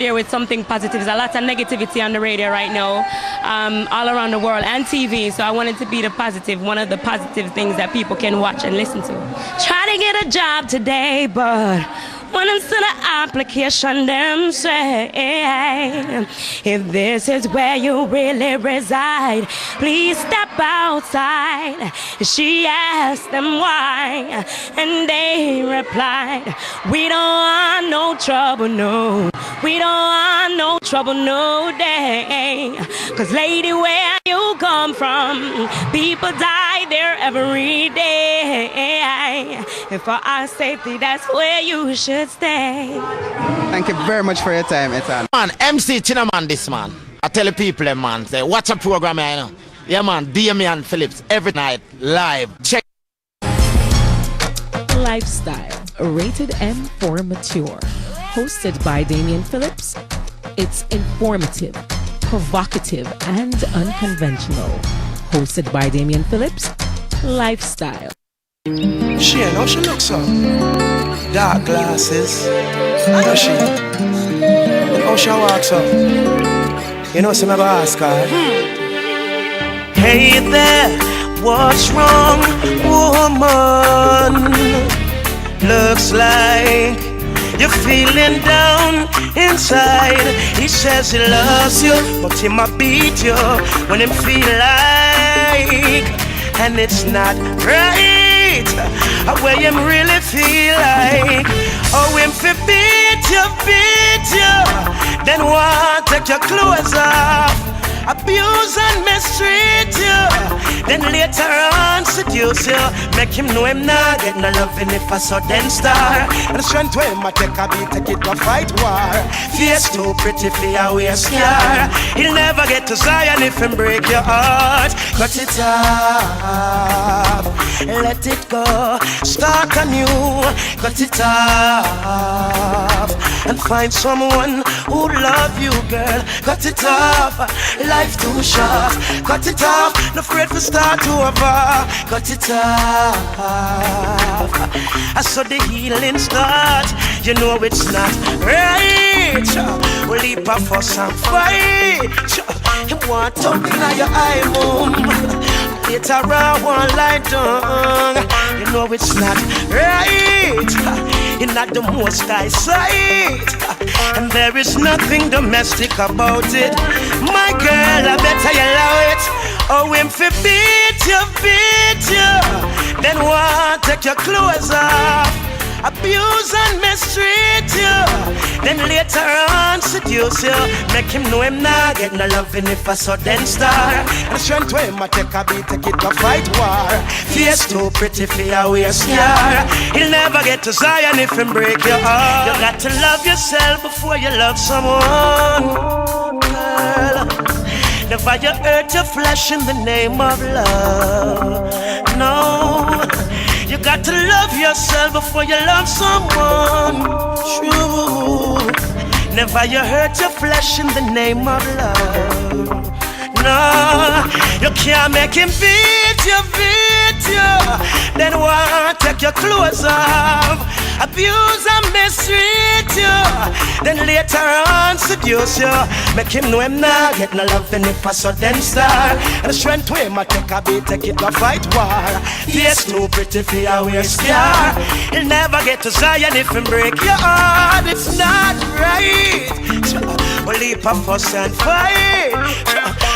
Here with something positive. There's a lot of negativity on the radio right now, all around the world, and TV. So I wanted to be the positive, one of the positive things that people can watch and listen to. Try to get a job today, but when it's to the application, them say, if this is where you really reside, please step outside. She asked them why, and they replied, we don't want no trouble, no. We don't want no trouble, no day. Cause lady, where you come from, people die there every day. And for our safety, that's where you should stay. Thank you very much for your time, Ethan. Man, MC Chinaman this man. I tell the people, man, say, watch a program, you know. Yeah, man, Damian Phillips, every night, live. Check. Lifestyle, rated M for mature. Hosted by Damian Phillips, it's informative, provocative, and unconventional. Hosted by Damian Phillips, Lifestyle. She know she looks so dark glasses. Does she? And how she walks up. You know, some ever ask her. Hey there, what's wrong, woman? Looks like you're feeling down inside. He says he loves you, but he might beat you when him feel like, and it's not right. Where him really feel like, oh, him fi beat you, then want take your clothes off, abuse and mistreat you, then later on seduce you, make him know him not get no loving if a sudden star. And the strength to him I take a beat, take it to fight war. Face too pretty for a wear scar. He'll never get to Zion if him break your heart. Cut it off, let it go, start anew. Cut it off and find someone who love you, girl. Cut it off, life too short. Cut it off, no afraid to start over. Cut it off, I saw the healing start. You know it's not right. We'll leap up for some fight. You want something on your eye, boom. Later on, one lie down. You know it's not right. You're not the most high sight, and there is nothing domestic about it. My girl, I better you allow it. Oh, him fi beat you, then want take your clothes off, abuse and mistreat you, then later on seduce you, make him know him not get no loving if a sudden star. And the strength to him I take a beat, take it to fight war. Face too pretty for a wear scar. He'll never get to Zion if him break your heart. You got to love yourself before you love someone, girl. Never you hurt your flesh in the name of love. No, you got to love yourself before you love someone. True. Never you hurt your flesh in the name of love. No, you can't make him beat you, then want take your clothes off, abuse and mistreat you, then later on seduce you, make him know him not get no loving if a sudden star. And the strength to him I take a beat, take it to fight war. Face too pretty for a wear scar. He'll never get to Zion if him break your heart. It's not right. We'll leap a fuss and fight.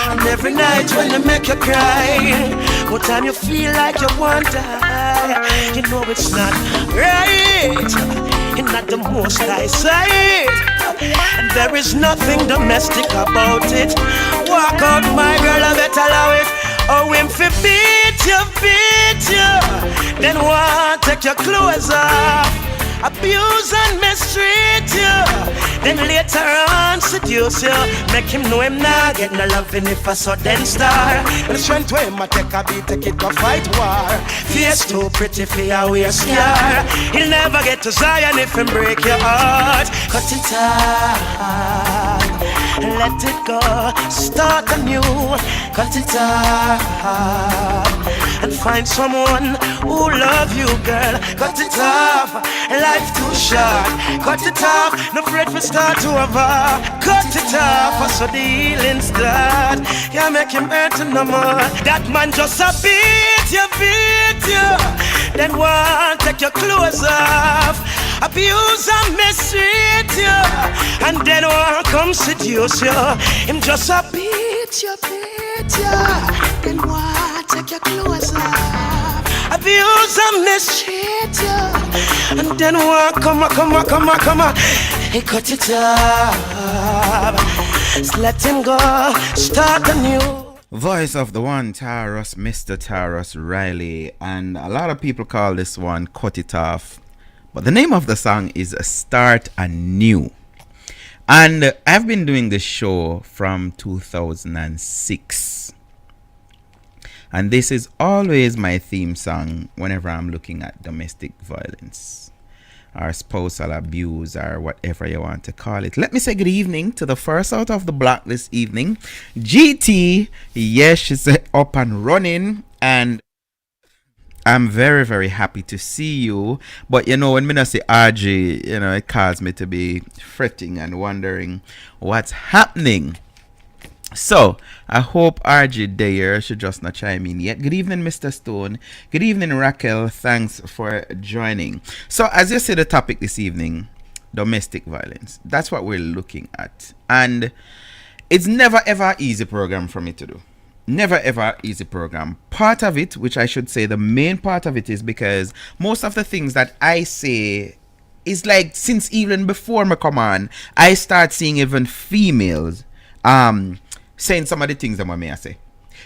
And every night when they make you cry, what time you feel like you want to die, you know it's not right. You're not the most high sight, and there is nothing domestic about it. Walk out, my girl, I better allow it. Oh, him fi beat you, then want take your clothes off, abuse and mistreat you, then later on seduce you, make him know him not get no loving if a sudden star. And the strength to him I take a beat, take it to fight war. Face too pretty for a wear scar. He'll never get to Zion if him break your heart. Cut it off, let it go, start anew. Cut it off and find someone who love you, girl. Cut it off, life too short. Cut it off, no afraid for start to over. Cut it off, so the healing start. Yeah, make him hurt no more. That man just a beat you, then want take your clothes off. Abuse and mistreat you, and then want come seduce you. Him just a beat you, then want take your clothes off. Abuse and mistreat you, and then want come on. He cut it off. Just let him go, start anew. Voice of the one, Taurus, Mr. Taurus Riley, and a lot of people call this one Cut It Off, but the name of the song is Start Anew. And I've been doing this show from 2006, and this is always my theme song whenever I'm looking at domestic violence or spousal abuse or whatever you want to call it. Let me say good evening to the first out of the block this evening, GT. Yes, she's up and running, and I'm very, very happy to see you. But you know, when I say RG, you know, it caused me to be fretting and wondering what's happening. So I hope RG there should just not chime in yet. Good evening, Mr. Stone. Good evening, Raquel. Thanks for joining. So as you see, the topic this evening, domestic violence. That's what we're looking at. And it's never ever easy program for me to do. Never ever easy program. Part of it, which I should say the main part of it, is because most of the things that I say is like, since even before me come on, I start seeing even females saying some of the things that I may say.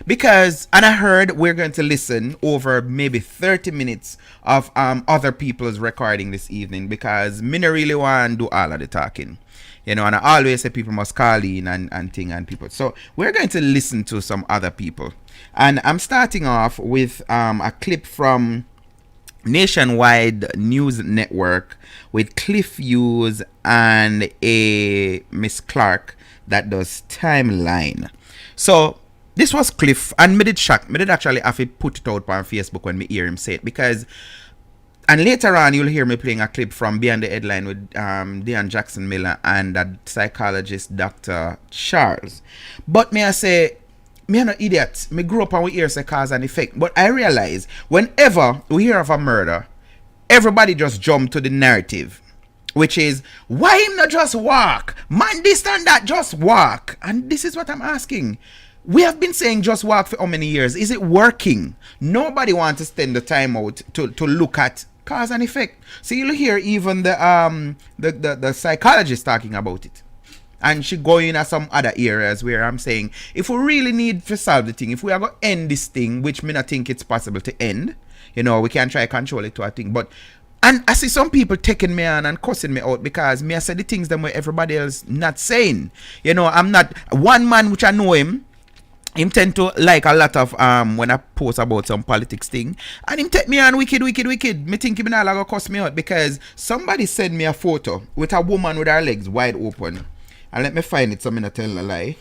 Because, and I heard we're going to listen over maybe 30 minutes of other people's recording this evening, because me no really want to do all of the talking. You know, and I always say people must call in and thing and people. So we're going to listen to some other people. And I'm starting off with a clip from Nationwide News Network with Cliff Hughes and a Miss Clark that does Timeline. So this was Cliff, and me did shock. Me did actually have to put it out on Facebook when me hear him say it, because, and later on you'll hear me playing a clip from Beyond the Headline with Deon Jackson Miller and a psychologist, Dr. Charles. But me I say, me no idiot. Me grew up and we hear say cause and effect. But I realize whenever we hear of a murder, everybody just jump to the narrative, which is, why him not just walk? Man, this and that, just walk. And this is what I'm asking. We have been saying just walk for how many years? Is it working? Nobody wants to spend the time out to look at cause and effect. So you'll hear even the psychologist talking about it. And she going at some other areas where I'm saying, if we really need to solve the thing, if we are going to end this thing, which me not think it's possible to end, you know, we can try to control it to a thing. But, and I see some people taking me on and cussing me out because me I say the things that everybody else not saying. You know, I'm not one man which I know him tend to like a lot of when I post about some politics thing, and him take me on wicked. Me think him not gonna cuss me out because somebody sent me a photo with a woman with her legs wide open. And let me find it so I'm not telling a lie.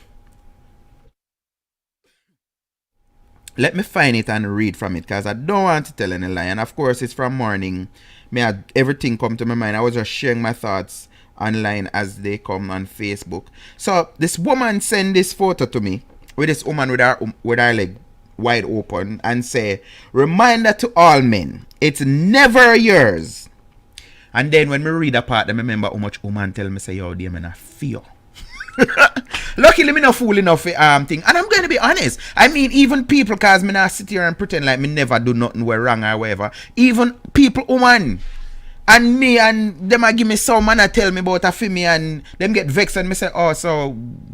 Let me find it and read from it, because I don't want to tell any lie. And of course it's from morning. Me had everything come to my mind. I was just sharing my thoughts online as they come on Facebook. So this woman sent this photo to me with this woman with her leg wide open and say, reminder to all men, it's never yours. And then when me read a part, I remember how much woman tell me say, yo, dear man, I feel. Luckily me not fool enough for thing. And I'm going to be honest. I mean, even people, cause me not sit here and pretend like me never do nothing where wrong or whatever. Even people, woman, and me and them a give me some and I tell me about a for me, and them get vexed and me say, oh, so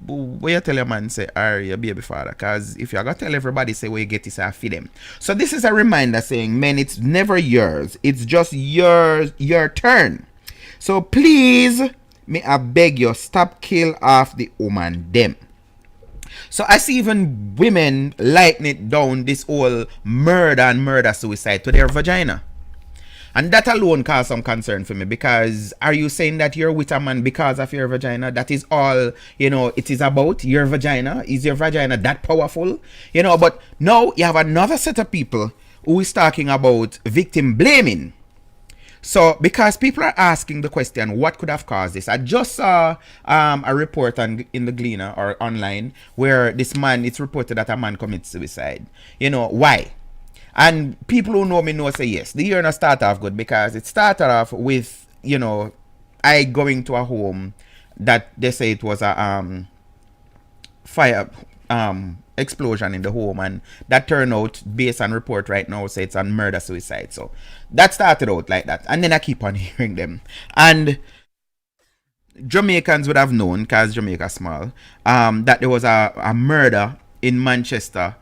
what you tell your man say, are your baby father? Cause if you're gonna tell everybody say where you get this, I feed them. So this is a reminder saying, men, it's never yours. It's just your turn. So please, me I beg you, stop kill off the woman them. So I see even women lighten it down, this whole murder suicide to their vagina. And that alone cause some concern for me, because are you saying that you're with a man because of your vagina? That is all, you know, it is about your vagina. Is your vagina that powerful? You know, but now you have another set of people who is talking about victim blaming. So, because people are asking the question, what could have caused this? I just saw a report in the Gleaner or online where this man, it's reported that a man commits suicide. You know, why? And people who know me know say yes, the year not start off good because it started off with, you know, I going to a home that they say it was a fire explosion in the home, and that turned out, based on report right now, say it's on murder suicide. So that started out like that, and then I keep on hearing them. And Jamaicans would have known, because Jamaica small, that there was a murder in Manchester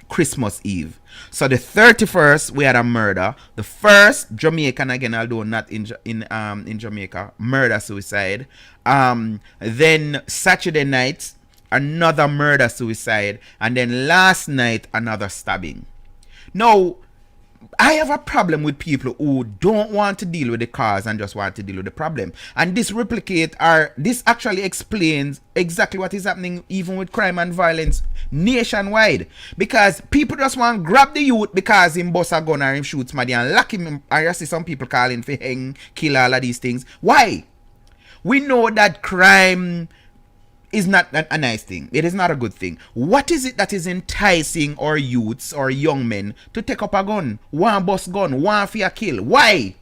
Christmas Eve. So the 31st we had a murder. The first Jamaican, again, although not in Jamaica, murder suicide. Then Saturday night another murder suicide, and then last night another stabbing. Now, I have a problem with people who don't want to deal with the cause and just want to deal with the problem. And this this actually explains exactly what is happening even with crime and violence nationwide. Because people just want to grab the youth because him bust a gun or him shoot somebody and lock him. I see some people calling for hang, kill, all of these things. Why? We know that crime is not a nice thing. It is not a good thing. What is it that is enticing our youths or young men to take up a gun? One bust gun, one fear kill. Why?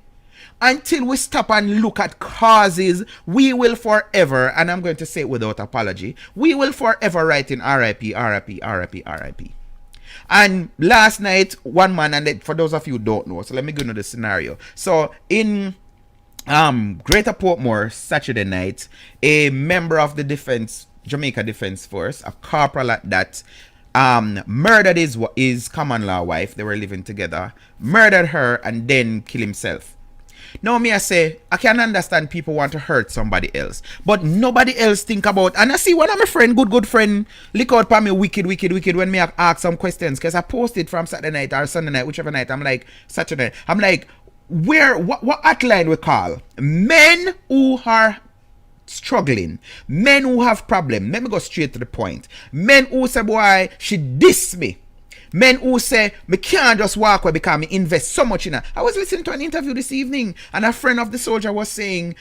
Until we stop and look at causes, we will forever, and I'm going to say it without apology, we will forever write in RIP, RIP, RIP, RIP. And last night, one man, and for those of you who don't know, so let me go into the scenario. So in Greater Portmore, Saturday night, a member of the Jamaica Defense Force, a corporal at that, murdered his common law wife. They were living together, murdered her, and then killed himself. Now me I say, I can understand people want to hurt somebody else, but nobody else think about. And I see one of my friend, good friend, look out for me wicked when me ask some questions, because I posted from Saturday night or Sunday night, whichever night. I'm like, Saturday, I'm like, what outline we call men who are struggling, men who have problem. Let me go straight to the point. Men who say, boy, she diss me. Men who say, me can't just walk away because me invest so much in her. I was listening to an interview this evening, and a friend of the soldier was saying,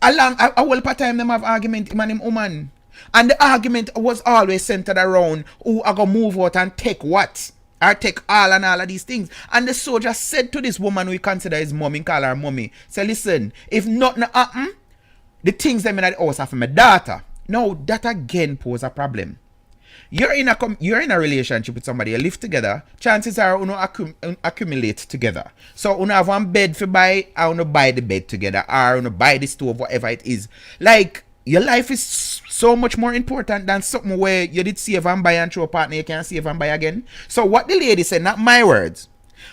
along a whole time them have argument, him and him woman, and the argument was always centered around who are gonna move out and take what. I take all of these things. And the soldier said to this woman we consider his mom, call her mommy, say, listen, if nothing happen, the things that in the house are for my daughter. No, that again pose a problem. You're in a relationship with somebody, you live together, chances are you accumulate together. So you have one bed for buy, or you buy the bed together, or you buy the stove, whatever it is. Like, your life is so much more important than something where you did save and buy and throw a partner, you can't save and buy again. So what the lady said, not my words.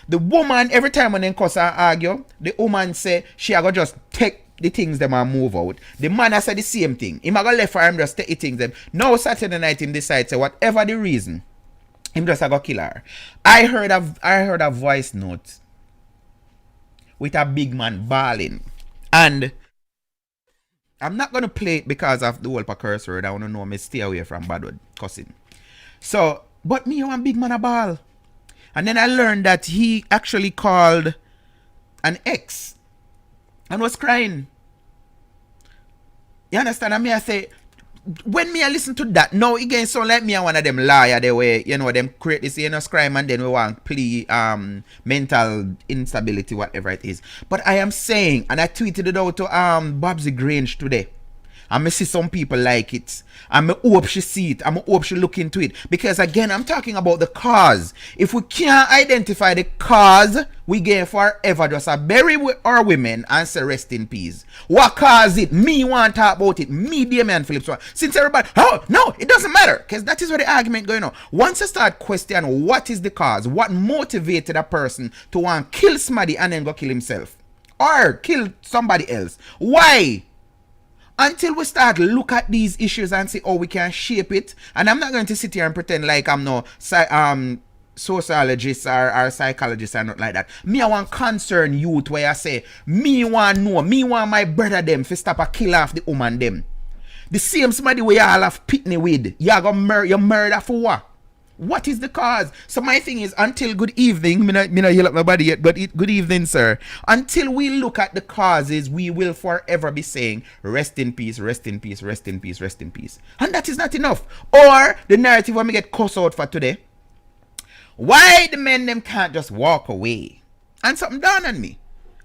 The woman, every time when they cuss and argue, the woman say she go just take the things them and move out. The man has said the same thing. Him go left for him just take the things them. Now Saturday night him decide say whatever the reason, him just go kill her. I heard a voice note with a big man bawling, and I'm not gonna play it because of the whole curse word. I wanna know me stay away from bad word cussing. So, but me one big man a ball. And then I learned that he actually called an ex and was crying. You understand? And me I say, when me I listen to that, now again so like me and one of them lawyer they way, you know, them create this crime and then we want plea mental instability, whatever it is. But I am saying, and I tweeted it out to Babsy Grange today, and I see some people like it, and I hope she see it, and I hope she look into it, because again I'm talking about the cause. If we can't identify the cause, we get forever just a bury our women and say rest in peace. What caused it? Me want to talk about it. Me, Damian Phillips. Since everybody, oh no, it doesn't matter, because that is where the argument going on. Once you start questioning what is the cause, what motivated a person to want to kill somebody and then go kill himself or kill somebody else, why? Until we start look at these issues and say, oh, we can shape it. And I'm not going to sit here and pretend like I'm no sociologist or psychologist or not like that. Me, I want concern youth where I say, me want my brother them to stop a kill off the woman them. The same somebody where you all have pitney with, you murder for what? What is the cause? So my thing is, until good evening, me not yell at nobody yet, but good evening, sir. Until we look at the causes, we will forever be saying, rest in peace, rest in peace, rest in peace, rest in peace. And that is not enough. Or the narrative when we get cussed out for today, why the men them can't just walk away? And something dawned on me.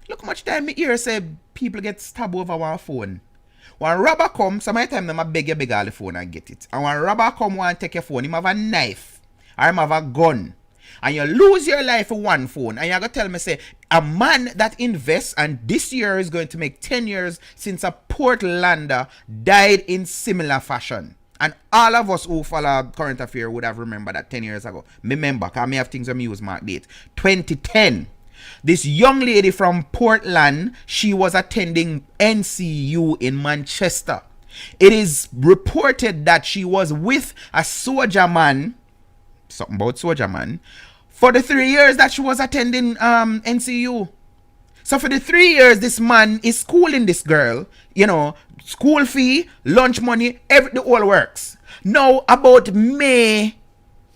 Look how much time me hear say people get stabbed over one phone. When robber come, some of the time them a beg all the phone and get it. And when robber come want take your phone, him have a knife or him have a gun. And you lose your life for one phone. And you're going to tell me, say, a man that invests, and this year is going to make 10 years since a Portlander died in similar fashion. And all of us who follow current affairs would have remembered that 10 years ago. Remember, because I may have things on use mark date. 2010. This young lady from Portland, she was attending NCU in Manchester. It is reported that she was with a soldier man, something about soldier man, for the 3 years that she was attending NCU. So for the 3 years, this man is schooling this girl, you know, school fee, lunch money, the whole works. Now, about May,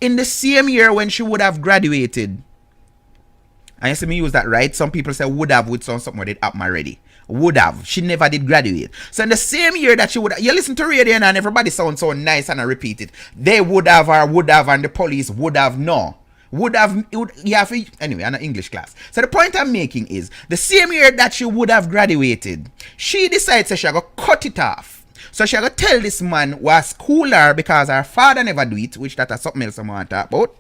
in the same year when she would have graduated, and you see me use that right, some people say would have with something where it happen already. Would have. She never did graduate. So in the same year that she would have, you listen to radio and everybody sounds so nice and I repeat it. They would have or would have and the police would have no. Would have, anyway, in an English class. So the point I'm making is, the same year that she would have graduated, she decides that she going to cut it off. So she going to tell this man was school her because her father never do it, which that is something else I want to talk about.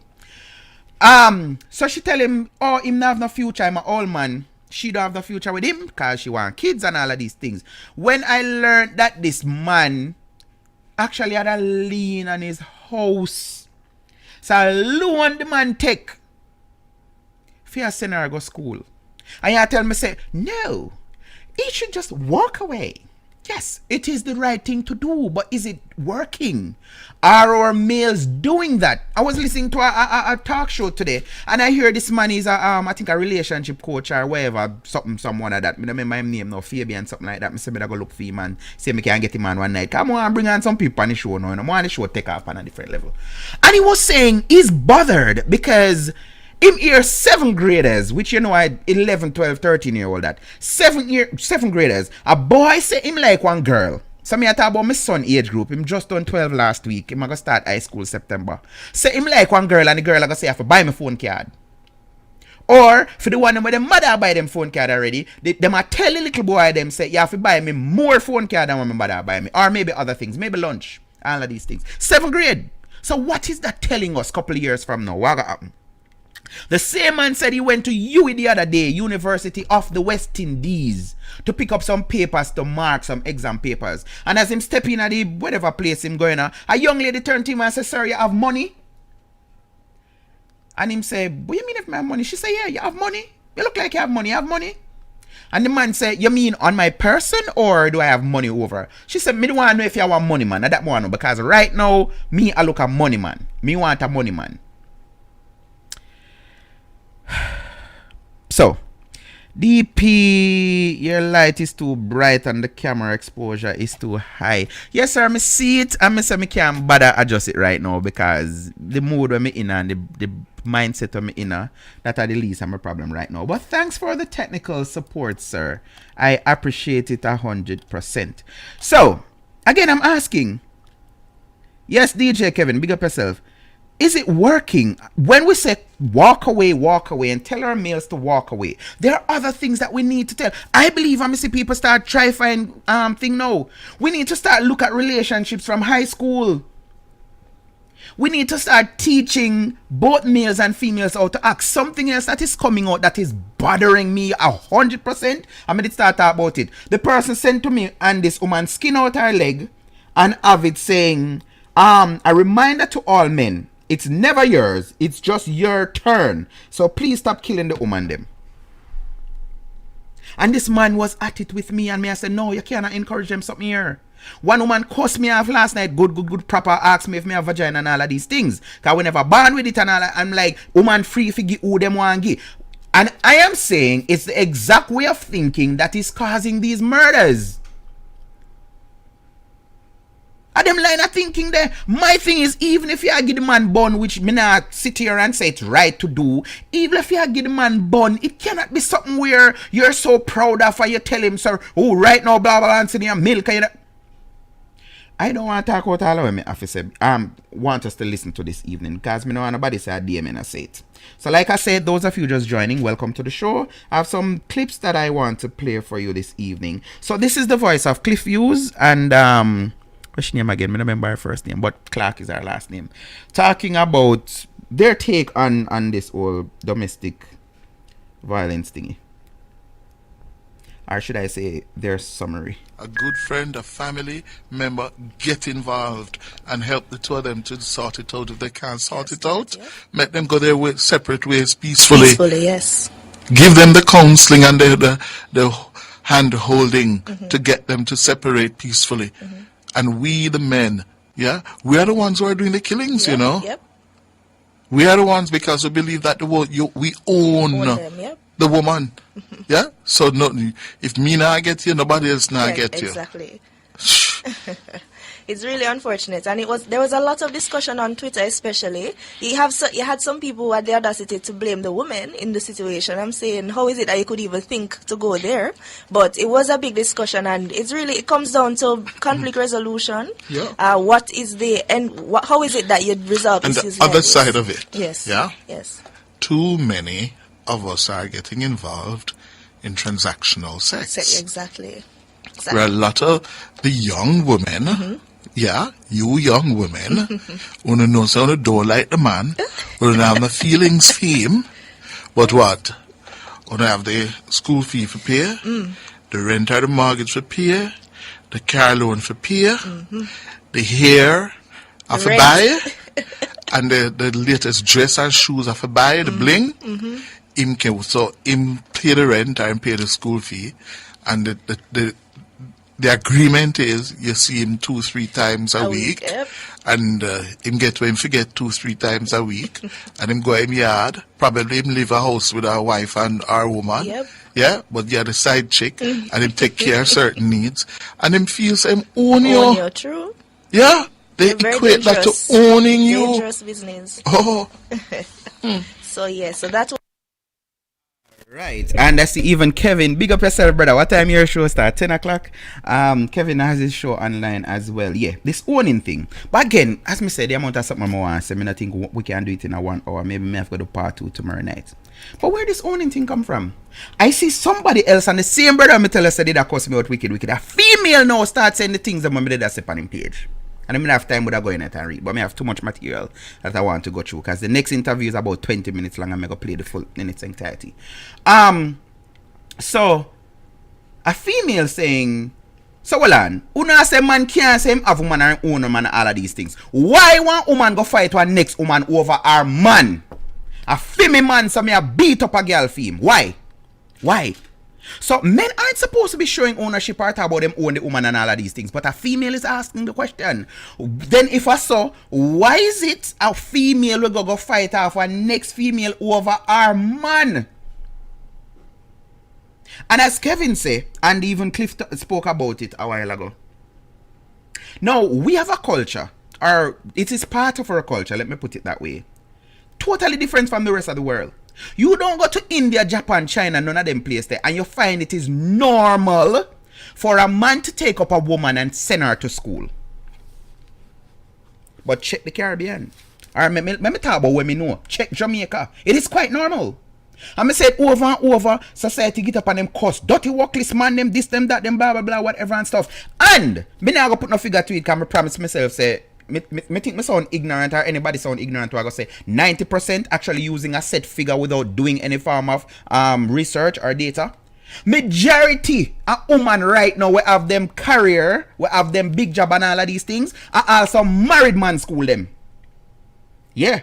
So she tell him, oh, him not have no future, I'm an old man. She don't have no future with him because she want kids and all of these things. When I learned that this man actually had a lien on his house, so loan the man take for send her go school. And you tell me, say, no, he should just walk away. Yes, it is the right thing to do, but is it working? Are our males doing that? I was listening to a talk show today, and I hear this man is I think a relationship coach or whatever, someone like that. I don't remember his name now, Fabian, something like that. I said, I go look for him and say, I can get him on one night. Come on, bring on some people on the show now. I want the show take off on a different level. And he was saying he's bothered because him here 7th graders, which you know I 11, 12, 13 year old that 7th graders, a boy say him like one girl. So me I talk about my son age group. Him just done 12 last week. Him gonna start high school September. Say him like one girl and the girl I gonna say I have to buy my phone card. Or for the one where the mother buy them phone card already, them a tell the little boy them say you have to buy me more phone card than what my mother buy me. Or maybe other things, maybe lunch, all of these things. 7th grade. So what is that telling us a couple of years from now? What gonna happen? The same man said he went to UWI the other day, University of the West Indies, to pick up some papers to mark some exam papers. And as him step in at the whatever place him going on, a young lady turned to him and said, sir, you have money? And him say, what you mean if I have money? She said, yeah, you have money. You look like you have money. You have money? And the man said, you mean on my person or do I have money over? She said, me don't want to know if you want money, man. I don't want to know because right now, me, I look a money man. Me want a money man. So, DP, your light is too bright and the camera exposure is too high. Yes, sir, I see it and I say I can't bother adjust it right now because the mood I'm in and the mindset I'm in, that are the least of my problem right now. But thanks for the technical support, sir. I appreciate it 100%. So, again, I'm asking. Yes, DJ Kevin, big up yourself. Is it working? When we say walk away, and tell our males to walk away, there are other things that we need to tell. I believe I'm see people start try find thing now. We need to start look at relationships from high school. We need to start teaching both males and females how to act. Something else that is coming out that is bothering me 100%. I'm going to start talk about it. The person sent to me and this woman skin out her leg and have it saying, a reminder to all men. It's never yours. It's just your turn. So please stop killing the woman them. And this man was at it with me and me. I said, no, you cannot encourage them something here. One woman cussed me off last night. Good, proper. Asked me if me have vagina and all of these things. Because we never born with it and all that. I'm like, woman free to give who them want give. And I am saying it's the exact way of thinking that is causing these murders. At them line of thinking there. My thing is, even if you give the man bun, which me not sit here and say it's right to do, even if you give the man bun, it cannot be something where you're so proud of and you tell him, sir, oh, right now, blah, blah, blah, and send you milk. I don't want to talk about all of me, officer. Want us to listen to this evening, because me know nobody say a DM and I say it. So like I said, those of you just joining, welcome to the show. I have some clips that I want to play for you this evening. So this is the voice of Cliff Hughes and what's her name again? I don't remember her first name, but Clark is her last name. Talking about their take on this whole domestic violence thingy. Or should I say their summary? A good friend, a family member, get involved and help the two of them to sort it out. If they can't sort it out, let them go their separate ways peacefully. Peacefully, yes. Give them the counseling and the hand holding to get them to separate peacefully. And we, the men, we are the ones who are doing the killings, you know. Yep. We are the ones because we believe that we own them, the woman. Yeah? So if me not get you, nobody else not get you. Exactly. It's really unfortunate, and there was a lot of discussion on Twitter, especially. You had some people who had the audacity to blame the woman in the situation. I'm saying, how is it that you could even think to go there? But it was a big discussion, and it comes down to conflict resolution. Yeah. What is the and how is it that you resolve and issues? The other side of it. Yes. Yeah. Yes. Too many of us are getting involved in transactional sex. Exactly. Where a lot of the young women, you young women, who know so you don't like the man, who don't have the feelings for him, but what? Who don't have the school fee for pay, the rent or the mortgage for pay, the car loan for pay, the hair of a buy, and the latest dress and shoes of a buy, the bling. Him pay the rent and pay the school fee, and the agreement is you see him 2-3 times a week, and him get to him forget 2-3 times a week, and him go in yard, probably him live a house with our wife and our woman, but you're the side chick, and him take care of certain needs, and him feels him own you. True. Yeah, they equate that to owning you. Dangerous business. Oh. So that's what. Right, and I see even Kevin. Big up yourself, brother. What time your show start? 10 o'clock. Kevin has his show online as well. Yeah, this owning thing. But again, as me said, the amount of something I want to say, I think we can do it in a 1 hour. Maybe me have to do part 2 tomorrow night. But where this owning thing come from? I see somebody else, and the same brother me tell us that that cost me out wicked. A female now start saying the things that I did that on him page. And I don't have time to go in it and read, but I have too much material that I want to go through, because the next interview is about 20 minutes long, and I'm going to play the full in its entirety. So a female saying, so well on, una say man can't say him have woman and own man and all of these things. Why one woman go fight one next woman over our man? A female man so me a beat up a girl for him. Why? So men aren't supposed to be showing ownership or talk about them own the woman and all of these things, but a female is asking the question. Then if I saw, why is it a female will go fight off a next female over our man? And as Kevin say, and even Cliff spoke about it a while ago. Now we have a culture, or it is part of our culture, let me put it that way, totally different from the rest of the world. You don't go to India, Japan, China, none of them places there, and you find it is normal for a man to take up a woman and send her to school. But check the Caribbean. Or let me talk about what me know. Check Jamaica. It is quite normal. And me said over and over, society get up on them cuss. Dirty workless man, them this, them that, them blah, blah, blah, whatever and stuff. And me not go put no figure to it, because I promise myself, say, me think me sound ignorant, or anybody sound ignorant, I go say 90% actually using a set figure without doing any form of research or data. Majority of women right now we have them career, we have them big job and all of these things, are also married man school them. Yeah.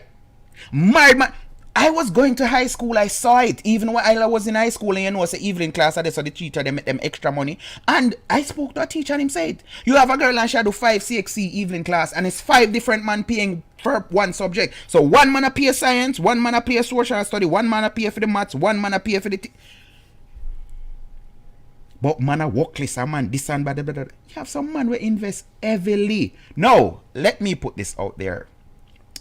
Married man. I was going to high school, I saw it. Even when I was in high school, and it's an evening class, so the teacher, they make them extra money. And I spoke to a teacher and him said, you have a girl and she do 5 CXC evening class, and it's 5 different men paying for one subject. So one man a pay science, one man a pay social study, one man a pay for the maths, one man a pay for the... but man a workless, a man this and blah, blah, blah, blah. You have some man who invest heavily. Now, let me put this out there,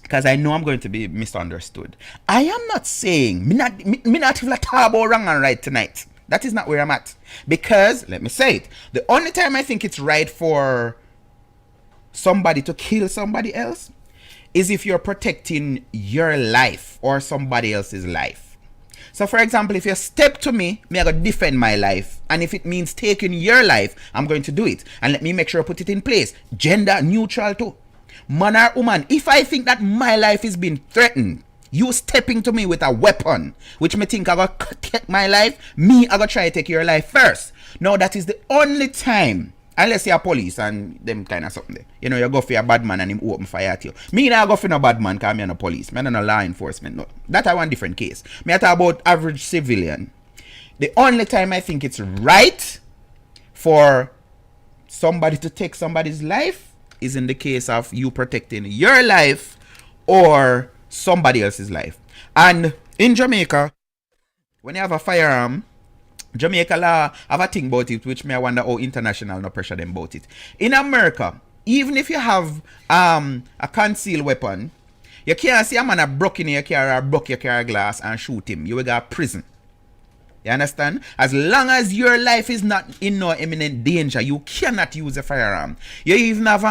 because I know I'm going to be misunderstood. I am not saying, me not feel like talk about wrong and right tonight. That is not where I'm at. Because, let me say it, the only time I think it's right for somebody to kill somebody else is if you're protecting your life or somebody else's life. So for example, if you step to me, I gotta defend my life. And if it means taking your life, I'm going to do it. And let me make sure I put it in place. Gender neutral too. Man or woman, if I think that my life is being threatened, you stepping to me with a weapon, which me think I gotta take my life, me I gotta try to take your life first. Now that is the only time, unless you're police and them kind of something there. You know, you go for a bad man and him open fire at you. Me not go for no bad man because I'm no police. I'm not law enforcement. No. That is one different case. Me talk about average civilian. The only time I think it's right for somebody to take somebody's life is in the case of you protecting your life or somebody else's life. And in Jamaica, when you have a firearm, Jamaica law have a thing about it, which may I wonder how international no pressure them about it. In America, even if you have a concealed weapon, you can't see a man a broke in your car or broke your car glass and shoot him. You will go to prison. You understand? As long as your life is not in no imminent danger, you cannot use a firearm. You even have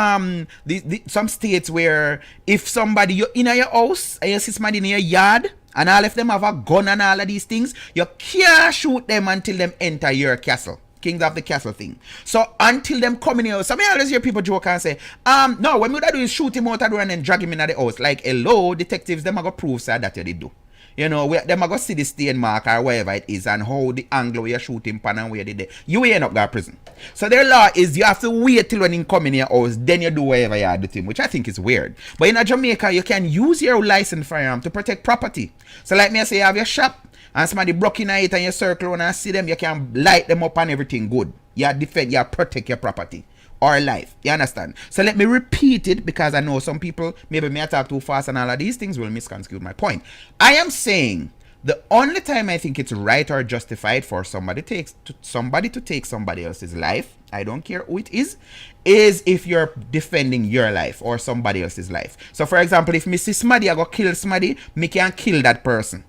some states where if somebody, you're in your house and you see somebody in your yard and all of them have a gun and all of these things, you can't shoot them until them enter your castle. Kings of the castle thing. So until them come in here, some I always hear people joke and say, no, what we do is shoot him out the door and then drag him in the house. Like, hello, detectives, them are going to prove sir, that you did do. You know, them are going to see the stain mark or wherever it is and how the angle where you shoot him pan and where they did. You end up going to prison. So their law is you have to wait till when he come in your house, then you do whatever you do to him, which I think is weird. But in Jamaica, you can use your licensed firearm to protect property. So like me, I say you have your shop and somebody broke in it and you circle and see them, you can light them up and everything good. You defend, you protect your property or life. You understand? So let me repeat it because I know some people, maybe me I talk too fast and all of these things will misconstrue my point. I am saying the only time I think it's right or justified for somebody to take somebody else's life, I don't care who it is if you're defending your life or somebody else's life. So for example, if me see somebody I go kill somebody, me can kill that person.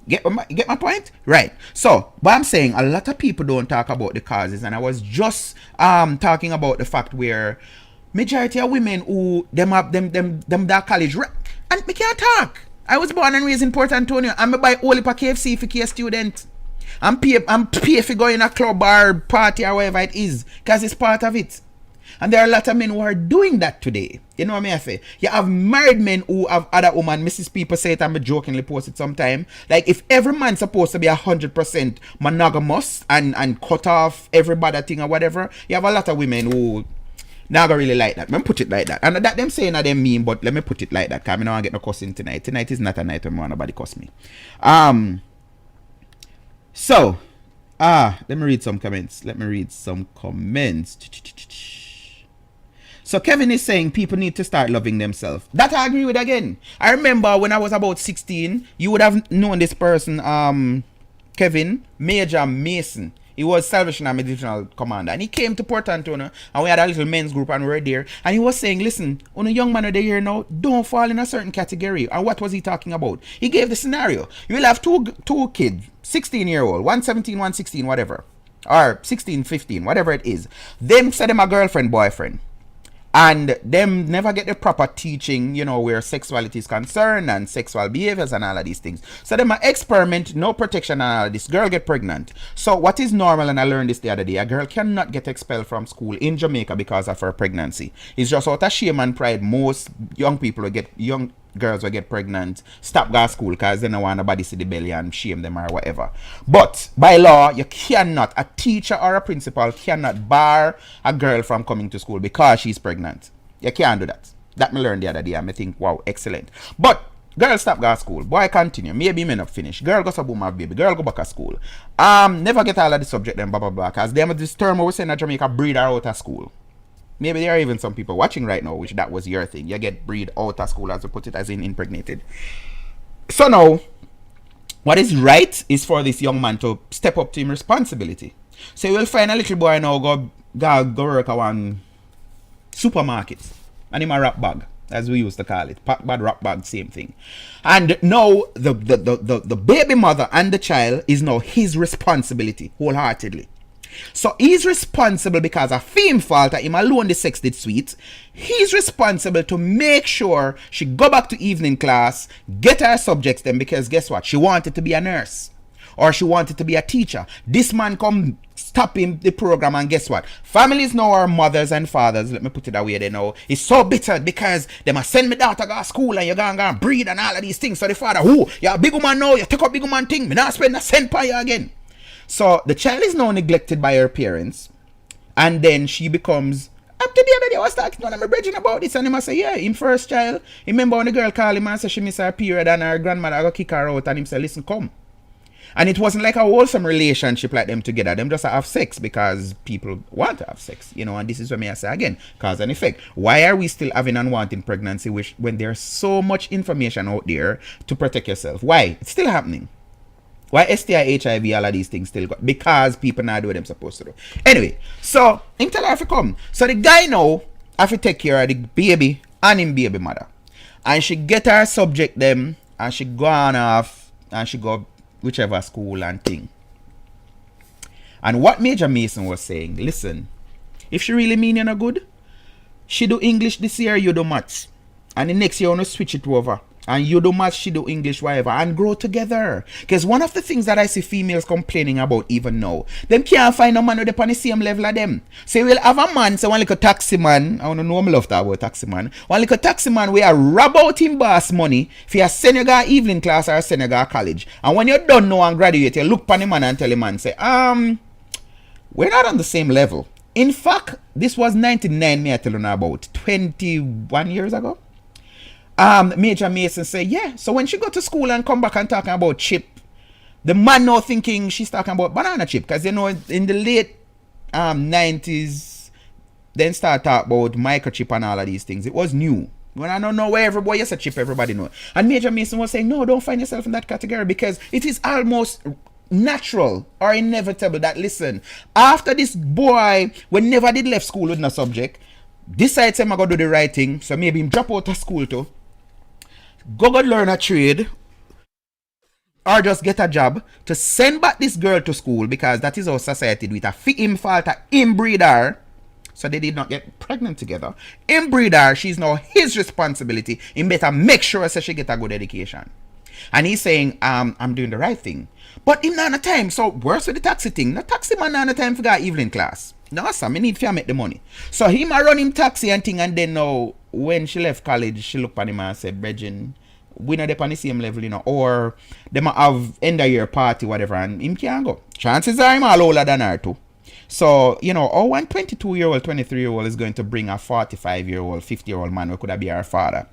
Get my point? Right. So, but I'm saying a lot of people don't talk about the causes, and I was just talking about the fact where majority of women who them that college and me can't talk. I was born and raised in Port Antonio. I'm buy only for KFC for a student. I'm pay for going a club or party or whatever it is, because it's part of it. And there are a lot of men who are doing that today. You know what I mean? I say, you have married men who have other women. Mrs. People say it and I jokingly post it sometime. Like if every man's supposed to be 100% monogamous and cut off every bad thing or whatever, you have a lot of women who not really like that. Let me put it like that. And that them saying that they mean, but let me put it like that. Because I don't want to get no cussing tonight. Tonight is not a night when nobody cuss me. So, let me read some comments. So Kevin is saying people need to start loving themselves. That I agree with again. I remember when I was about 16, you would have known this person, Kevin, Major Mason. He was Salvation Army Divisional Commander. And he came to Port Antonio and we had a little men's group and we were there. And he was saying, listen, on a young man over here now, don't fall in a certain category. And what was he talking about? He gave the scenario. You will have two kids, 16-year-old, one 17, one 16, whatever. Or 16, 15, whatever it is. Them say them a girlfriend, boyfriend. And them never get the proper teaching, you know, where sexuality is concerned and sexual behaviors and all of these things. So them experiment, no protection and all of this. Girl get pregnant. So what is normal, and I learned this the other day, a girl cannot get expelled from school in Jamaica because of her pregnancy. It's just out of shame and pride. Most young girls will get pregnant, stop going to school because they don't want nobody see the belly and shame them or whatever. But by law, you cannot, a teacher or a principal cannot bar a girl from coming to school because she's pregnant. You can't do that. That me learned the other day and I think, wow, excellent. But girl stop going to school, boy continue, maybe me not finish. Girl go to boom have baby, girl go back to school. Never get all of the subject then blah blah blah, because they have this term we say in Jamaica, breed her out of school. Maybe there are even some people watching right now, which that was your thing. You get breed out of school, as we put it, as in impregnated. So now, what is right is for this young man to step up to him responsibility. So you will find a little boy now go work at one supermarket and him a rap bag, as we used to call it. Pack bag, rap bag, same thing. And now the baby mother and the child is now his responsibility wholeheartedly. So he's responsible because of fame fault that him alone the sex did sweet. He's responsible to make sure she go back to evening class, get her subjects then, because guess what? She wanted to be a nurse or she wanted to be a teacher. This man come stop him the program, and guess what? Families now are mothers and fathers, let me put it that way, they know. It's so bitter because they must send me daughter to school and you're going to breed and all of these things. So the father, you're a big woman now, you take up big woman thing, me not spend a cent per you again. So the child is now neglected by her parents, and then she becomes up to the other day. I was talking to my brethren about this, and he must say, yeah, him first child. Remember when the girl called him and said she missed her period and her grandmother go kick her out, and him say, listen, come. And it wasn't like a wholesome relationship like them together. Them just have sex because people want to have sex, you know. And this is what me I say again, cause and effect. Why are we still having unwanted pregnancy when there's so much information out there to protect yourself? Why? It's still happening. Why STI, HIV, all of these things still got? Because people not do what they're supposed to do. Anyway, so him tell her if come. So the guy now have to take care of the baby and him baby mother. And she get her subject them, and she go on off and she go whichever school and thing. And what Major Mason was saying, listen, if she really mean you're not good, she do English this year, you do maths. And the next year you want to switch it over. And you do maths, she do English, whatever, and grow together. Because one of the things that I see females complaining about even now, them can't find a man with on the same level as them. So you will have a man, so one little taxi man, I don't know, I love that word taxi man. One little taxi man where you rob out him boss money for your Senegal evening class or Senegal college. And when you're done now and graduate, you look upon the man and tell the man, say, we're not on the same level. In fact, this was 99, me I tell you now about 21 years ago. Major Mason say, yeah, so when she go to school and come back and talking about chip, the man now thinking she's talking about banana chip, because you know in the late 90s then start talk about microchip and all of these things. It was new. When I don't know where everybody is a chip, everybody know. And Major Mason was saying, no, don't find yourself in that category, because it is almost natural or inevitable that, listen, after this boy when never did left school with no subject, decides I'm gonna do the right thing, so maybe him drop out of school too, go learn a trade or just get a job to send back this girl to school, because that is how society do it. A fit him fault, a him breed her, so they did not get pregnant together. Him breed her, she's now his responsibility. He better make sure so she get a good education. And he's saying, I'm doing the right thing. But him not on time, so worse with the taxi thing. The taxi man not on time for that evening class. No, sir, me need to make the money. So him a run him taxi and thing, and then now when she left college, she looked at him and said, Bridget, we not on the same level, you know, or they might have end of year party, whatever, and him can't go. Chances are him all older than her too. So, you know, one 22-year-old, 23-year-old is going to bring a 45-year-old, 50-year-old man who could have been her father.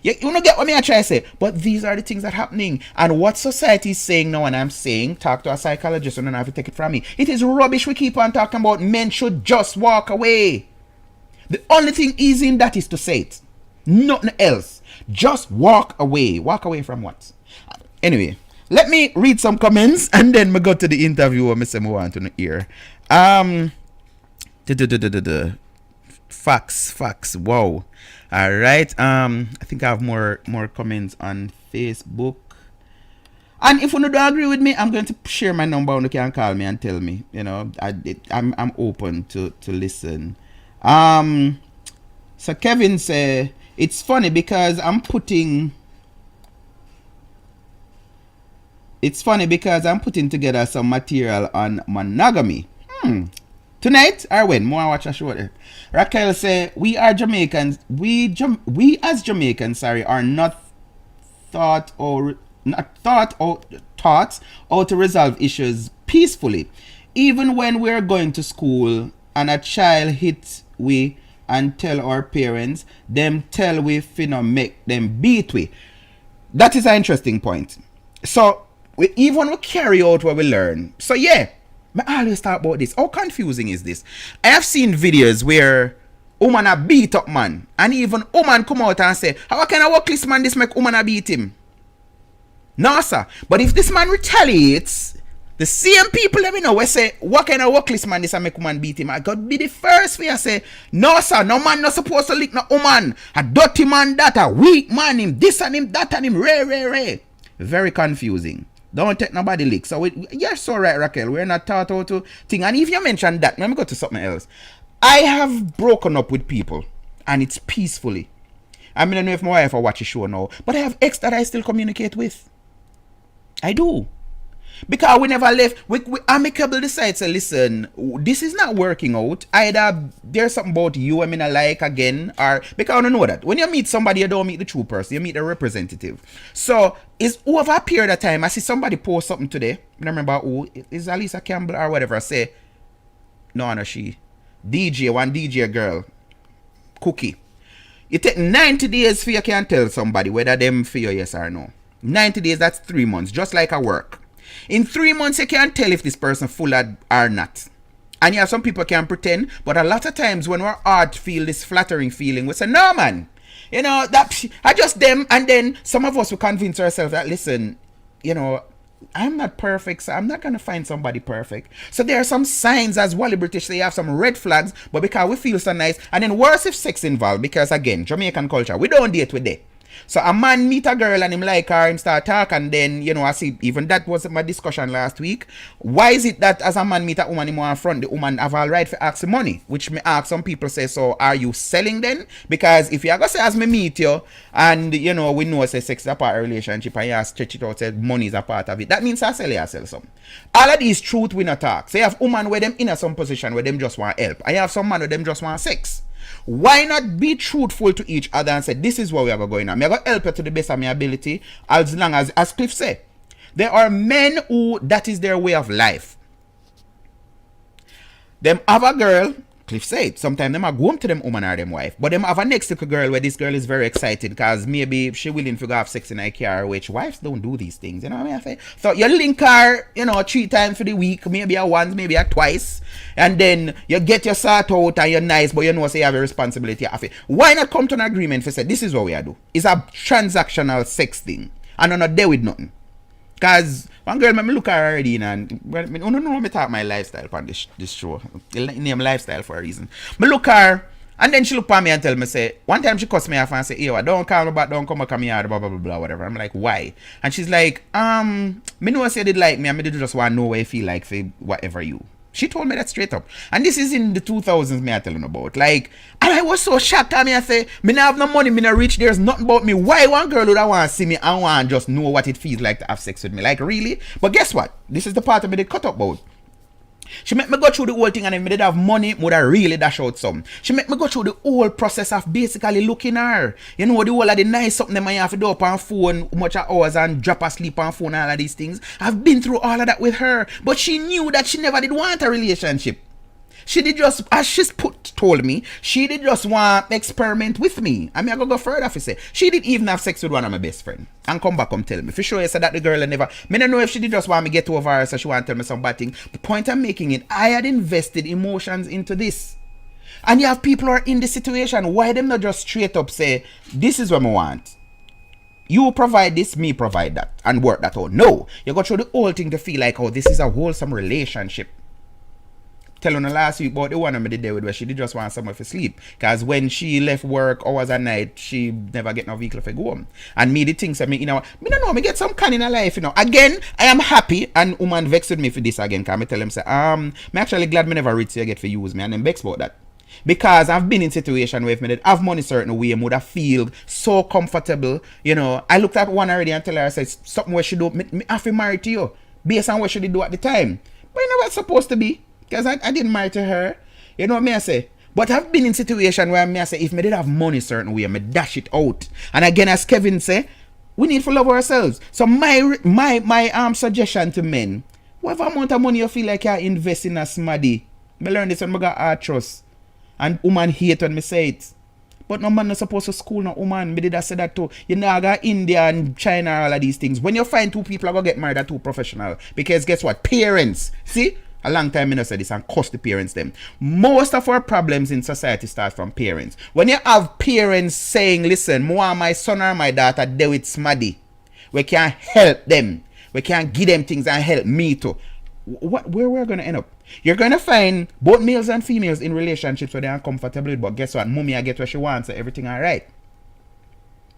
You don't get what me I try to say, but these are the things that are happening. And what society is saying now, and I'm saying, talk to a psychologist and don't have to take it from me. It is rubbish we keep on talking about men should just walk away. The only thing easy in that is to say it. Nothing else. Just walk away. Walk away from what? Anyway, let me read some comments and then we go to the interview where I say I want to hear. Facts. Wow. All right. I think I have more comments on Facebook. And if you don't agree with me, I'm going to share my number and you can call me and tell me. You know, I'm open to listen. So Kevin say it's funny because I'm putting together some material on monogamy. Tonight or when? More watch a show there. Raquel say we as Jamaicans are not taught how to resolve issues peacefully. Even when we're going to school and a child hits we and tell our parents, them tell we finna make them beat we. That is an interesting point. So we carry out what we learn. So yeah, I always talk about this. How confusing is this? I have seen videos where woman a beat up man, and even woman come out and say, how can a workless man this make woman a beat him? No, sir. But if this man retaliates, the same people let me know we say, what kind of workless man this a make woman beat him? I got be the first for you say, no, sir, no man not supposed to lick no woman. A dirty man that, a weak man, him this and him that and him, ray. Very confusing. Don't take nobody lick. So you're so right, Raquel. We're not taught how to think. And if you mention that, let me go to something else. I have broken up with people, and it's peacefully. I mean, I don't know if my wife will watch the show now, but I have ex that I still communicate with. I do. Because we never left. We amicably decide, say, listen, this is not working out. Either there's something about you I mean I like again, or because I don't know that. When you meet somebody, you don't meet the true person, you meet the representative. So it's over a period of time. I see somebody post something today. I don't remember who. Is Alisa Campbell or whatever. I say, no, she. one DJ girl. Cookie. You take 90 days for you can tell somebody whether them for you yes or no. 90 days, that's 3 months, just like a work. In 3 months, you can't tell if this person full or not. And yeah, some people can pretend, but a lot of times when our heart feel this flattering feeling, we say, no man, you know, that I just them. And then some of us will convince ourselves that, listen, you know, I'm not perfect, so I'm not going to find somebody perfect. So there are some signs, as Wally British say, you have some red flags, but because we feel so nice, and then worse if sex involved, because again, Jamaican culture, we don't date with them. So a man meet a girl and him like her, him start talk, and then, you know, I see, even that was my discussion last week. Why is it that as a man meet a woman, him want front, the woman have all right for ask the money? Which me ask some people say, so are you selling then? Because if you are going to say as me meet you, and, you know, we know say sex is a part of relationship, and you stretch it out, say money is a part of it, that means I sell some. All of these truth we not talk. So you have woman where them in a some position where them just want help. And you have some man where them just want sex. Why not be truthful to each other and say, this is what we are going on. I'm going to help you to the best of my ability, as long as Cliff said, there are men who that is their way of life. Them have a girl, Cliff said, sometimes them are go home to them woman or them wife, but them have a next little girl where this girl is very excited because maybe she willing to go have sex in her car, which wives don't do these things, you know what I mean? I say, so you link her, you know, 3 times for the week, maybe a once, maybe a twice, and then you get your sort out and you're nice, but you know say you have a responsibility of it. Why not come to an agreement for say, this is what we are do? It's a transactional sex thing, and I'm not there with nothing. Because one girl made me look at her already, and I don't know me talk my lifestyle on this show. Name lifestyle for a reason. Me look at her, and then she look at me and tell me, say, one time she cussed me off and say, hey, don't call me back, don't come back to me, blah, blah, blah, blah, whatever. I'm like, why? And she's like, me know I said it like me, and me just want to know what I feel like for whatever you. She told me that straight up. And this is in the 2000s me I telling about. Like, and I was so shocked. I mean, I say, me not have no money, me not rich, there's nothing about me. Why one girl would I want to see me and want to just know what it feels like to have sex with me? Like, really? But guess what? This is the part of me they cut up about. She make me go through the whole thing, and if me did have money, would I really dash out some. She make me go through the whole process of basically looking at her. You know, the whole of the nice something them I have to do up on phone, much hours and drop asleep on phone and all of these things. I've been through all of that with her. But she knew that she never did want a relationship. She did just, as she's told me, she did just want to experiment with me. I mean, I go further for say, she did even have sex with one of my best friends. And come back and tell me. For sure, you said that the girl never, me don't know if she did just want me get over her, so she want to tell me some bad thing. The point I'm making it, I had invested emotions into this. And you have people who are in this situation, why them not just straight up say, this is what I want. You provide this, me provide that, and work that out. No, you go through the whole thing to feel like, oh, this is a wholesome relationship. Telling her last week about the one I did there with where she did just want somewhere for sleep. Because when she left work hours at night, she never get no vehicle for go home. And me the things I mean, you know, me don't know, me get some can in her life, you know. Again, I am happy, and woman vexed with me for this again. Because I tell them say, me actually glad me never reach you get for use me, and then vex about that. Because I've been in situation where if me did have money certain way, I would have feel so comfortable, you know. I looked at one already and tell her, I said, something where she do, me have to marry to you. Based on what she did do at the time. But you know what it's supposed to be. Because I didn't marry to her. You know what I say? But I've been in situation where I say, if me did have money certain way, I dash it out. And again, as Kevin say, we need to love ourselves. So my suggestion to men, whatever amount of money you feel like you invest in a smaddy, I learned this when I got art trust. And woman hate when me say it. But no man not supposed to school no woman. Me did I say that too. You know, I got India and China, all of these things. When you find 2 people are going to get married, are 2 professional. Because guess what? Parents. See? A long time I said this and cost the parents them. Most of our problems in society start from parents. When you have parents saying, listen, more my son or my daughter do it smaddy. We can't help them. We can't give them things and help me too. Where we're going to end up? You're going to find both males and females in relationships where they are comfortable with, but guess what? Mommy, I get what she wants, so everything all right.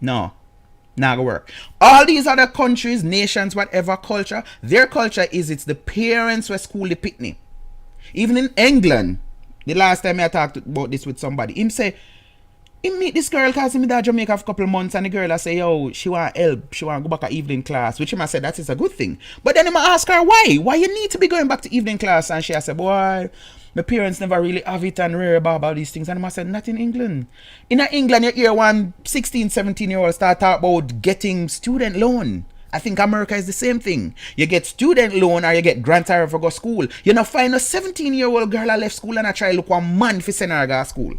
No. Not gonna work. All these other countries, nations, whatever culture, their culture is it's the parents who school the picnic. Even in England, the last time I talked about this with somebody, him say, he meet this girl because he meet at Jamaica for a couple of months and the girl I say, yo, she want help, she want to go back to evening class, which him I said that is a good thing. But then him ask her why you need to be going back to evening class, and she I said, boy, my parents never really have it and rare about these things. And I said, not in England. In England, you hear one 16, 17-year-old start talk about getting student loan. I think America is the same thing. You get student loan or you get grant or for go school. You know, find a 17-year-old girl that left school and I try look one man for send her to school.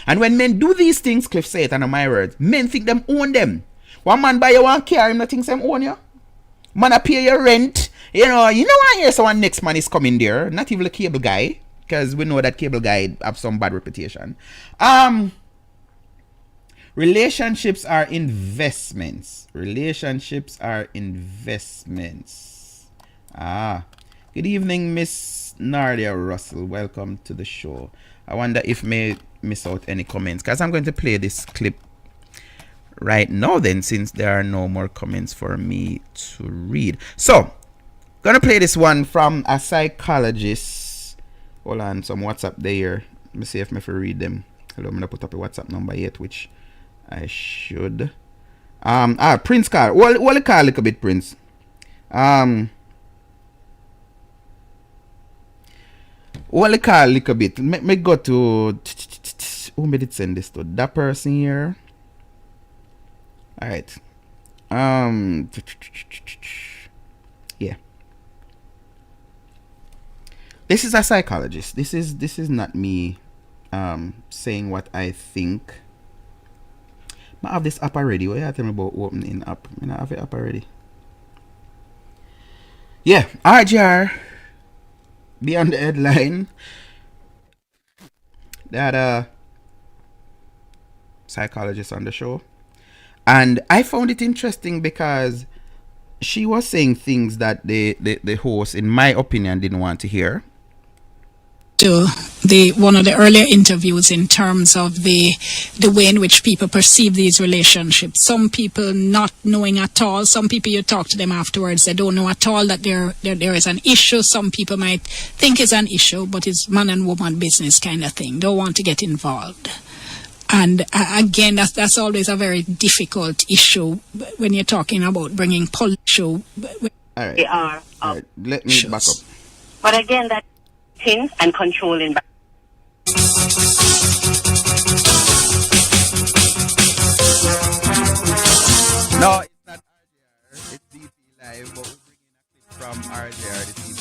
And when men do these things, Cliff say it, and my words, men think them own them. One man buy you one car, him not think them own you. Man, I pay your rent. You know I hear someone next man is coming there. Not even the cable guy, because we know that cable guy have some bad reputation. Relationships are investments. Relationships are investments. Good evening, Miss Nardia Russell. Welcome to the show. I wonder if may miss out any comments, because I'm going to play this clip right now then, since there are no more comments for me to read. So, gonna play this one from a psychologist. Hold on, some WhatsApp there. Let me see if I can read them. Hello, I'm gonna put up a WhatsApp number yet, which I should. Prince call. What call a little bit, Prince? What call a little bit? Me go to who made it send this to? That person here. Alright. Yeah. This is a psychologist. This is not me saying what I think. I have this app already. What you tell me about opening app? I have it up already. Yeah, RGR. Beyond the headline. They had a psychologist on the show. And I found it interesting because she was saying things that the host, in my opinion, didn't want to hear. To one of the earlier interviews in terms of the way in which people perceive these relationships. Some people not knowing at all. Some people, you talk to them afterwards, they don't know at all that there is an issue. Some people might think it's an issue, but it's man and woman business kind of thing. Don't want to get involved. And again, that's always a very difficult issue when you're talking about bringing politics. All right. They are. All right. Let me back up. But again, that and controlling. No, it's not RJR. It's DP Live, but we're bringing a clip from RJR this evening.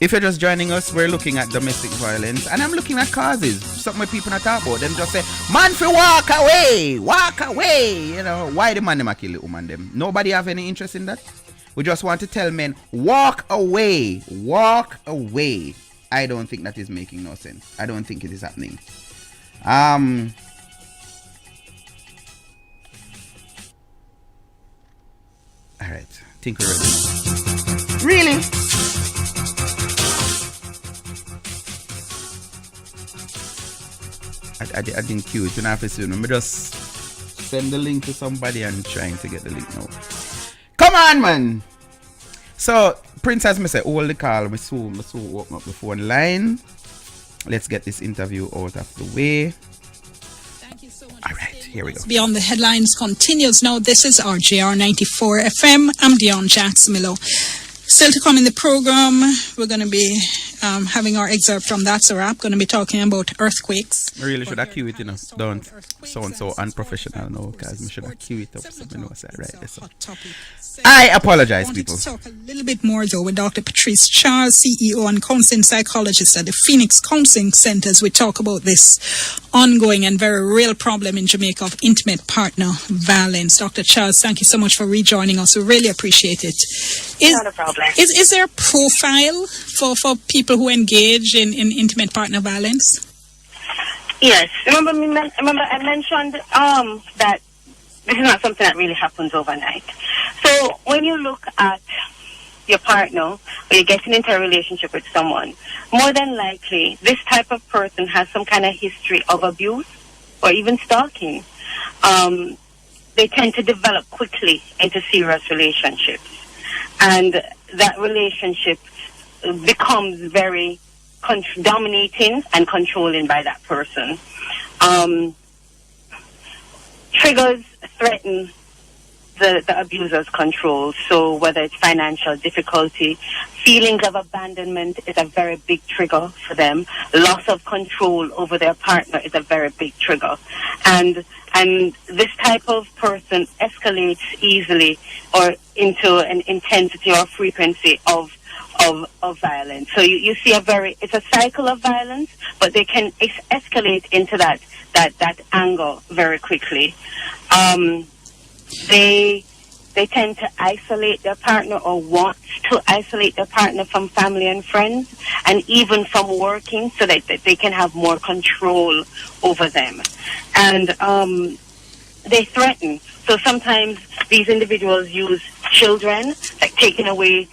If you're just joining us, we're looking at domestic violence, and I'm looking at causes. Something where people not talk about them. Just say, man, for walk away. You know, why the man them a kill the woman them? Nobody have any interest in that? We just want to tell men, walk away. Walk away. I don't think that is making no sense. I don't think it is happening. Alright. Think we're ready now. Really? I didn't cue it. You know, let me just send the link to somebody and trying to get the link now. Come on, man. So, Prince has me say, hold the call. We soon open up the phone line. Let's get this interview out of the way. Thank you so much. All right, here we go. Beyond the Headlines continues. Now, this is RJR 94 FM. I'm Dion Jacksmillo. Still to come in the program, we're going to be having our excerpt from That's a Wrap. Going to be talking about earthquakes. I really should have queued it, you know. Don't sound so unprofessional now, because I should have queued it up so I know what's that right. So. I apologize, people. To talk a little bit more, though, with Dr. Patrice Charles, CEO and counseling psychologist at the Phoenix Counseling Centers. We talk about this ongoing and very real problem in Jamaica of intimate partner violence. Dr. Charles, thank you so much for rejoining us. We really appreciate it. Not a problem. Is there a profile for people who engage in intimate partner violence? Yes. Remember I mentioned that this is not something that really happens overnight. So when you look at your partner or you're getting into a relationship with someone, more than likely this type of person has some kind of history of abuse or even stalking. They tend to develop quickly into serious relationships, and that relationship becomes very dominating and controlling by that person. Triggers threaten the abuser's control. So whether it's financial difficulty, feelings of abandonment is a very big trigger for them. Loss of control over their partner is a very big trigger. And this type of person escalates easily or into an intensity or frequency of violence. So you see it's a cycle of violence, but they can escalate into that anger very quickly. They tend to isolate their partner or want to isolate their partner from family and friends and even from working so that they can have more control over them. And they threaten. So sometimes these individuals use children, like taking away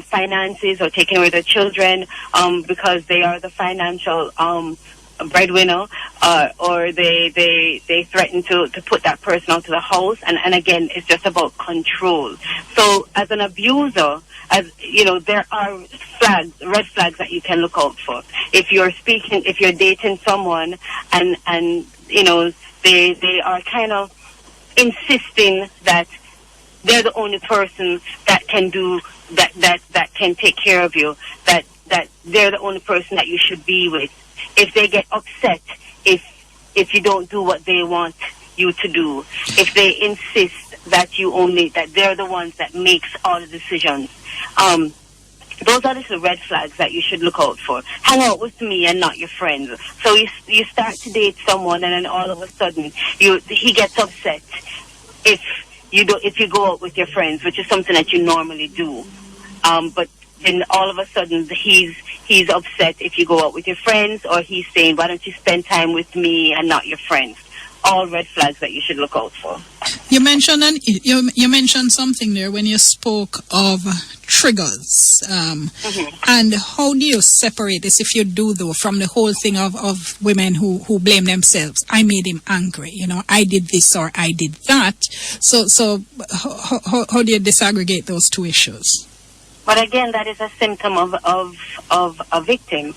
finances or taking away their children because they are the financial breadwinner, or they threaten to put that person out of the house, and again, it's just about control. So as an abuser, as you know, there are red flags that you can look out for. If you're dating someone and you know they are kind of insisting that they're the only person that can do that can take care of you, that they're the only person that you should be with. If they get upset if you don't do what they want you to do, if they insist that they're the ones that makes all the decisions, those are the red flags that you should look out for. Hang out with me and not your friends. So you start to date someone and then all of a sudden he gets upset if you go out with your friends, which is something that you normally do. But then all of a sudden he's upset if you go out with your friends, or he's saying, why don't you spend time with me and not your friends? All red flags that you should look out for. You mentioned you mentioned something there when you spoke of triggers. And how do you separate this, if you do though, from the whole thing of women who blame themselves? I made him angry, I did this or I did that. So how do you disaggregate those two issues? But again, that is a symptom of a victim,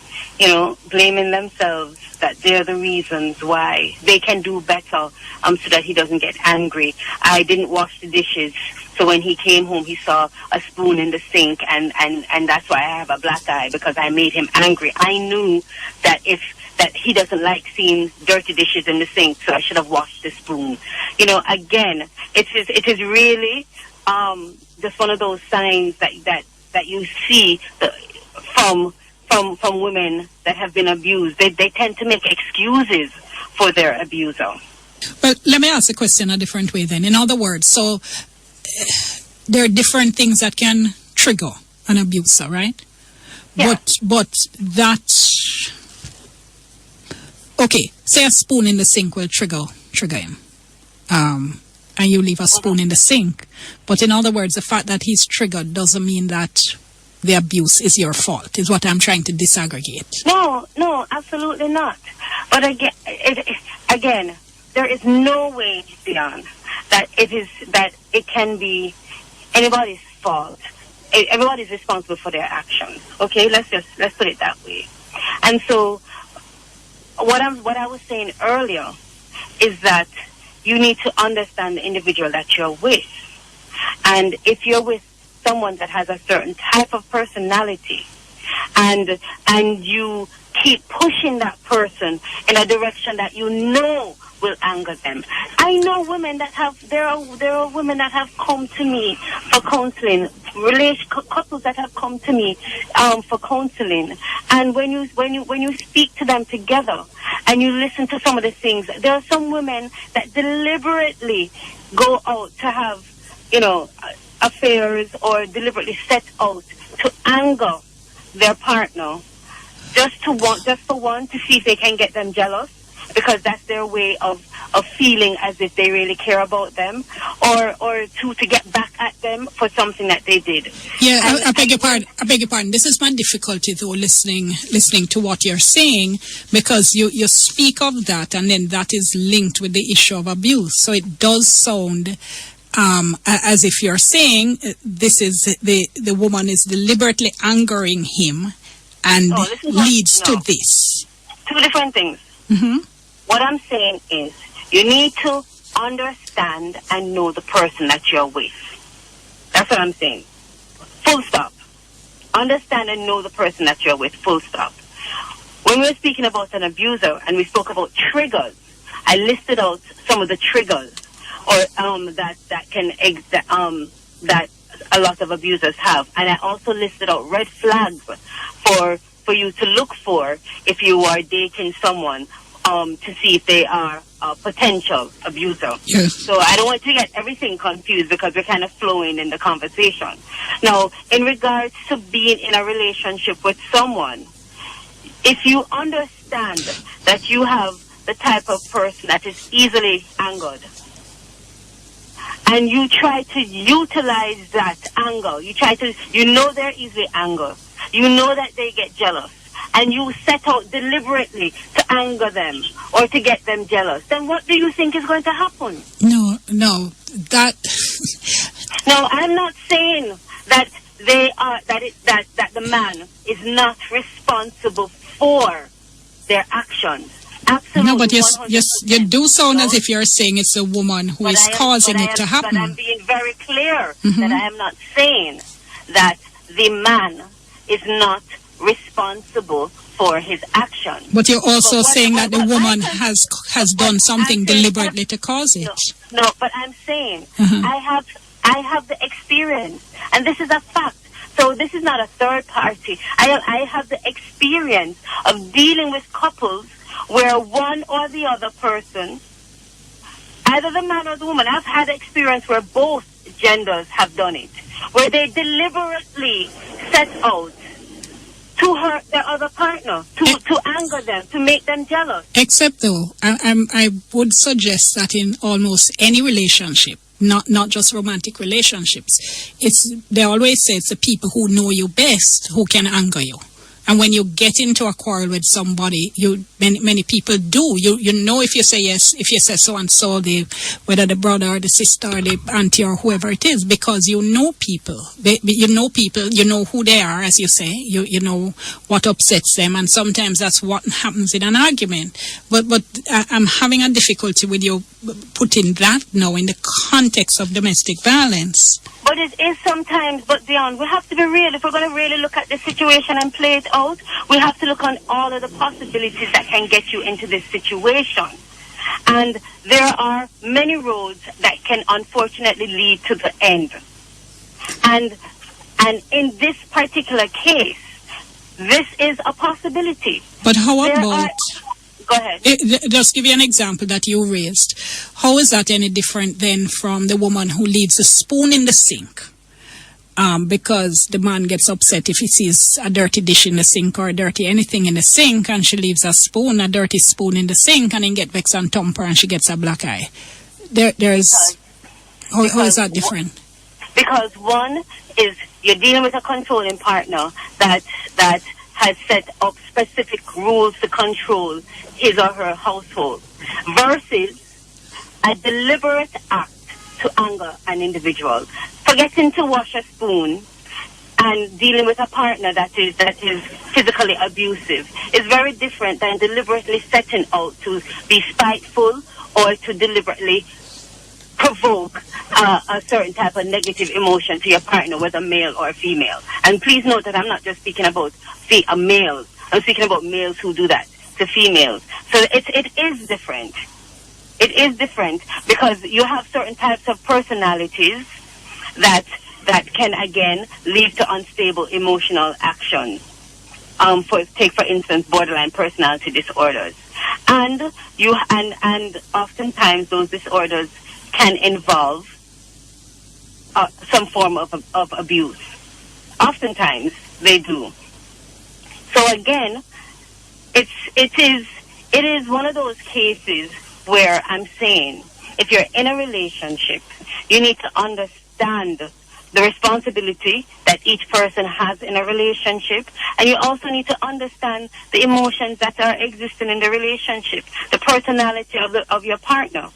blaming themselves, that they're the reasons why they can do better, so that he doesn't get angry. I didn't wash the dishes, so when he came home, he saw a spoon in the sink, and that's why I have a black eye, because I made him angry. I knew that he doesn't like seeing dirty dishes in the sink, so I should have washed the spoon. Again, it is really just one of those signs that you see from women that have been abused. They tend to make excuses for their abuser. But let me ask the question a different way then. In other words, so there are different things that can trigger an abuser, right? Yeah. But that, okay, say a spoon in the sink will trigger him. And you leave a spoon in the sink. But in other words, the fact that he's triggered doesn't mean that the abuse is your fault, is what I'm trying to disaggregate. No, absolutely not. But again, there is no way beyond that it can be anybody's fault. Everybody's responsible for their actions. Okay, let's put it that way. And so what I was saying earlier is that you need to understand the individual that you're with. And if you're with someone that has a certain type of personality, and you keep pushing that person in a direction that you know will anger them. I know women that there are women that have come to me for counseling, couples that have come to me for counseling, and when you speak to them together and you listen to some of the things, there are some women that deliberately go out to have affairs, or deliberately set out to anger their partner just for one, to see if they can get them jealous, because that's their way of of feeling as if they really care about them, or to get back at them for something that they did. Yeah, I beg your pardon. I beg your pardon. This is my difficulty, though, listening to what you're saying, because you speak of that, and then that is linked with the issue of abuse. So it does sound as if you're saying this is the woman is deliberately angering him, and leads to this. Two different things. What I'm saying is, you need to understand and know the person that you're with. That's what I'm saying. Full stop. Understand and know the person that you're with. Full stop. When we were speaking about an abuser and we spoke about triggers, I listed out some of the triggers, or that a lot of abusers have, and I also listed out red flags for you to look for if you are dating someone, to see if they are a potential abuser. Yes. So I don't want to get everything confused because we're kind of flowing in the conversation. Now, in regards to being in a relationship with someone, if you understand that you have the type of person that is easily angered, and you try to utilize that anger, you know they're easily angered, you know that they get jealous, and you set out deliberately to anger them or to get them jealous, then what do you think is going to happen? No, that... No, I'm not saying that that the man is not responsible for their actions. Absolutely. No, but you do sound as if you're saying it's a woman who is causing it to happen. But I'm being very clear that I am not saying that the man is not responsible for his actions. But you're also saying that the woman has done something deliberately to cause it. No, but I'm saying I have the experience, and this is a fact. So this is not a third party. I have the experience of dealing with couples where one or the other person, either the man or the woman, I've had experience where both genders have done it, where they deliberately set out to hurt their other partner, to anger them, to make them jealous. Except though, I would suggest that in almost any relationship, not just romantic relationships, they always say it's the people who know you best who can anger you. And when you get into a quarrel with somebody, many people do. You know, if you say yes, if you say so and so, whether the brother or the sister or the auntie or whoever it is, because you know people. You know who they are, as you say. You know what upsets them, and sometimes that's what happens in an argument. But I'm having a difficulty with you putting that now in the context of domestic violence. But it is sometimes, but Dion, we have to be real. If we're going to really look at the situation and play it out, we have to look on all of the possibilities that can get you into this situation. And there are many roads that can unfortunately lead to the end. And in this particular case, this is a possibility. But how about... Go ahead. Just give you an example that you raised. How is that any different than from the woman who leaves a spoon in the sink? Because the man gets upset if he sees a dirty dish in the sink or a dirty anything in the sink, and she leaves a dirty spoon in the sink, and then get vexed and thump her and she gets a black eye. How is that different? Because one is you're dealing with a controlling partner that has set up specific rules to control his or her household, versus a deliberate act to anger an individual. Forgetting to wash a spoon and dealing with a partner that is physically abusive is very different than deliberately setting out to be spiteful or to deliberately provoke a certain type of negative emotion to your partner, whether male or female. And please note that I'm not just speaking about males. I'm speaking about males who do that to females. So it is different. It is different because you have certain types of personalities that can again lead to unstable emotional actions. Take for instance borderline personality disorders, and oftentimes those disorders can involve some form of abuse. Oftentimes they do. So again, it is one of those cases where I'm saying, if you're in a relationship, you need to understand the responsibility that each person has in a relationship, and you also need to understand the emotions that are existing in the relationship, the personality of your partner.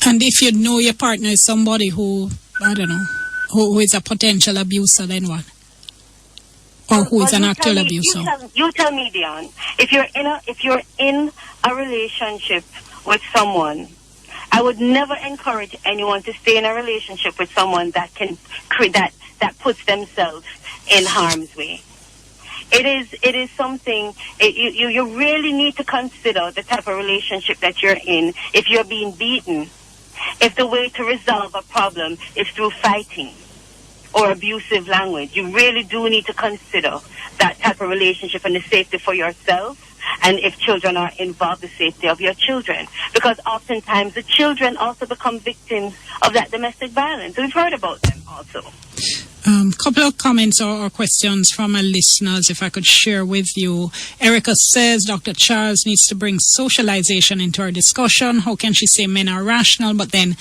And if you know your partner is somebody who, I don't know, who is a potential abuser, then what? Or who is an actual abuser? You tell me, Dion. If you're in a relationship with someone, I would never encourage anyone to stay in a relationship with someone that can that puts themselves in harm's way. It is something you really need to consider the type of relationship that you're in. If you're being beaten, if the way to resolve a problem is through fighting or abusive language, you really do need to consider that type of relationship and the safety for yourself. And if children are involved, the safety of your children. Because oftentimes the children also become victims of that domestic violence. We've heard about them also. Couple of comments or questions from our listeners, if I could share with you. Erica says Dr. Charles needs to bring socialization into our discussion. How can she say men are rational, but then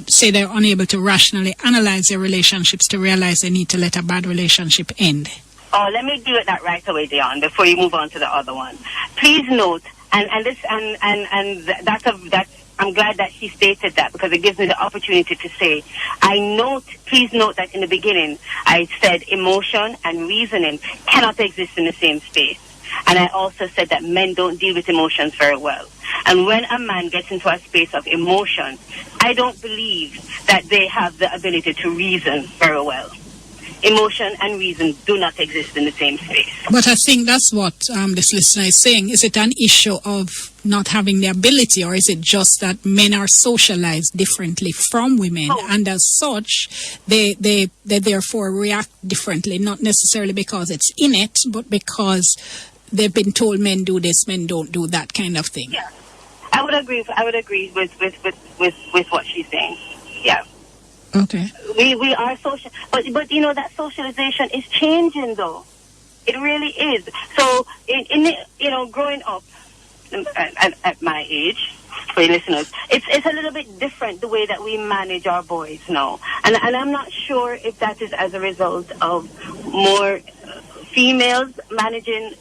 say they're unable to rationally analyze their relationships to realize they need to let a bad relationship end? Oh, let me do it that right away, Dion, before you move on to the other one. Please note, that's I'm glad that he stated that, because it gives me the opportunity to say, please note that in the beginning, I said emotion and reasoning cannot exist in the same space. And I also said that men don't deal with emotions very well. And when a man gets into a space of emotion, I don't believe that they have the ability to reason very well. Emotion and reason do not exist in the same space. But I think that's what this listener is saying. Is it an issue of not having the ability, or is it just that men are socialized differently from women, and as such, they therefore react differently, not necessarily because it's innate, but because they've been told men do this, men don't do that kind of thing? Yeah, I would agree with what she's saying. Yeah. Okay. We are social, but you know that socialization is changing though. It really is. So in growing up at my age, for your listeners, it's a little bit different the way that we manage our boys now, and I'm not sure if that is as a result of more females managing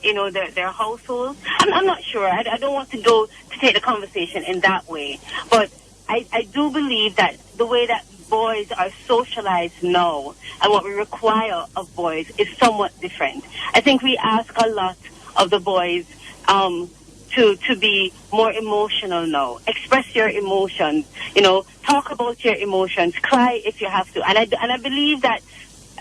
their households. I'm not sure. I don't want to take the conversation in that way, but I do believe that the way that boys are socialized now and what we require of boys is somewhat different. I think we ask a lot of the boys to be more emotional now. Express your emotions, talk about your emotions, cry if you have to. And I believe that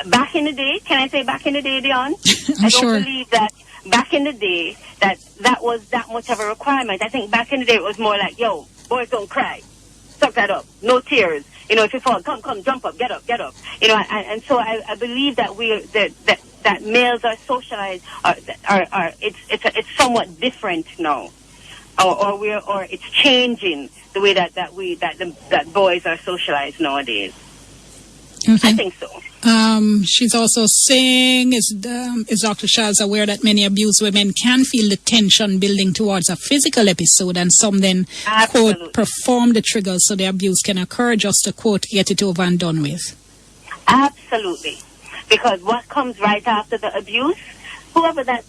back in the day, can I say back in the day, Dion? I don't believe that back in the day that was that much of a requirement. I think back in the day it was more like, yo, boys don't cry. Suck that up. No tears. If you fall, come, jump up, get up. And so I believe that that males are socialized, it's somewhat different now, or it's changing the way that boys are socialized nowadays. Okay. I think so. She's also saying, is Dr. Charles aware that many abused women can feel the tension building towards a physical episode, and some then, quote, perform the triggers so the abuse can occur just to, quote, get it over and done with? Absolutely. Because what comes right after the abuse, whoever that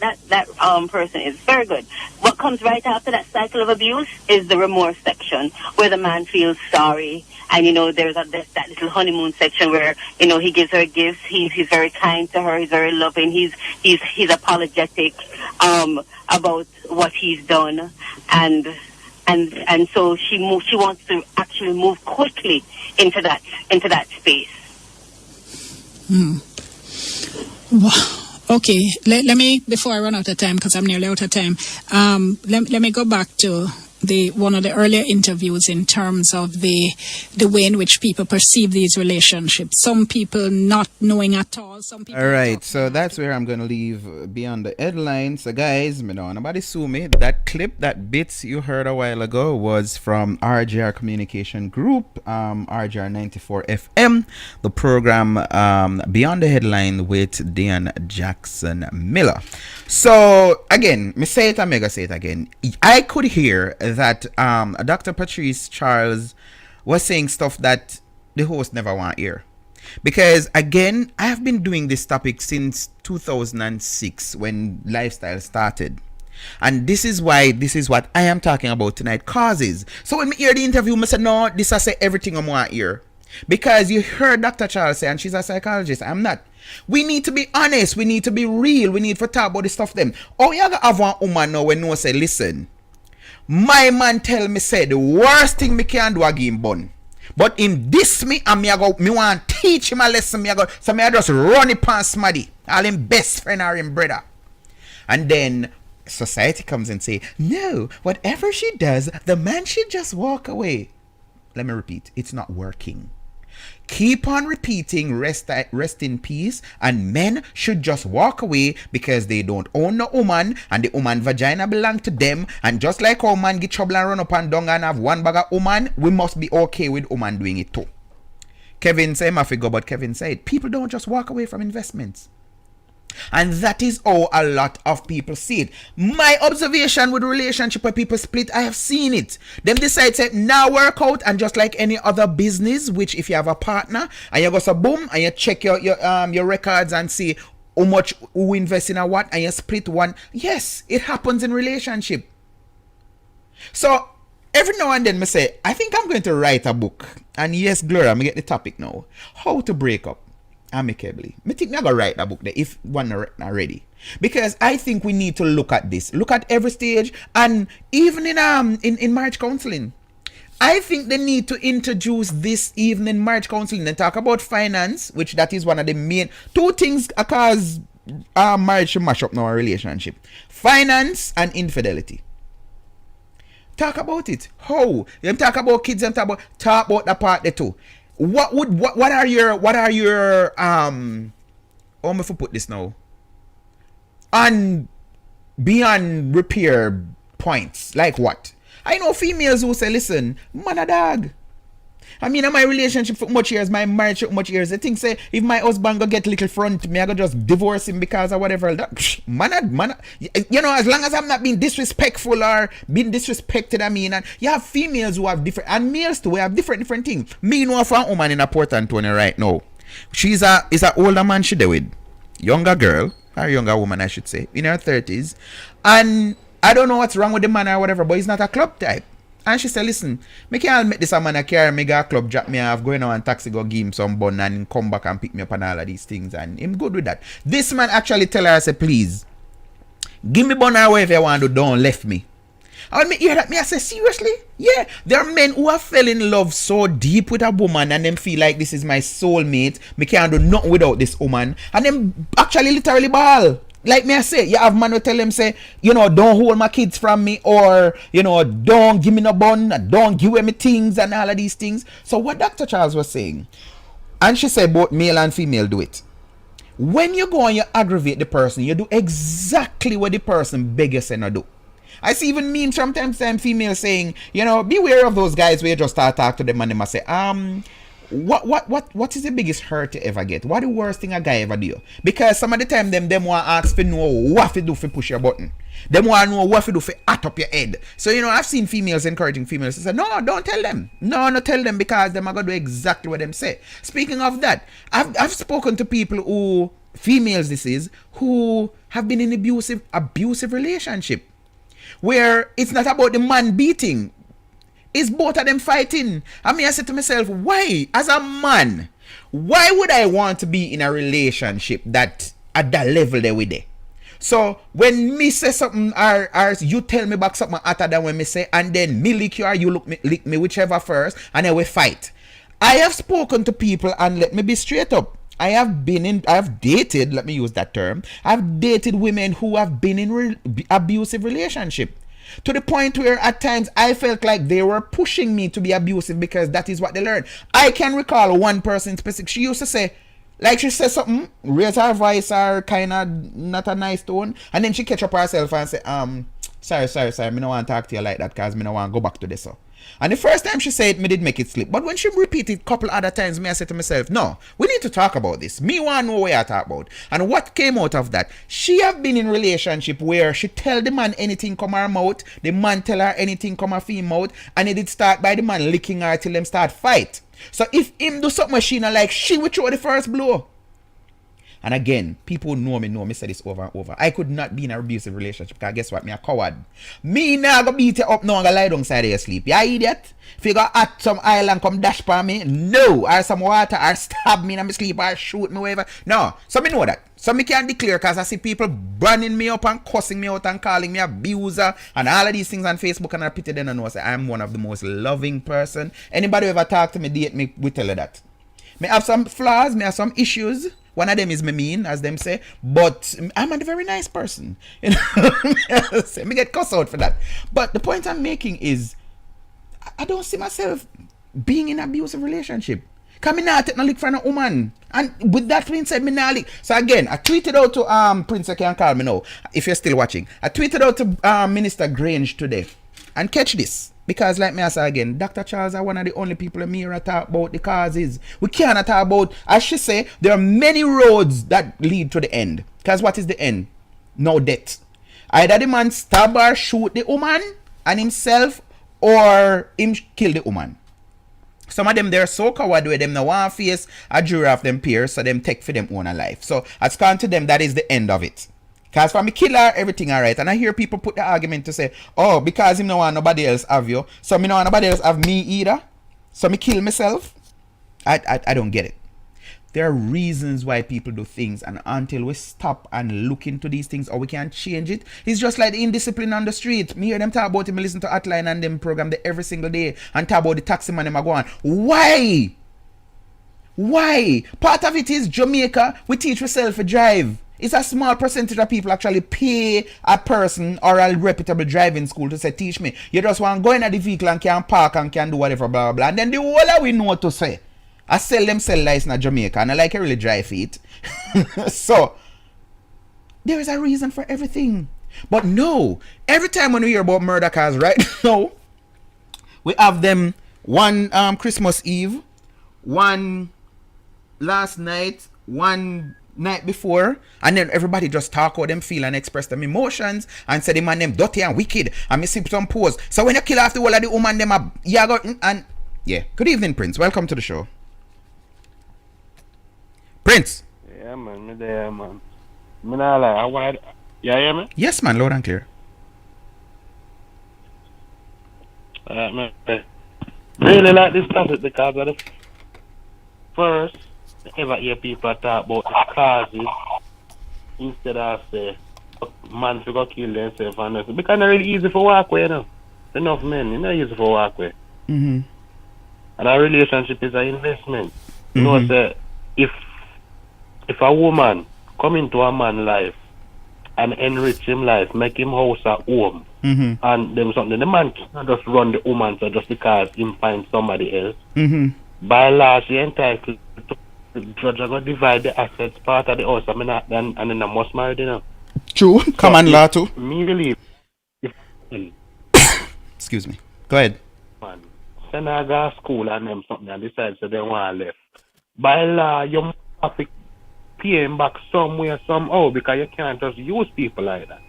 person is, very good. What comes right after that cycle of abuse is the remorse section, where the man feels sorry. And, there's that little honeymoon section where, he gives her gifts. He's very kind to her. He's very loving. He's apologetic about what he's done. And so she wants to actually move quickly into that space. Okay, let me, before I run out of time, because I'm nearly out of time, let me go back to one of the earlier interviews in terms of the way in which people perceive these relationships. Some people not knowing at all. Some people. All right, so that's where I'm gonna leave beyond the headlines. So guys, me know nobody sue me. That clip, that bits you heard a while ago was from RJR Communication Group, RJR 94 FM, the program Beyond the Headline with Dan Jackson Miller. So again, me say it, I'm gonna say it again. I could hear that Dr. Patrice Charles was saying stuff that the host never want to hear. Because again, I have been doing this topic since 2006 when Lifestyle started. And this is what I am talking about tonight causes. So when me hear the interview, I say, no, this I say everything I want to hear. Because you heard Dr. Charles say, and she's a psychologist, I'm not. We need to be honest, we need to be real, we need to talk about this stuff them. Oh, you gotta have one woman now when no say, listen, my man tell me say the worst thing me can do I give him bun. But him diss me and me want to teach him a lesson. So me I just run it past Smaddy, all him best friend or him brother. And then society comes and say, no, whatever she does, the man should just walk away. Let me repeat, it's not working. Keep on repeating rest in peace, and men should just walk away because they don't own the woman and the woman vagina belong to them. And just like how man get trouble and run up and down and have one bag of woman, we must be okay with woman doing it too. Kevin said, my figure, but Kevin said, people don't just walk away from investments. And that is how a lot of people see it. My observation with relationship where people split, I have seen it. Them decide to now work out, and just like any other business, which if you have a partner and you go so boom and you check your records and see how much who invest in a what and you split one. Yes, it happens in relationship. So every now and then me say, I think I'm going to write a book. And yes, Gloria, me get the topic now. How to break up amicably. Me think me gonna write a book there if one not ready, because I think we need to look at this, look at every stage, and even in marriage counseling. I think they need to introduce this even in marriage counseling and talk about finance, which that is one of the main two things cause marriage to mash up in our relationship: finance and infidelity. Talk about it. How them talk about kids and talk about the part there too. What are your how am I to put this now? And beyond repair points, like what? I know females who say, listen, man a dog. I mean, in my relationship for much years, my marriage for much years, I think say if my husband go get little front, me I go just divorce him because of whatever. Man, you know, as long as I'm not being disrespectful or being disrespected, I mean, and you have females who have different, and males too, we have different things. Me know of a woman in a Port Antonio right now. Is an older man she there with, younger girl, or younger woman I should say, in her 30s, and I don't know what's wrong with the man or whatever, but he's not a club type. And she said, listen, me can't make this a man a carry me go a club, drop me off, going on taxi, go give him some bun and come back and pick me up and all of these things. And him good with that. This man actually tell her, I say, please, give me bun or whatever you want to do, don't left me. And when me hear that, me I say, seriously? Yeah, there are men who have fell in love so deep with a woman and them feel like this is my soulmate, me can't do nothing without this woman. And them actually literally ball. Like me I say, you have man who tell them say, you know, don't hold my kids from me, or, you know, don't give me no bun, don't give me things and all of these things. So what Dr. Charles was saying, and she said both male and female do it. When you go and you aggravate the person, you do exactly what the person beg you say no do. I see even memes sometimes females saying, you know, beware of those guys where you just start talk to them and they must say, what is the biggest hurt you ever get? What the worst thing a guy ever do? Because some of the time them want to ask for know what to do for push your button. Them want to know what to do for at up your head. So you know, I've seen females encouraging females to say, no, don't tell them. No, tell them, because them are gonna do exactly what them say. Speaking of that, I've spoken to people who, females this is, who have been in abusive relationship, where it's not about the man beating. It's both of them fighting. I mean, I said to myself, why, as a man, why would I want to be in a relationship that at that level they with there? So when me say something or you tell me back something other than when me say, and then me lick you or you lick me, whichever first, and then we fight. I have spoken to people, and let me be straight up. I have dated, let me use that term, I've dated women who have been in abusive relationship. To the point where at times I felt like they were pushing me to be abusive because that is what they learned. I can recall one person specific. She used to say, like she said something, raise her voice or kind of not a nice tone, and then she catch up herself and say, sorry, me no want to talk to you like that because me no want to go back to this. So. And the first time she said it, me did make it slip. But when she repeated a couple other times, me I said to myself, no, we need to talk about this. Me want to know what I talk about. And what came out of that? She have been in relationship where she tell the man anything come her mouth, the man tell her anything come her fee mouth, and it did start by the man licking her till them start fight. So if him do something she not like, she would throw the first blow. And again, people know me say this over and over. I could not be in an abusive relationship because guess what? Me a coward. Me nah go beat you up now and go lie down side of your sleep. You idiot? If you go at some island come dash for me, no. Or some water, or stab me in my sleep, or shoot me, whatever. No. So me know that. So me can't declare because I see people burning me up and cussing me out and calling me abuser and all of these things on Facebook, and I pity them and know say I'm one of the most loving person. Anybody who ever talk to me, date me, we tell you that. Me have some flaws, me have some issues. One of them is me mean, as them say, but I'm a very nice person. You know, me get cussed out for that. But the point I'm making is, I don't see myself being in an abusive relationship. Cause me not take no lick from a woman. And with that being said, me not lick. So again, I tweeted out to Prince, you can call me now, if you're still watching. I tweeted out to Minister Grange today. And catch this. Because like me I say again, Dr. Charles are one of the only people in here talk about the causes. We cannot talk about, as she say, there are many roads that lead to the end. Because what is the end? No death. Either the man stab or shoot the woman and himself, or him kill the woman. Some of them, they're so coward with them no want to face a jury of them peers, so them take for them own life. So as gone to them, that is the end of it. Because for me killer, everything alright. And I hear people put the argument to say, oh, because him no want nobody else have you, so me no want nobody else have me either. So me kill myself. I don't get it. There are reasons why people do things, and until we stop and look into these things or we can change it, it's just like the indiscipline on the street. Me hear them talk about it, me listen to Hotline and them program there every single day and talk about the taxi man them a go on. Why? Why? Part of it is Jamaica, we teach ourselves to drive. It's a small percentage of people actually pay a person or a reputable driving school to say, teach me. You just want to go in the vehicle and can park and can do whatever, blah, blah, blah. And then the whole of we know what to say. I sell license in Jamaica and I like a really dry feet. So, there is a reason for everything. But no, every time when we hear about murder cars right now, we have them one Christmas Eve, one last night, one night before, and then everybody just talk how them feel and express them emotions and say the man them dirty and wicked and me see some pose. So when you kill off the whole of the woman them and yeah. Good evening, Prince. Welcome to the show. Prince. Yeah man, me there man. Me not lie, I want you hear me? Yes man, loud and clear. Man. Really like this topic because of the first ever hear people talk about the causes instead of say man figure kill themselves and nothing. Because it's not really easy for walk away, you know. Enough men, it's not easy for walk away. Mm-hmm. And a relationship is an investment. You know, say if a woman come into a man's life and enrich him life, make him house a home, and them something, the man cannot just run the woman so just because him find somebody else. By law, she entitled to the judge are going to divide the assets part of the house and then I must marry, you know. True. Common law too. Me believe excuse me. Go ahead. Man, send her to school and them something and decide so they want to left. By law, you must have to pay him back somewhere, somehow, because you can't just use people like that.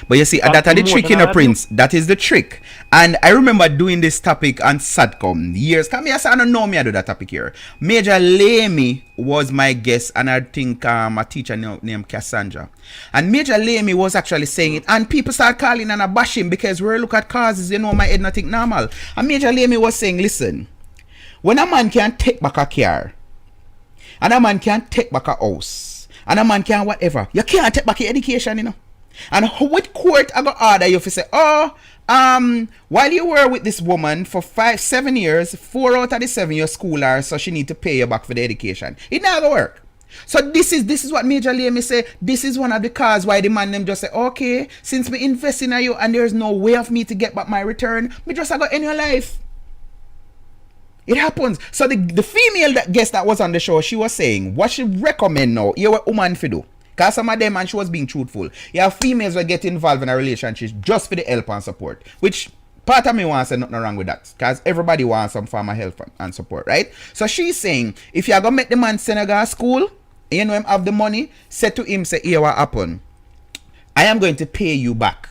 But you see, that's the trick, you know, Prince. That is the trick. And I remember doing this topic on Satcom years. Come here, I don't know me, I do that topic here. Major Lamy was my guest, and I think a teacher named Cassandra. And Major Lamy was actually saying it, and people start calling and bashing because we look at causes, you know, my head not think normal. And Major Lamy was saying, listen, when a man can take back a car, and a man can take back a house, and a man can whatever, you can't take back your education, you know. And what court I got order you to say, while you were with this woman for 7 years, 4 out of the 7 your school are, so she need to pay you back for the education. It never work. So this is what Major Lamy say. This is one of the cause why the man them just say, okay, since me invest in you and there's no way of me to get back my return, me just I got end your life. It happens. So the female guest that was on the show, she was saying what she recommend now, you what woman for do. Because some of them, and she was being truthful, yeah, females will get involved in a relationship just for the help and support. Which part of me wants to say nothing wrong with that. Because everybody wants some form of help and support, right? So she's saying, if you're going to make the man Senegal school, you know him have the money, say to him, say, here what happen. I am going to pay you back.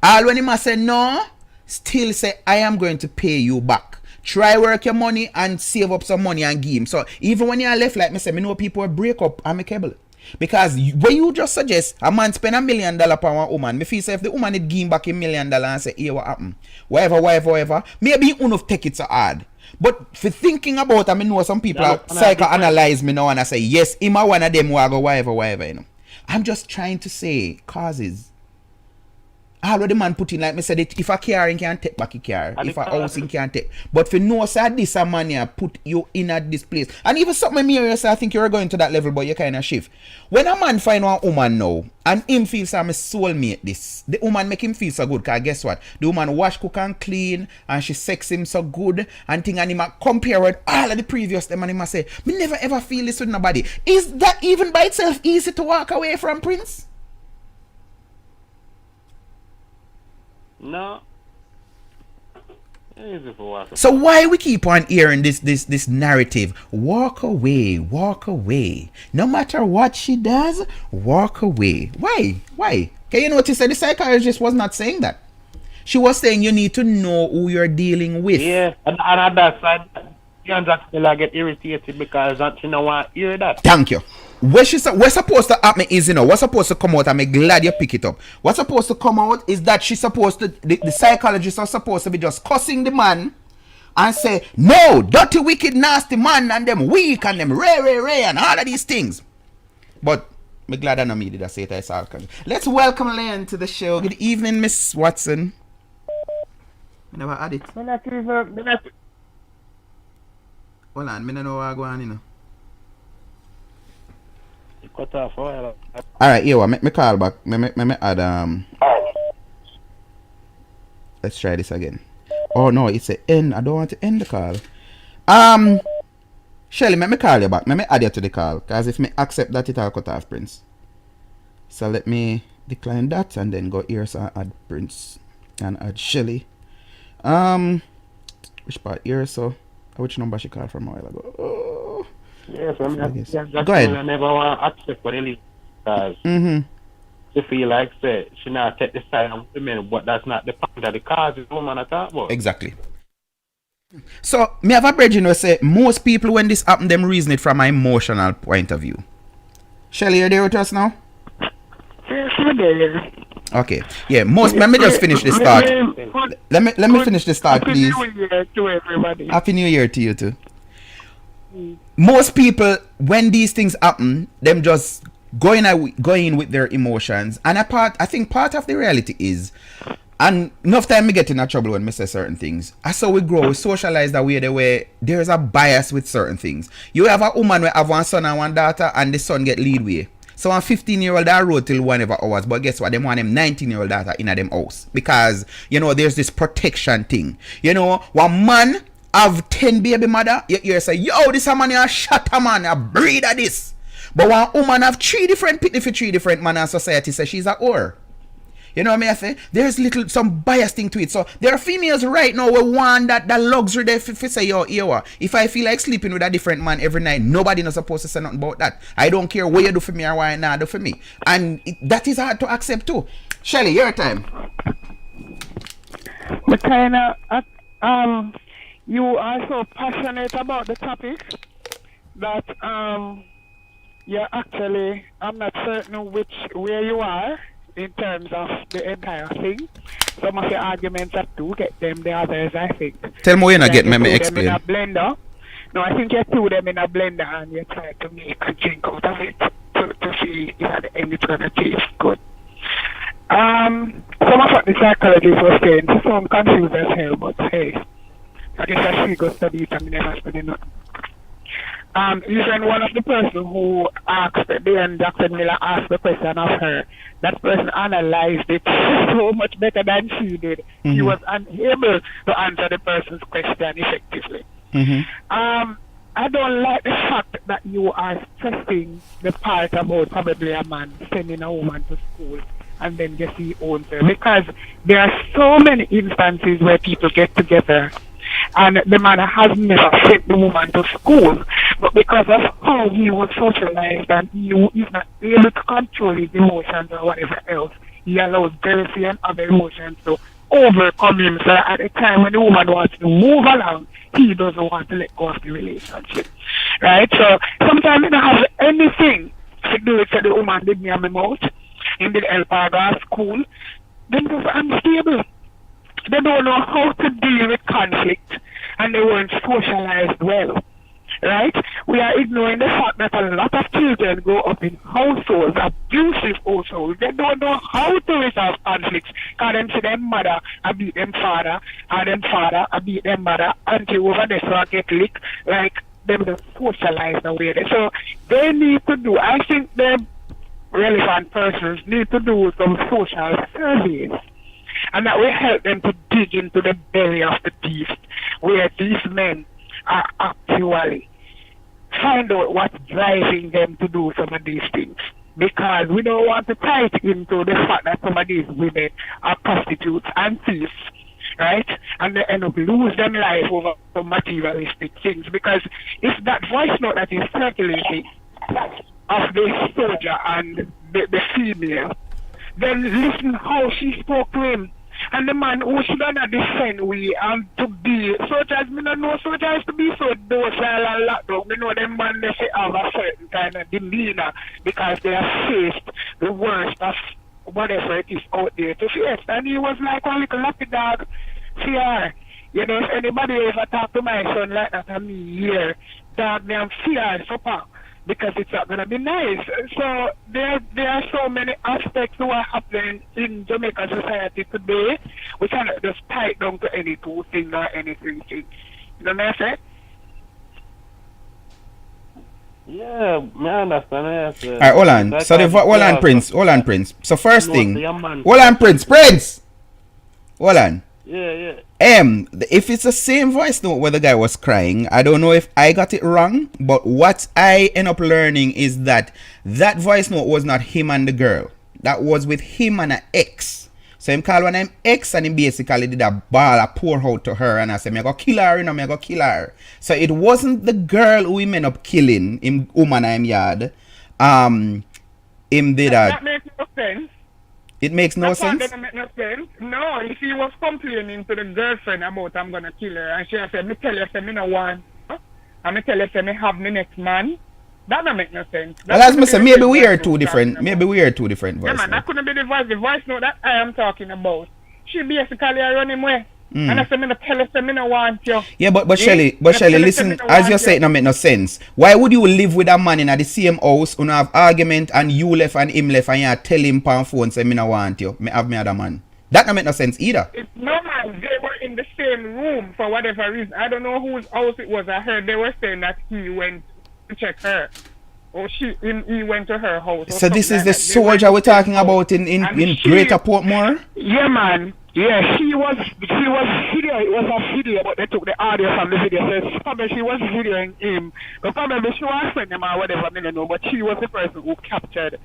All when him say no, still say, I am going to pay you back. Try work your money and save up some money and give him. So even when you're left, like me say, me know people break up amicable. Because when you just suggest a man spend $1 million per one woman, me feel say if the woman need give him back $1 million and say, here what happen, whatever, maybe you won't take it so hard. But for thinking about, I mean, know some people psychoanalyze me now and I say, yes, him a one of them who I go whatever, you know. I'm just trying to say causes. All of the man put in, like me said, if a car in can take back a car, if a house in can take. But for no side, this a man here put you in at this place. And even something me here, I think you're going to that level, but you kind of shift. When a man find one woman now, and him feels I'm a soulmate this, the woman make him feel so good, because guess what? The woman wash, cook and clean, and she sex him so good, and thing, and him compare with all of the previous them, and him say, me never ever feel this with nobody. Is that even by itself easy to walk away from, Prince? No. So why we keep on hearing this narrative? Walk away. No matter what she does, walk away. Why? Can you notice that the psychologist was not saying that? She was saying you need to know who you're dealing with. Yeah, and on that side, you still get irritated because she don't want to hear that. Thank you. What's supposed to happen is, what's supposed to come out, I'm glad you pick it up. What's supposed to come out is that she's supposed to, the psychologists are supposed to be just cussing the man and say, no, dirty, wicked, nasty man, and them weak, and them ray, and all of these things. But I'm glad I know me did I say it. Let's welcome Lane to the show. Good evening, Miss Watson. I never had it. Hold on, I don't know what going on, Cut off. Alright, yeah, me call back. Me add let's try this again. Oh no, it's a end. I don't want to end the call. Shelly, me call you back. Me add you to the call. Cause if me accept that, it'll cut off Prince. So let me decline that and then go here so add Prince and add Shelly. Which part here? So which number she called from a while ago? Oh. Yes, go ahead. I never want to accept for any because she feel like she not take the side of women, but that's not the point of the cause is woman I talk about. Exactly. So me have a brethren who say most people when this happen them reason it from an emotional point of view. Shelly, you're there with us now? Yes, I'm there. Okay. Yeah, let me just finish the start. Let me finish the start, please. Happy New Year to everybody. Happy New Year to you too. Most people, when these things happen, them just going with their emotions. And I think part of the reality is, and enough time me get in trouble when me say certain things. As so we grow, we socialize that way the way there's a bias with certain things. You have a woman where have one son and one daughter, and the son get lead way. So a 15-year-old that road till whenever hours, but guess what? Them want them 19-year-old daughter in a them house. Because, there's this protection thing. One man have 10 baby mother, you say, yo, this a man a shot a man, a breed of this. But one woman have 3 different pitney for 3 different man in society say she's a whore. You know what I say? There's some bias thing to it. So there are females right now who want that luxury they say, yo, if I feel like sleeping with a different man every night, nobody not supposed to say nothing about that. I don't care what you do for me or what you not do for me. And that is hard to accept too. Shelly, your time. But you are so passionate about the topic that you're actually, I'm not certain where you are in terms of the entire thing. Some of the arguments that do get them, the others I think. Tell me when I get me explain. In a blender. No, I think you threw them in a blender and you try to make a drink out of it to see if at the end it's gonna taste good. Some of what the psychologist was saying, she sound confused as hell, but hey, I guess I should go study it and never study nothing. even one of the person who asked, then Dr. Miller asked the question of her, that person analyzed it so much better than she did. She was unable to answer the person's question effectively. I don't like the fact that you are stressing the part about probably a man sending a woman to school and then just he owns her, because there are so many instances where people get together and the man has never sent the woman to school, but because of how he was socialized and he is not able to control his emotions or whatever else, he allows jealousy and other emotions to overcome him. So at the time when the woman wants to move along, he doesn't want to let go of the relationship. Right? So sometimes it don't have anything to do with the woman did me on my mouth, and did help her go to school. Then they were unstable. They don't know how to deal with conflict, and they weren't socialized well. Right? We are ignoring the fact that a lot of children grow up in households, abusive households. They don't know how to resolve conflicts. Because them see them mother, I beat them father, and them father, I beat them mother, until over there so I get licked. Like, them don't socialize the way they. So, they need to do, I think the relevant persons need to do some social surveys. And that will help them to dig into the belly of the beast, where these men are actually find out what's driving them to do some of these things. Because we don't want to tie it into the fact that some of these women are prostitutes and thieves, right? And they end up lose their life over some materialistic things. Because if that voice note that is circulating of the soldier and the female, then listen how she spoke to him. And the man who should not defend we and to be soldiers, me don't know soldiers to be so docile and locked down. Me know them man they have a certain kind of demeanor because they have faced the worst of whatever it is out there to face. And he was like one little lucky dog. Fear. You know, if anybody ever talk to my son like that and me here, dog me am fear super. Because it's not gonna be nice. So there are so many aspects who are happening in Jamaican society today, we cannot just tie it down to any two things or anything. You know what I'm saying? Yeah, I understand. Alright, hold on. So hold on, Prince. So first thing, hold on, Prince. Hold on. Yeah. If it's the same voice note where the guy was crying, I don't know if I got it wrong, but what I end up learning is that voice note was not him and the girl. That was with him and an ex. So him call one of him ex and he basically did a ball, a pour out to her, and I said, me go kill her, me go kill her. So it wasn't the girl who him end up killing, him woman in yard. Him did that makes no sense. It makes no sense? That doesn't make no sense. No, if he was complaining to the girlfriend about I'm gonna kill her, and she said, me tell you, say me no want, and me tell you, say me have me next man, that don't make no sense. Well, as me say, maybe we are two different voices. Yeah, man, that couldn't be the voice note that I am talking about. She basically run him away. And I said, me no tell you, say me no want you. Yeah, but Shelly, listen, as you say, it don't make no sense. Why would you live with a man in the same house, who have argument, and you left and him left, and you tell him on phone, say me no want you, me have me other man? That don't make no sense either. No, man, they were in the same room for whatever reason. I don't know whose house it was. I heard they were saying that he went to check her. Or he went to her house. So this is the soldier we're talking about in Greater Portmore? Yeah, man. Yeah, she was video. It was a video, but they took the audio from the video. So probably she was videoing him. But probably she was sending him or whatever, I don't know. But she was the person who captured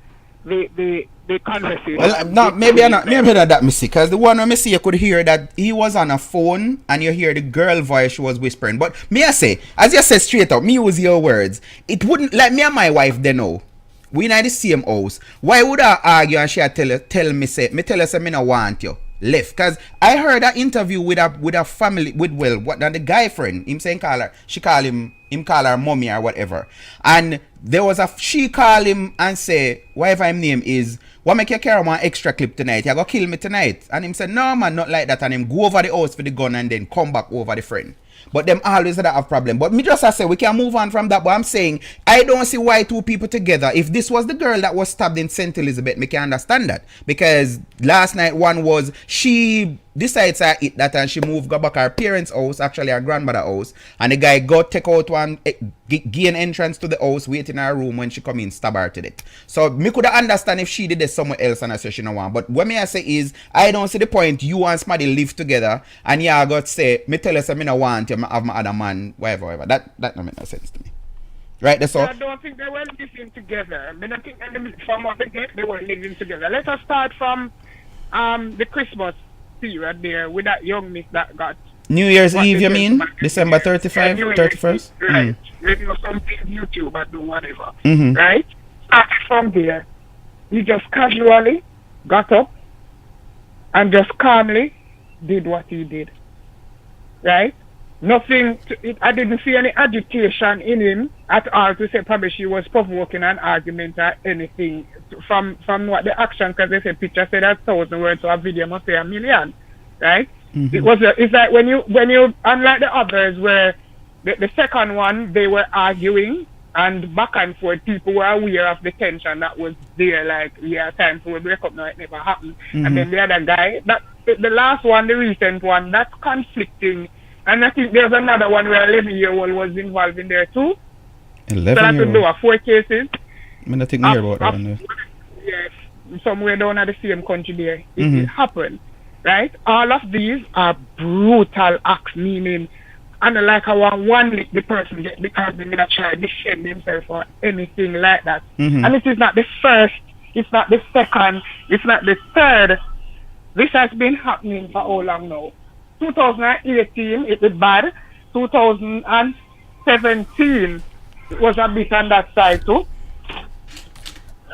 the conversation. Well, no, maybe not that missy, because the one I see you could hear that he was on a phone and you hear the girl voice she was whispering. But me I say, as you said straight up, me use your words. It wouldn't like me and my wife they know. We in the same house. Why would I argue and she tell me say me no want you? Left, cause I heard an interview with a family the guy friend. Him saying call her mommy or whatever, and there was she call him and say whatever his name is, what make you carry one extra clip tonight? You go kill me tonight? And him said no man, not like that, and him go over the house for the gun and then come back over the friend. But them always that have problem. But me just I say we can move on from that. But I'm saying I don't see why two people together. If this was the girl that was stabbed in St. Elizabeth, me can understand that. Because last night one was she decides to eat that and she moved go back her parents' house, actually her grandmother house, and the guy go take out one gain entrance to the house, wait in her room when she come in, stab her to death. So me could understand if she did this somewhere else and I say she no want. But what me I say is I don't see the point you and somebody live together and you got say me tell us I me no want you have my other man, whatever. That don't make no sense to me. Right, that's all. I don't think they were living together. I mean, I think from what they get, they were living together. Let us start from the Christmas period there with that young miss that got New Year's Eve, you mean? December 35, 31st? Right. Maybe or something YouTube or do whatever. Mm-hmm. Right? Started from there. He just casually got up and just calmly did what he did. Right? Nothing, I didn't see any agitation in him at all to say probably she was provoking an argument or anything from what the action, because they say picture said 1,000 words, so a video must say 1,000,000, right? Mm-hmm. It's like when you unlike the others where the second one they were arguing and back and forth, people were aware of the tension that was there, like time for we break up, now it never happened. Mm-hmm. And then the other guy, that the last one, the recent one, that's conflicting. And I think there's another one where 11-year-old was involved in there too. 11-year-old? So that would do 4 cases. I mean, I think near about that one there. Yes, somewhere down at the same country there. It happened, right? All of these are brutal acts, meaning, and like I want one lick the person get because they may not try to defend themselves or anything like that. And it is not the first, it's not the second, it's not the third. This has been happening for how long now? 2018 it was bad. 2017 it was a bit on that side too,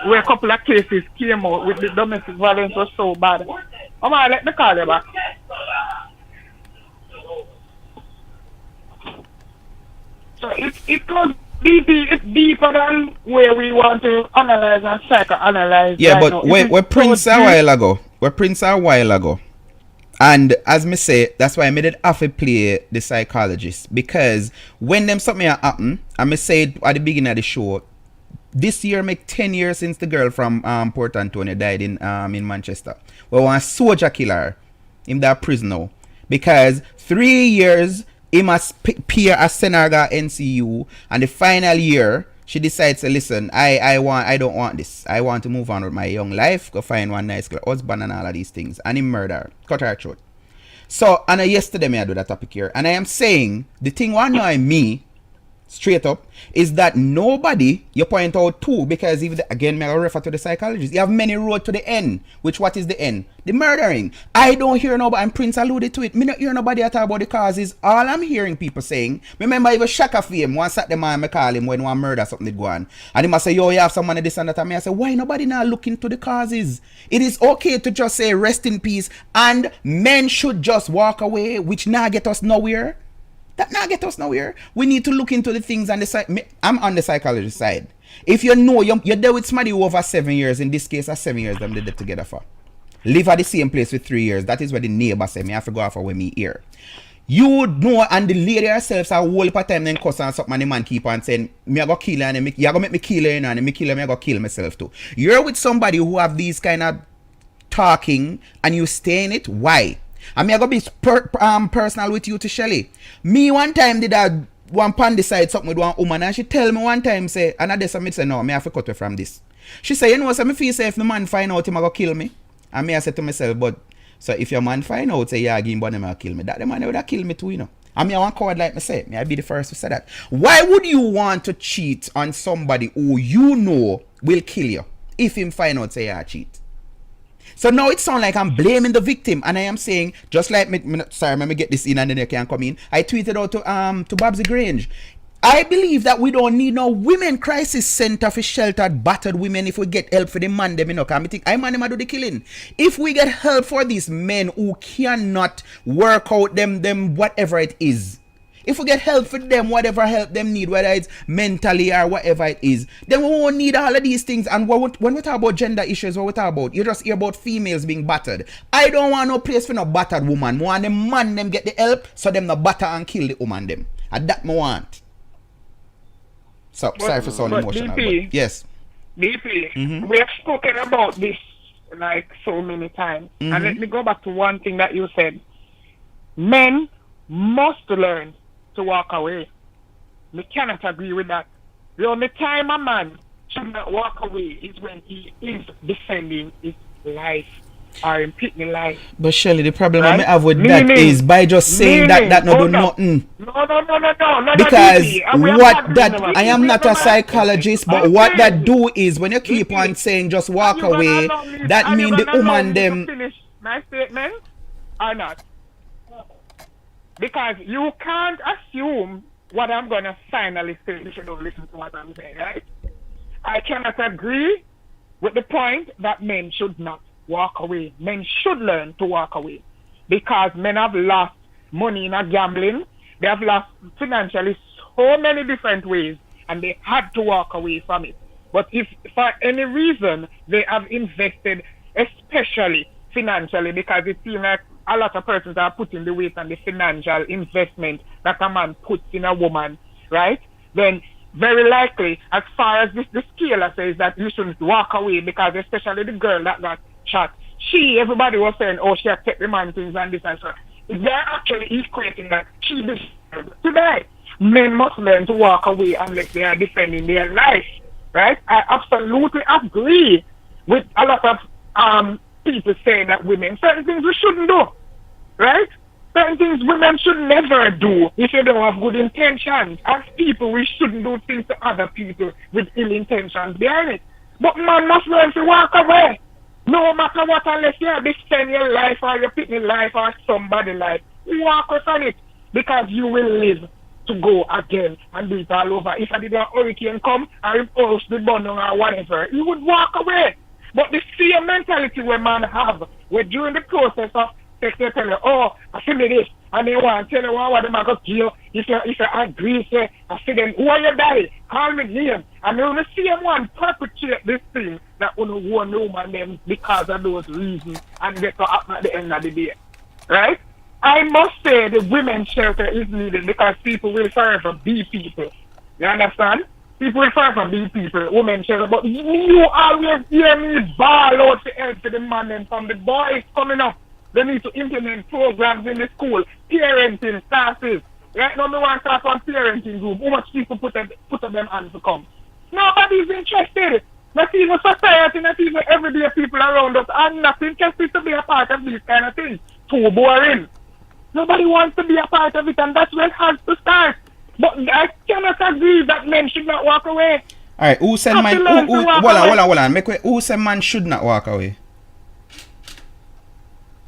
where a couple of cases came out with the domestic violence was so bad. Let me call you back. So it could be deeper than where we want to analyze and psychoanalyze. Yeah, right but now. we're Prince a while ago. And as me say, that's why I made it have to play the psychologist. Because when them something happen, and me said at the beginning of the show, this year make 10 years since the girl from Port Antonio died in Manchester. Well, one soldier killer in that prison now. Because 3 years he must peer a Senaga NCU, and the final year she decides to listen, I don't want this. I want to move on with my young life, go find one nice girl, husband and all of these things. And he murder her, cut her throat. So, and yesterday I do that topic here. And I am saying, the thing one know me, straight up, is that nobody, you point out too, because even again, may I refer to the psychologist, you have many road to the end. Which what is the end? The murdering. I don't hear nobody, and Prince alluded to it, me not hear nobody talk about the causes. All I'm hearing people saying, remember even Shaka Fame, one Saturday man, I call him when one murder something did go on. And he must say, yo, you have someone this and that, and me I say, why nobody now look into the causes? It is okay to just say rest in peace, and men should just walk away, which now get us nowhere. That not get us nowhere. We need to look into the things on the side. I'm on the psychologist side. If you know you're there with somebody who over 7 years, in this case, 7 years, them they did together for. Live at the same place for 3 years. That is where the neighbor say me have to go off with me here. You would know, and the lady herself a whole heap of time then cuss and something, and the man keep on saying, me I go kill her, and you gonna make me kill her, and me kill her, me I go kill myself too. You're with somebody who have these kind of talking, and you stay in it. Why? I mean, I gotta be personal with you to Shelly. Me one time did a one pan decide something with one woman, and she tell me one time say, and I just say no, me have to cut away from this. She say, you know, so me feel say if the man find out him I go kill me. And me I say to myself, but so if your man find out say yeah, give him but him I kill me, that the man would have kill me too, you know. I mean I want coward like me say, me I be the first to say that. Why would you want to cheat on somebody who you know will kill you if him find out say yeah cheat? So now it sounds like I'm blaming the victim, and I am saying, just like sorry, let me get this in and then you can come in. I tweeted out to Babsy Grange. I believe that we don't need no women crisis center for sheltered, battered women if we get help for the man them, you know, because I think I man them do the killing. If we get help for these men who cannot work out them whatever it is, If we get help for them, whatever help them need, whether it's mentally or whatever it is, then we won't need all of these things. And when we talk about gender issues, what we talk about, you just hear about females being battered. I don't want no place for no battered woman. I want the man them get the help so them no batter and kill the woman them. And that I want. So sorry for sounding emotional. DP, but yes. DP, we have spoken about this like so many times. And let me go back to one thing that you said. Men must learn to walk away. We cannot agree with that. The only time a man should not walk away is when he is defending his life or impeding life. But Shelley, the problem I have with that is by just saying that no do nothing. No. Because what that I am not a psychologist, but what that do is when you keep on saying just walk away, that means the woman them finish my statement or not. Because you can't assume what I'm going to finally say if you don't listen to what I'm saying, right? I cannot agree with the point that men should not walk away. Men should learn to walk away. Because men have lost money in a gambling. They have lost financially so many different ways. And they had to walk away from it. But if for any reason they have invested, especially financially, because it seems like a lot of persons are putting the weight on the financial investment that a man puts in a woman, right? Then very likely, as far as the scale says that you shouldn't walk away, because especially the girl that got shot, everybody was saying, oh, she had kept the man things and this and so. They're actually equating that she deserved to die. Men must learn to walk away unless they are defending their life, right? I absolutely agree with a lot of people saying that women, certain things we shouldn't do, right? Certain things women should never do if you don't have good intentions. As people, we shouldn't do things to other people with ill intentions behind it. But man must learn to walk away. No matter what, unless you defend your life or your picnic life or somebody's life, walk away from it. Because you will live to go again and do it all over. If I did a hurricane come or if house the bundle or whatever, you would walk away. But the same mentality where man have, where during the process of sex they tell you, oh, I feel this, and they want to tell you what them are going to kill. If you agree, say, I see them, who are you daddy? Call me name. And then the same one perpetrate this thing that you want the woman them because of those reasons and get to happen at the end of the day. Right? I must say the women's shelter is needed because people will forever be people. You understand? People will forever be people, women shelter. But you always hear me bawl out to help to the man and from the boys coming up. They need to implement programs in the school, parenting classes. Right now, we want to start on parenting group. How much people put up them hands to come? Nobody's interested. Not even society, not even everyday people around us are not interested to be a part of these kind of things. Too boring. Nobody wants to be a part of it, and that's where it has to start. But I cannot agree that men should not walk away. All right, who said man? Hold on. Who said man should not walk away?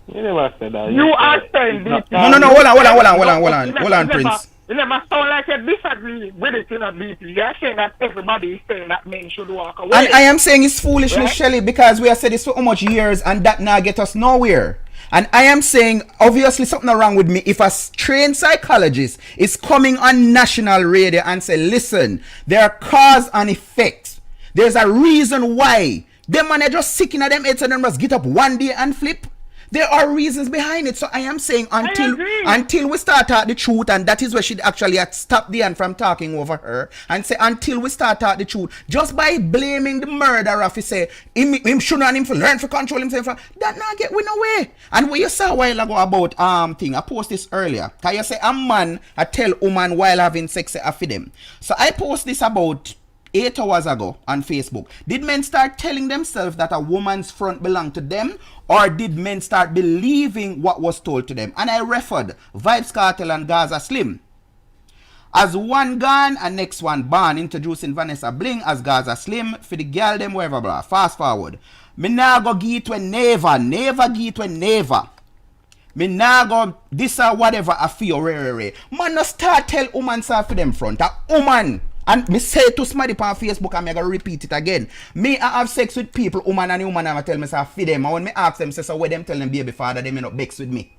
You never said that. You are saying this. No. Hold on, Prince. You never sound like you disagree with it in a BP. You're saying that everybody is saying that men should walk away. And I am saying it's foolishness, right? Shelley, because we have said this for so much years and that now get us nowhere. And I am saying, obviously something wrong with me if a trained psychologist is coming on national radio and say, listen, there are cause and effects. There's a reason why. Them man are just sick in them heads and them just get up one day and flip. There are reasons behind it. So I am saying until we start out the truth, and that is where she'd actually stop Diane from talking over her and say until we start out the truth, just by blaming the murderer, if you say him shouldn't him for learn to control himself, that not get win away. And what you saw a while ago about thing, I post this earlier. Can you say a man I tell woman while having sex for them? So I post this about 8 hours ago on Facebook. Did men start telling themselves that a woman's front belonged to them, or did men start believing what was told to them? And I referred Vybz Kartel and Gaza Slim. As one gone and next one born, introducing Vanessa Bling as Gaza Slim for the girl them wherever blah. Fast forward. Me nah go give it never give it never. Me nah go this or whatever I feel rare. Man no start tell woman for them front. A woman. And me say to somebody on Facebook, and me gonna repeat it again. Me I have sex with people, woman and woman, and I tell me say feed them. And when me ask them, say so where them tell them baby father, them not vex with me.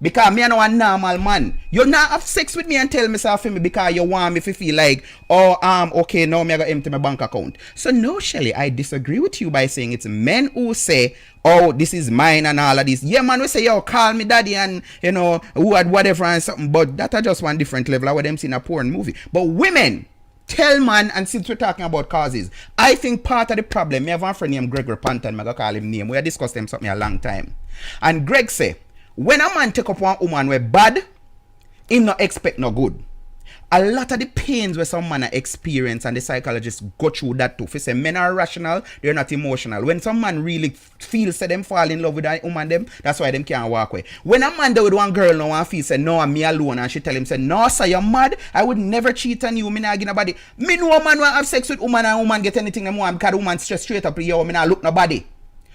Because me no a normal man. You not have sex with me and tell me for me because you want me to feel like, oh, okay, now me I got empty my bank account. So no, Shelly, I disagree with you by saying it's men who say, oh, this is mine and all of this. Yeah, man, we say, yo, call me daddy and, you know, who had whatever and something. But that are just one different level of what them see in a porn movie. But women, tell man, and since we're talking about causes, I think part of the problem, me have one friend named Gregory Panton, I go call him name. We have discussed him something a long time. And Greg say, when a man take up one woman where bad, him not expect no good. A lot of the pains where some man experience and the psychologists go through that too. If you say men are rational, they're not emotional. When some man really feels say them fall in love with a woman them, that's why them can't walk away. When a man there with one girl now and feel say no, I'm me alone, and she tell him say no sir, you're mad, I would never cheat on you, me not give nobody. Me know a man want have sex with woman and woman get anything them want because the woman straight up yo, me not look nobody.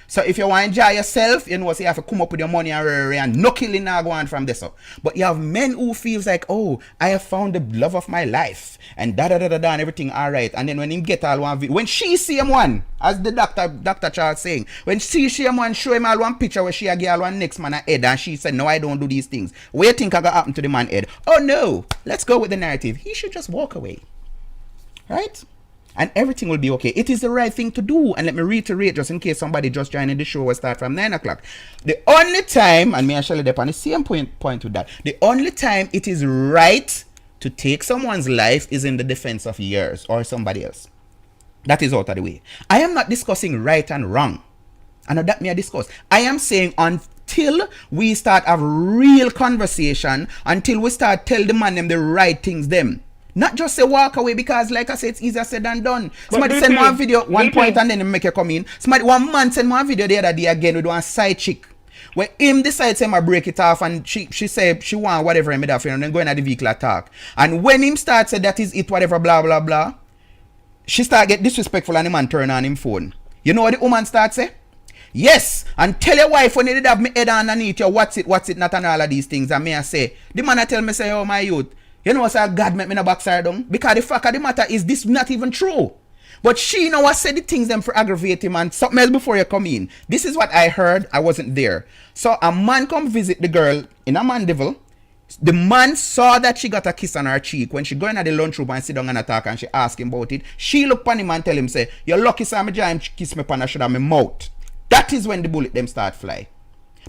So if you want to enjoy yourself, you know, so you have to come up with your money and no killing now go on from this. But you have men who feels like, oh, I have found the love of my life and da-da-da-da-da and everything all right. And then when him get all one video, when she see him one, as the Dr. Charles saying, when she see him one, show him all one picture where she a girl one next man a head and she said, no, I don't do these things. What do you think I got happen to the man head? Oh no, let's go with the narrative. He should just walk away. Right? And everything will be okay. It is the right thing to do. And let me reiterate, just in case somebody just joining the show will start from 9 o'clock. The only time, and me and Shirley on the same point with that, the only time it is right to take someone's life is in the defense of yours or somebody else. That is out of the way. I am not discussing right and wrong. And that me I discuss. I am saying until we start have real conversation, until we start tell the man them the right things them. Not just say walk away because, like I said, it's easier said than done. Somebody send one video, one point, and then make you come in. Somebody, one man send one video the other day again with one side chick. Where him decides to break it off and she said she want whatever him that and then go in at the vehicle attack. And when him starts say that is it, whatever, blah, blah, blah, she start get disrespectful and the man turn on him phone. You know what the woman starts say? Yes, and tell your wife when you did have me head underneath you, what's it, not and all of these things. And me I say, the man I tell me say, oh my youth, you know what, sir, God make me no backside down? Because the fact of the matter is this not even true. But she know what said the things them for aggravate him and something else before you come in. This is what I heard. I wasn't there. So a man come visit the girl in a Mandeville. The man saw that she got a kiss on her cheek. When she go in at the lunchroom and sit down and attack and she ask him about it, she look upon him and tell him, say, you're lucky, sir, me giant kiss me pan I should have my mouth. That is when the bullet them start fly.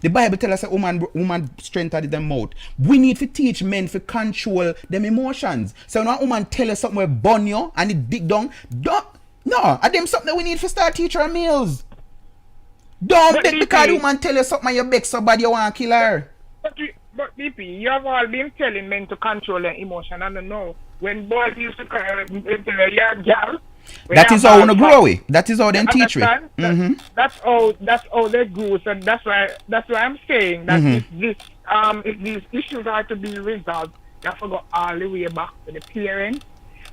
The Bible tells us that woman strength out of them mouth. We need to teach men to control them emotions. So when a woman tell us something will burn you and it dig down, don't, no, and them something that we need to start teach our meals. Don't beg because the woman tell you something and you beg so bad you want to kill her. But DP, you have all been telling men to control their emotion. I don't know. When boys used to cry, you're a girl. That is how we grow it. That is how they teach it. That's how they grow. So that's why I'm saying that if these issues are to be resolved, you have to go all the way back to the parents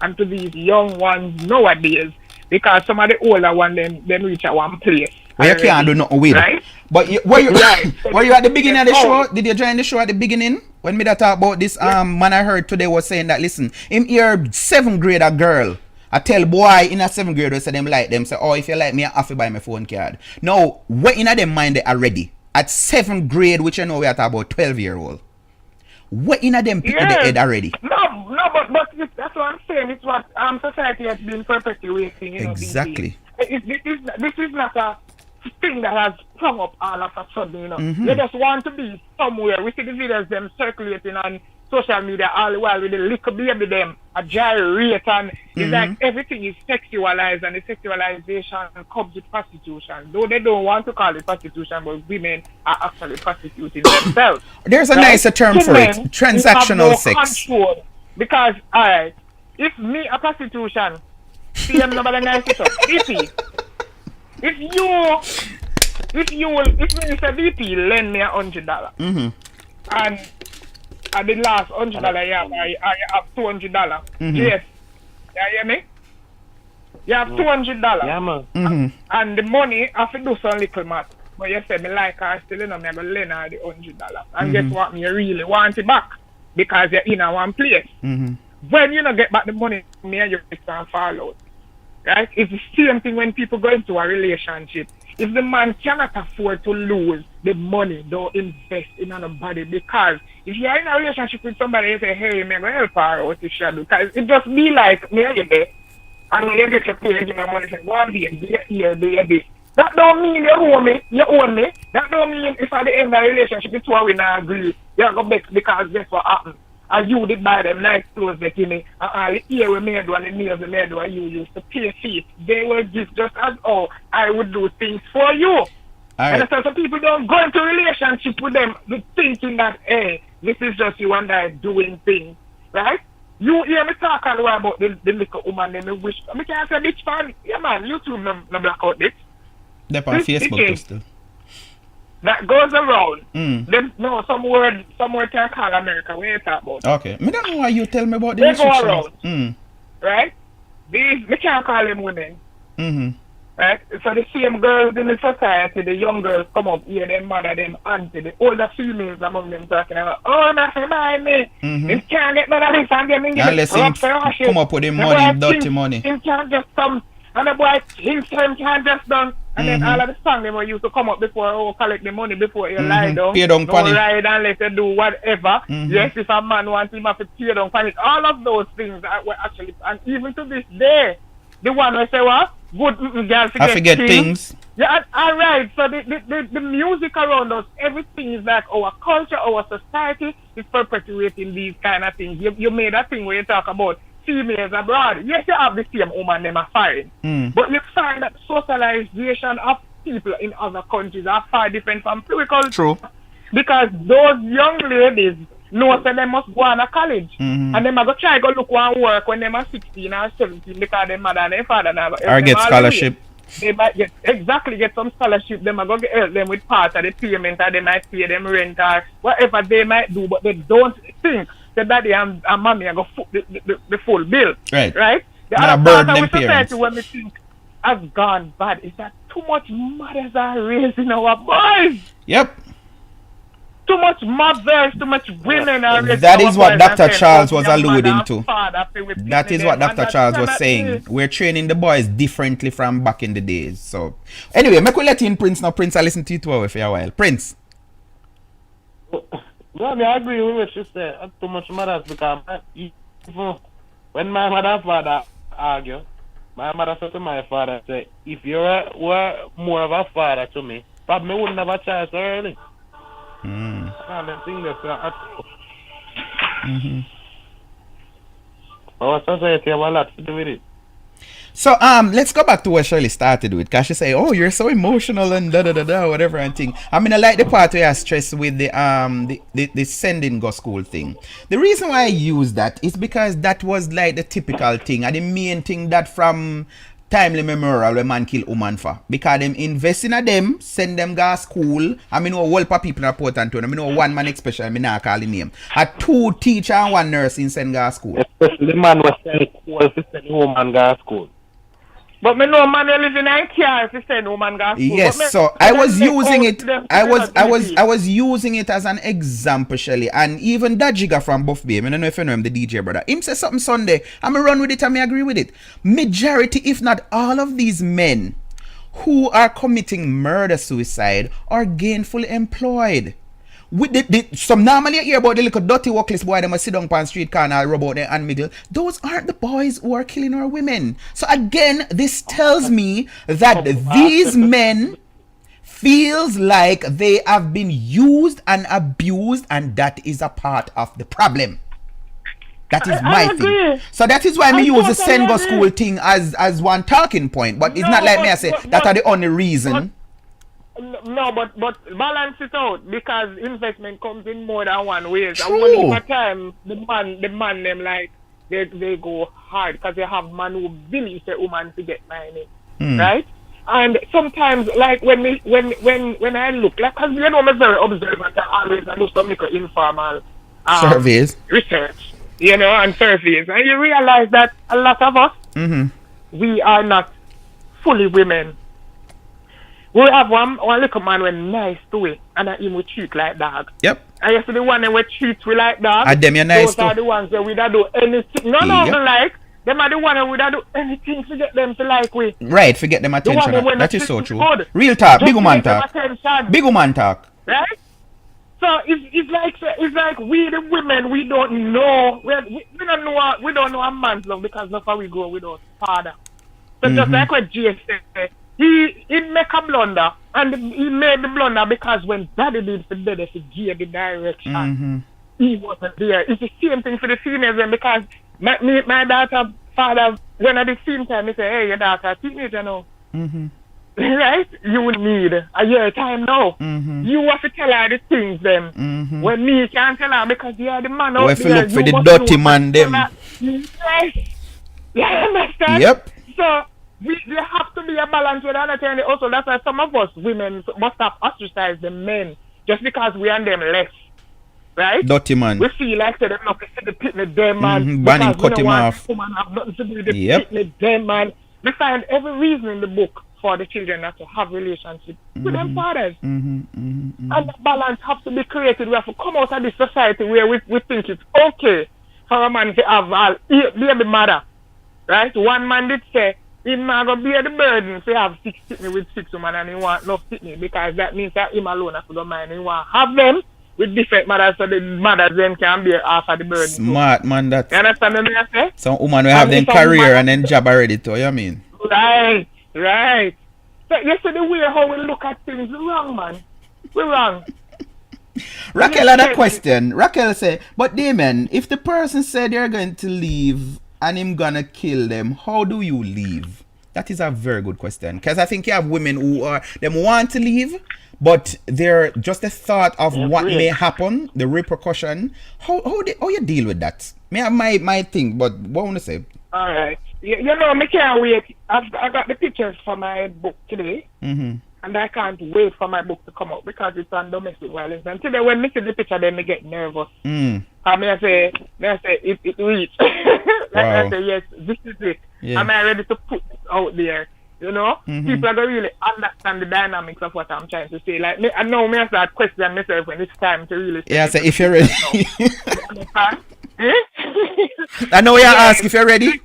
and to these young ones nowadays. Because some of the older ones then reach at one place. Well, you can't do nothing with it. But were you at the beginning of the show? Did you join the show at the beginning? When me that talk about this man I heard today was saying that, listen, him here 7th grade a girl. I tell boy in a 7th grade, they say them like them. Say, oh, if you like me, I have to buy my phone card. Now, what in them mind they already? At 7th grade, which you know we are talking about 12-year-old. What in them people the head already? No, but that's what I'm saying. It's what society has been perpetuating. You know, exactly. This is not a thing that has sprung up all of a sudden. You know, they just want to be somewhere. We see the videos them circulating on social media all the while with the little baby them a gyrate and it's like everything is sexualized and the sexualization comes with prostitution. Though they don't want to call it prostitution, but women are actually prostituting themselves. There's a nicer term for it. Transactional sex. Control. Because alright, if me a prostitution, see them nobody nice it up. If Mr. VP lend me $100 and at the last $100 I have $200. Yes. You hear me? You have $200. Yeah, man. And the money I have to do some little math. But you say me like her still, you know, me I go lend her the $100. And guess what? Me really want it back. Because you're in a one place. When you don't get back the money, me and you can fall out. Right? It's the same thing when people go into a relationship. If the man cannot afford to lose the money, don't invest in anybody, because if you're in a relationship with somebody, you say, hey, man, go help her out if she do, because it just be like, me and you there, and when you get your pay, you know, money, say, go on here, do your this. That don't mean you own me. That don't mean if at the end of the relationship, it's why we not agree, you're going to make, because guess what happened. And you did buy them nice clothes that you me, and all the ear we made and the nails we made and you used to pay fees. They will give just as I would do things for you. All right. And so some people don't go into relationship with them thinking that, hey, this is just you and I doing things, right? You hear me talk all the way about the little woman, then the wish. I can't say bitch fan. Yeah, man, YouTube no black out this. They're on Facebook too still. That goes around. Them, no, some word can call America. What you talk about? Okay. I don't know why you tell me about the they restrictions. go around. Right? These, we can't call them women. Right? So the same girls in the society, the young girls come up here, their mother, them auntie, the older females among them talking about, oh, nothing mind me. He can't get none of this and them. Unless him come up with the money, dirty money. Him can't just come. And the boy, himself can't just done. And then all of the song them used to come up before, collect the money before you lie down. Pay down Don't ride and let you do whatever. Yes, if a man wants him, have to pay down panic. All of those things were actually, and even to this day, the one who say, what? Good girl forget things. Yeah, all right. So the music around us, everything is like our culture, our society is perpetuating these kind of things. You made a thing where you talk about females abroad. Yes, you have the same woman, them are fine. But you find that socialization of people in other countries are far different from pure culture. True. Because those young ladies know that they must go on a college. And they must go try to look and work when they are 16 or 17 because their mother and their father now. Or get scholarship. They might get some scholarship. They might go help them with part of the payment, or they might pay them rent or whatever they might do, but they don't think that daddy and mommy are going to foot the full bill. Right? The other part of our society when we think has gone bad is that too much mothers are raising our boys. Yep. Too much mothers, too much women are raising That our is what boys Dr. Charles was alluding to. That That is what Dr. Charles was saying. We're training the boys differently from back in the days. So, anyway, make we let in Prince now. Prince, I listen to you too for a while. Prince. No, I agree with what she said. Too much mothers because when my mother and father argue, my mother said to my father, say, if you were more of a father to me, probably wouldn't have a child so early. Our society have a lot to do with it. So let's go back to what Shirley started with, because she say, oh, you're so emotional and whatever and thing. I mean, I like the part where I stress with the sending go school thing. The reason why I use that is because that was like the typical thing and the main thing that from timely memorial when man kill woman for, because them invest in a them, send them go school. I mean, a whole people report and I mean, one man especially, I mean, I call the name. A 2 teacher and 1 nurse in send go school. Especially the man was send woman go school. But me know man live in a car if you say no man go school. Yes, so I was using it. I was using it as an example, Shelly, and even that jigger from Buff Bay. I don't know if you know him, the DJ brother. Him say something Sunday. I'm run with it and I agree with it. Majority, if not all of these men who are committing murder suicide are gainfully employed. With some normally you hear about the little dirty workless boy that must sit down on street corner rub out their hand middle. Those aren't the boys who are killing our women. So again, this tells me that these men feels like they have been used and abused, and that is a part of the problem. That is my thing. So that is why me use the send go school thing as one talking point. But it's not like me I say that are the only reason. No, but balance it out, because investment comes in more than one way. True. And when at time the man them like they go hard because they have man who believe the woman to get money, right? And sometimes like when I look like, because you know I'm very observant, I always do some little informal surveys, research, you know, and surveys, and you realize that a lot of us we are not fully women. We have one little man who nice to it, and him we treat like dog. Yep. And you see the one that we treat we like dog. And them you nice those are the ones that we don't do anything. No, like them are the one who would do anything to get them to like we. Right, forget them attention. That is so true. Good. Real talk, Just big woman give them talk. attention. Big woman talk. Right? So it's like we the women, we don't know. We don't know a man's love because that's how we go without father. So just like what Jay said, he make a blunder, and he made the blunder because when daddy did for daddy, he gave the direction. He wasn't there. It's the same thing for the females, and because my daughter father, when at the same time he say, hey, your daughter teenager now. Right? You would need a year time now. You have to tell her the things them. When me can't tell her because you are the man out there. If you look for you the dirty man them. Yes. Yeah, understand? Yep. So there have to be a balance with understanding. Also, that's why some of us women must have ostracized the men just because we are them less. Right? Dirty man. We feel like they're not to see the picnic them man. Ban him, cut him off. Woman have nothing to do with the picnic them man. We find every reason in the book for the children not to have relationships with them fathers. And the balance has to be created. We have to come out of this society where we think it's okay for a man to have baby mother. Right? One man did say, he's not going to bear the burden to have 6 kidney with 6 women and he want no kidney because that means that him alone has to go mind. He want to have them with different mothers so the mothers then can bear half of the burden. Smart man that. You understand what I say? Some woman will have them career and then job already too, you mean? Right. So you see the way how we look at things, we're wrong, man. We're wrong. Raquel had a question. Raquel say, but Damien, if the person said they're going to leave and him gonna kill them, how do you leave? That is a very good question. Because I think you have women who want to leave, but they're just the thought of what may happen, the repercussion. How you deal with that? May have my thing, but what I want to say? All right. You know, I can't wait. I got the pictures for my book today, and I can't wait for my book to come out because it's on domestic violence. And today, when I see the picture, then I get nervous. I say it reached. I say, yes, this is it. Yeah. Am I ready to put it out there? You know, people are going to really understand the dynamics of what I'm trying to say. Like, I know me I start questioning myself when it's time to really. Yeah, so if you're ready. I know you ask if you're ready.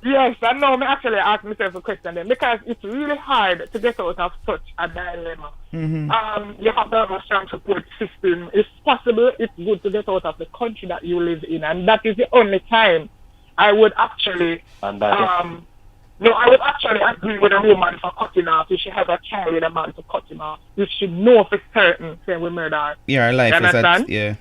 Yes, I know. I actually ask myself a question then because it's really hard to get out of such a dilemma. You have to have a strong support system. If possible, it's good to get out of the country that you live in, and that is the only time I would actually. I would actually agree with a woman for cutting off. If she has a child with a man to cut him off, you should know for certain saying we murder her. Yeah, her life is that. Yeah.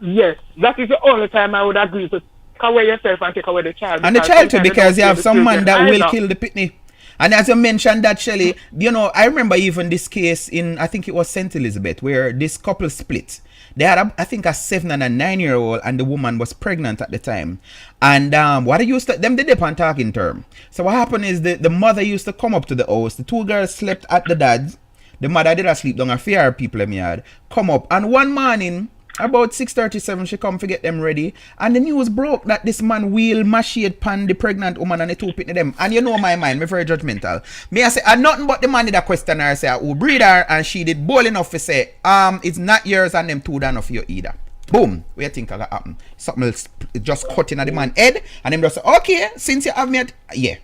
Yes, that is the only time I would agree to. Take away yourself and take away the child. And the child too, because you have some man that will kill the pitney. And as you mentioned that, Shelley, you know, I remember even this case in, I think it was St. Elizabeth, where this couple split. They had, I think, a 7 and a 9-year-old, and the woman was pregnant at the time. And what they used to, them did upon talking term. So what happened is the mother used to come up to the house. The 2 girls slept at the dad's. The mother did not sleep down, a fear people in the yard. Come up, and one morning, about 6:37, she come to get them ready, and the news broke that this man will machete pan the pregnant woman and the 2 pitney them. And you know my mind, me very judgmental. Me I say, nothing but the man did a question her, say, who breed her, and she did bold enough to say, it's not yours and them 2 done of you either. Boom, what you think that happen? Something else just cutting at the man head, and them just say, okay, since you have me yeah.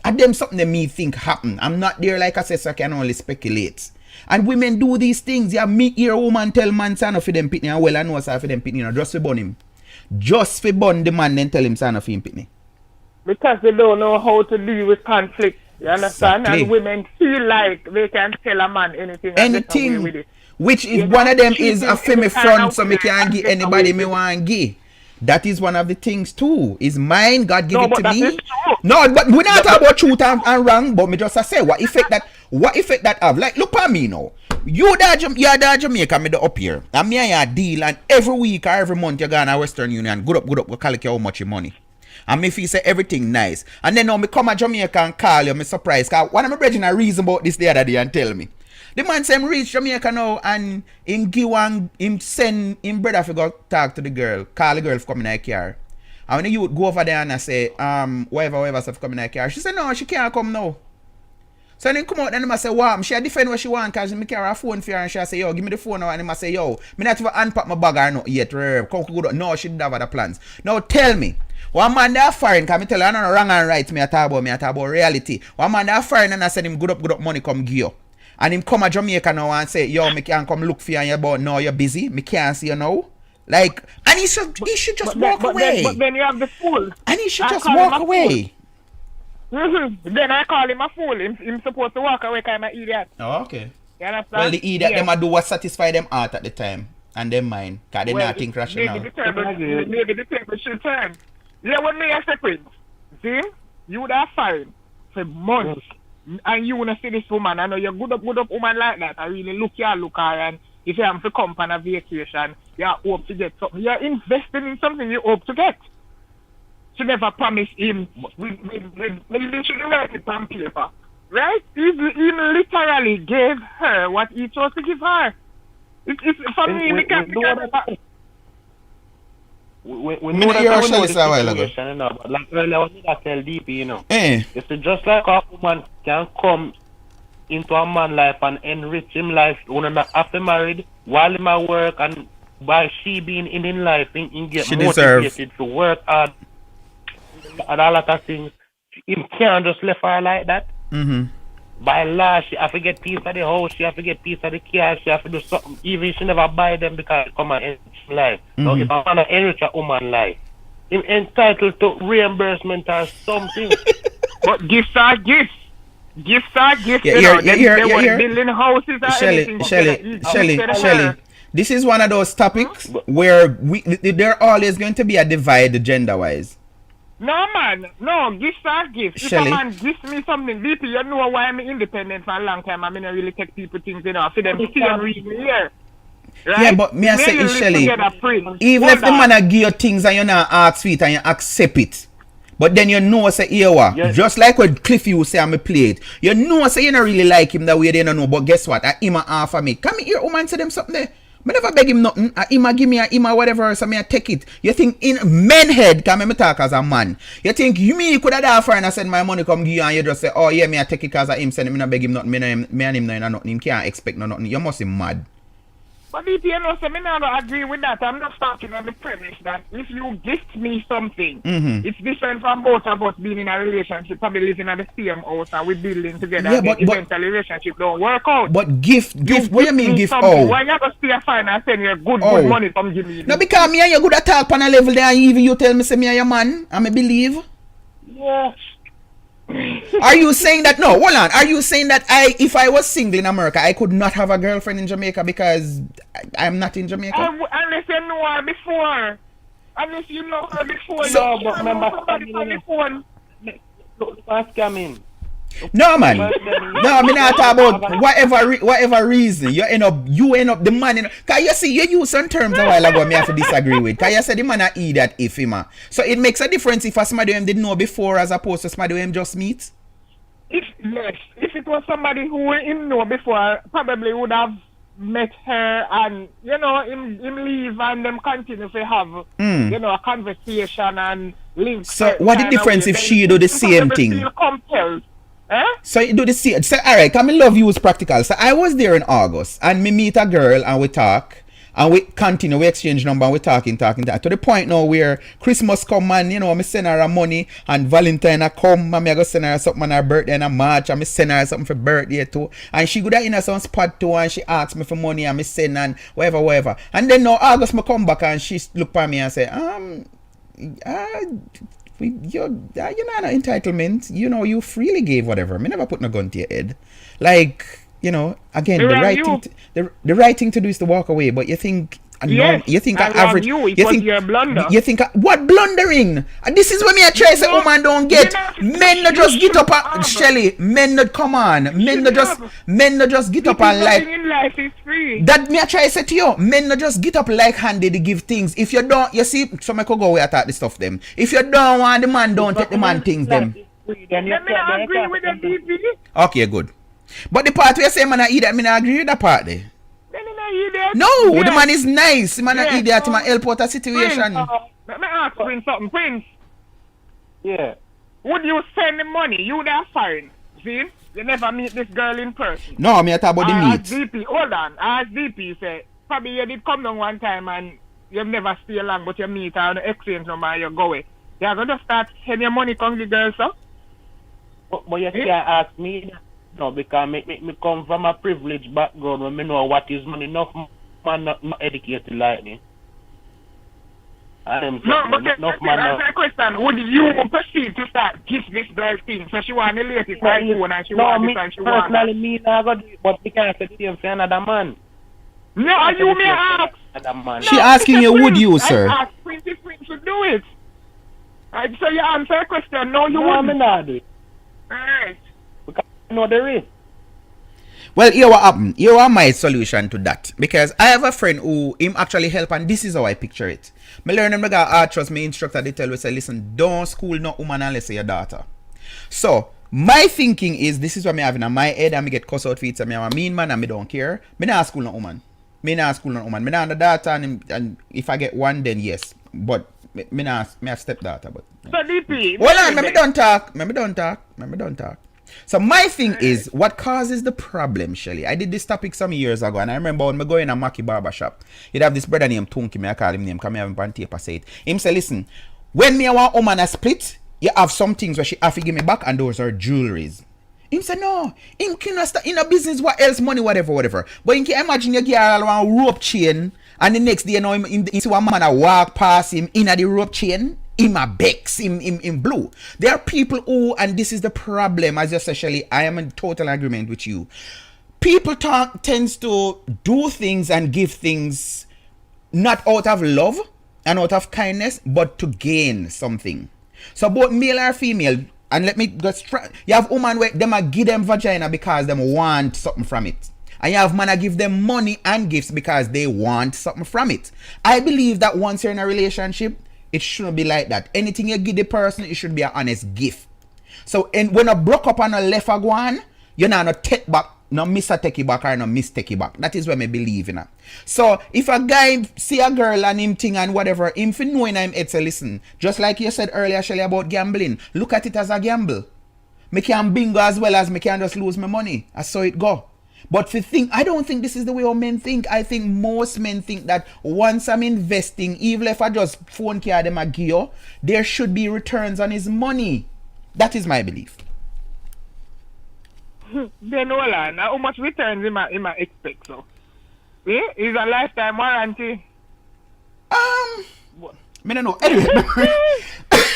And them something that me think happen. I'm not there like I said, so I can only speculate. And women do these things. You meet your woman tell man son of them pitney and well I know son for them pitney, you know, just for burn him. Just for burn the man then tell him son of him pitney. Because they don't know how to deal with conflict. You understand? Exactly. And women feel like they can tell a man anything with it. Which is one of them is a femi front, so me can't give anybody me want give. That is one of the things too. Is mine, God give it to me. No, but we're not talking about truth and wrong, but me just say what effect that have. Like look at me now. You're Jamaica, me the up here. And me a deal, and every week or every month you go to Western Union, good up, we calculate how much your money. And me feel say everything nice. And then now me come to Jamaica and call you, me surprised. Cause one of my brethren a reason about this the other day and tell me. The man say him reach Jamaica now and him send him brother to go talk to the girl, call the girl to come in her car. And when the youth go over there and I say, whatever stuff come in her car, she said no, she can't come now. So then come out and I say, wow, she defend what she want because me carry her phone for her and she say, yo, give me the phone now. And I say, yo, me not even unpack my bag or not yet. Come good. No, she didn't have other plans. Now tell me, One man that foreign, can me tell you, I don't know wrong and right, me a talk about reality. One man that foreign and I said him good up money come give you. And him come to Jamaica now and say, yo, me can't come look for you and you but no, you're busy, me can't see you now. Like, and he should just walk away. But then you have the fool. And he should just walk away. Then I call him a fool. Him supposed to walk away kind of idiot. Oh, okay. You understand? Well, the idiot, them a do what satisfy them heart at the time. And them mind. Because they not think rational. Maybe the table should turn. Yeah, when me a second. See? You that fine for months. And you wanna see this woman. I know you're good up woman like that. I really look her and if you have to come on a vacation, you hope to get something. You're investing in something you hope to get. She never promised him. We should write it on paper. Right? He literally gave her what he chose to give her. It's for me, we can't we know that the situation, but like earlier when I tell DP, you know. It's just like a woman can come into a man's life and enrich him life when not after married, while him at work, and by she being in life, in get she motivated to work hard and all of that things. Him can't just left her like that. By law, she have to get piece of the house, she have to get piece of the car, she have to do something, even she never buy them because it come and enrich life. So if I want to enrich a woman life, him entitled to reimbursement or something. But gifts are gifts. Gifts are gifts. Yeah, they were building houses or anything. Shelly, this is one of those topics where there always going to be a divide gender-wise. No, man. No, gifts are gifts. Shelly. If a man gives me something, DP, you know why I'm independent for a long time. I mean, I really take people things, you know, for them to see them read me here. Right? Yeah, but me I say it, Shelly. Even if the man a give you things and you not ask for it and you accept it, but then you know say here what, just like when Cliff you say I'm a play it, you know say you don't really like him that way they don't know, but guess what? I him a offer me. Come here, woman, say them something there. I never beg him nothing. Him a give me a whatever, so me a take it. You think in men head, can me talk as a man. You think you could have offer and I said my money come give you and you just say, oh yeah, me a take it cause I him send me not beg him nothing, me and him no nothing. Him can't expect no nothing. You must be mad. But DP, you know, so me not agree with that. I'm just talking on the premise that if you gift me something, it's different from both of us being in a relationship, probably living at the same house and we building together. Yeah, and but eventually relationship don't work out. But gift, what do you mean gift? Oh, why you gonna stay fine and send you good money from give me? No, because me and you good at talk on a level there and even you tell me say me and your man, I may believe. Yeah. Are you saying that hold on? Are you saying that if I was single in America, I could not have a girlfriend in Jamaica because I'm not in Jamaica? Unless you know her before. Unless you know her before. So, but remember somebody on the phone. No man, no, I mean not talk about whatever reason you end up the man. Cause you see you use some terms a while ago me have to disagree with. Cause you said the man a idiot if him. So it makes a difference if somebody who didn't know before as opposed to somebody who just meet. If it was somebody who him know before, probably would have met her and you know him leave and them continue to have you know a conversation and link. So what the difference if she do the same thing? Feel compelled. So you do the same. So alright, come in love you is practical. So I was there in August and me meet a girl and we talk and we continue, we exchange number and we talking to the point now where Christmas come and you know me send her money and Valentine a come and me go send her something on her birthday in a March and me send her something for birthday too and she go there in a some spot too and she asks me for money and me send and whatever and then now August me come back and she look at me and say you're not an entitlement. You know, you freely gave whatever. Me never put no gun to your head. Like, you know, again, the right thing to do is to walk away. But you think, you think average. You think you're a blunder. You think what blundering? And this is when me I try say woman don't get. Men not just get up and Shelly. Men not come on. Men not just get up and like. In life is free. That me I try say to you. Men not just get up like handed to give things. If you don't, you see, some could go away attack the stuff them. If you don't want the man, don't take the man things them. Let me agree with the DP. Okay, good. But the part where you say man I eat that, me not agree with that part there. No, the man is nice. The man is idiot to help out a situation. Let me ask Prince something. Prince. Yeah. Would you send the money? You that fine. See? You never meet this girl in person. No, me talk about the meet. DP, hold on. As DP say, probably you did come down one time and you've never stay long, but you meet her and exchange number and you go away. You're going to start sending your money come the girls, sir? But you can't ask me no, because me come from a privileged background when me know what is money. Enough man not educated like me. No, but that's a question. Would you proceed to start kiss this girl thing? So she want to relate it right phone and she want this and she want that. Personally, me not go do it, but we can't say the same for another man. No, you may ask. She asking you, would you, sir? I ask Prince to do it. So you answer a question. No, you wouldn't. No, I'm not do it. Alright. Because I know there is. Well, here what happened. Here are my solution to that. Because I have a friend who him actually help, and this is how I picture it. Me learn him got archers, me instructor they tell me say, listen, don't school no woman unless your daughter. So my thinking is this is what me having in my head, and me get cuss out for it. So me am a mean man and me don't care. Me not school no woman. Me not school no woman. Me not the daughter, and if I get one then yes. But me not me have stepdaughter. But so DP. Hold on, me don't talk. So my thing is, what causes the problem, Shelly? I did this topic some years ago, and I remember when I go in a Mackie barber shop, you'd have this brother named Tunky, me I call him name, come here and tape, I say it. Him say, listen, when me and one woman a split, you have some things where she have to give me back, and those are jewelries. Him say, no, him can start in a business, what else, money, whatever. But you can imagine you get one rope chain, and the next day, you know, him see one man a walk past him in the rope chain, him a bex, him blue. There are people who, and this is the problem, as you say, Shelly, I am in total agreement with you. People tends to do things and give things not out of love and out of kindness, but to gain something. So both male or female, and let me go straight, you have women where them a give them vagina because them want something from it. And you have men that give them money and gifts because they want something from it. I believe that once you're in a relationship, it shouldn't be like that. Anything you give the person, it should be an honest gift. So when you broke up and you left a go on, you're not no take back, no miss a take it back or no miss take it back. That is what I believe in. So if a guy see a girl and him thing and whatever, him for knowing him, it's a listen. Just like you said earlier, Shelly, about gambling. Look at it as a gamble. Me can bingo as well as me can just lose my money. I saw it go. But I don't think this is the way all men think. I think most men think that once I'm investing, even if I just phone care them a gear, there should be returns on his money. That is my belief. Then hold on. How much returns he might expect so? Yeah? Is a lifetime warranty? Me don't know. Anyway,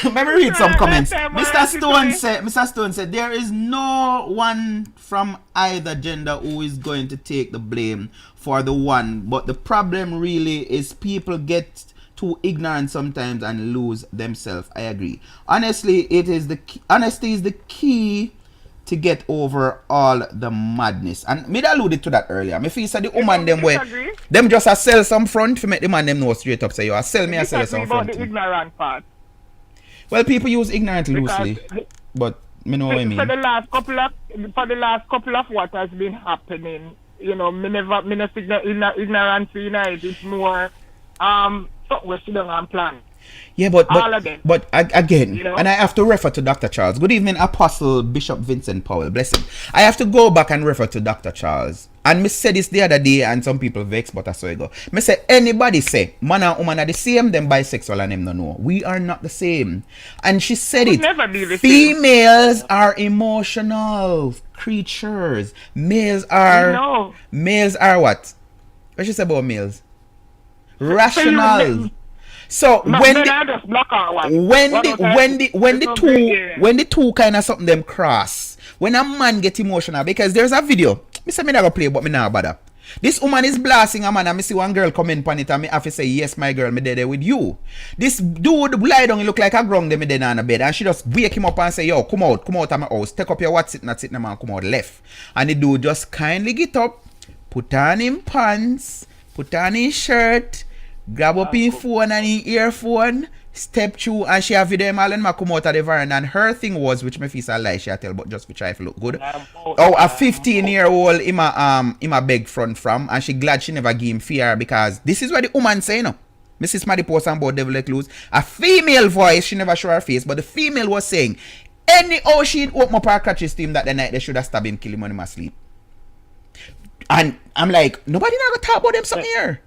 let me read some comments. Mr. Stone said there is no one from either gender who is going to take the blame for the one, but the problem really is people get too ignorant sometimes and lose themselves. I agree. Honestly, honesty is the key to get over all the madness. And me alluded to that earlier. Me feel say the woman them way them just a sell some front to make the man them know straight up say you a sell me a sell some front. About the ignorant part. Well, people use ignorant loosely, but me know what I mean. For the last couple of what has been happening, you know, me never think that ignorance in it. It's more something we're still on plan. Yeah, but again, you know? And I have to refer to Dr. Charles. Good evening, Apostle Bishop Vincent Powell. Bless him. I have to go back and refer to Dr. Charles. And me said this the other day, and some people vex, but I saw it go. Me say anybody say man and woman are the same, them bisexual and them no know. We are not the same. And she said it. Never be the Females are emotional creatures. Males are what? What she say about males? Rational. So when the two kind of something them cross, when a man get emotional, because there's a video, me say me not gonna play, but me not bother. This woman is blasting a man, and me see one girl comment on it, and me have to say, yes, my girl, me there with you. This dude lie down, he look like a grung, me there on the bed, and she just wake him up and say, yo, come out of my house, take up your what's sitting, not sitting, man, come out left. And the dude just kindly get up, put on him pants, put on his shirt, grab up his phone and his earphone, step through, and she have video him all and come out of the veranda. And her thing was, which me feel a lie, she tell, but just to try to look good. A 15-year-old him a beg front from, and she glad she never give him fear, because this is what the woman say, you know. Mrs. Maddy post and about Devil Let Loose. A female voice, she never show her face, but the female was saying, anyhow she'd open up her crutches to him that the night, they should have stabbed him, kill him when he asleep. And I'm like, nobody never talk about them something here.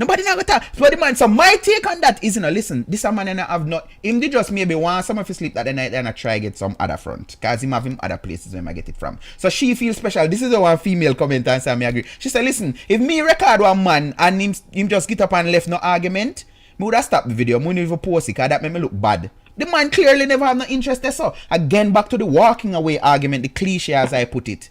Nobody not gonna talk. So the man, so my take on that is, listen, this a man and I have not, him they just maybe want some of his sleep that the night and I try get some other front. Cause him have him other places where I get it from. So she feels special. This is the one female commenter and say me agree. She said, listen, if me record one man and him just get up and left no argument, me would have stopped the video. Me wouldn't even post it, cause that made me look bad. The man clearly never have no interest there. So again, back to the walking away argument, the cliche as I put it.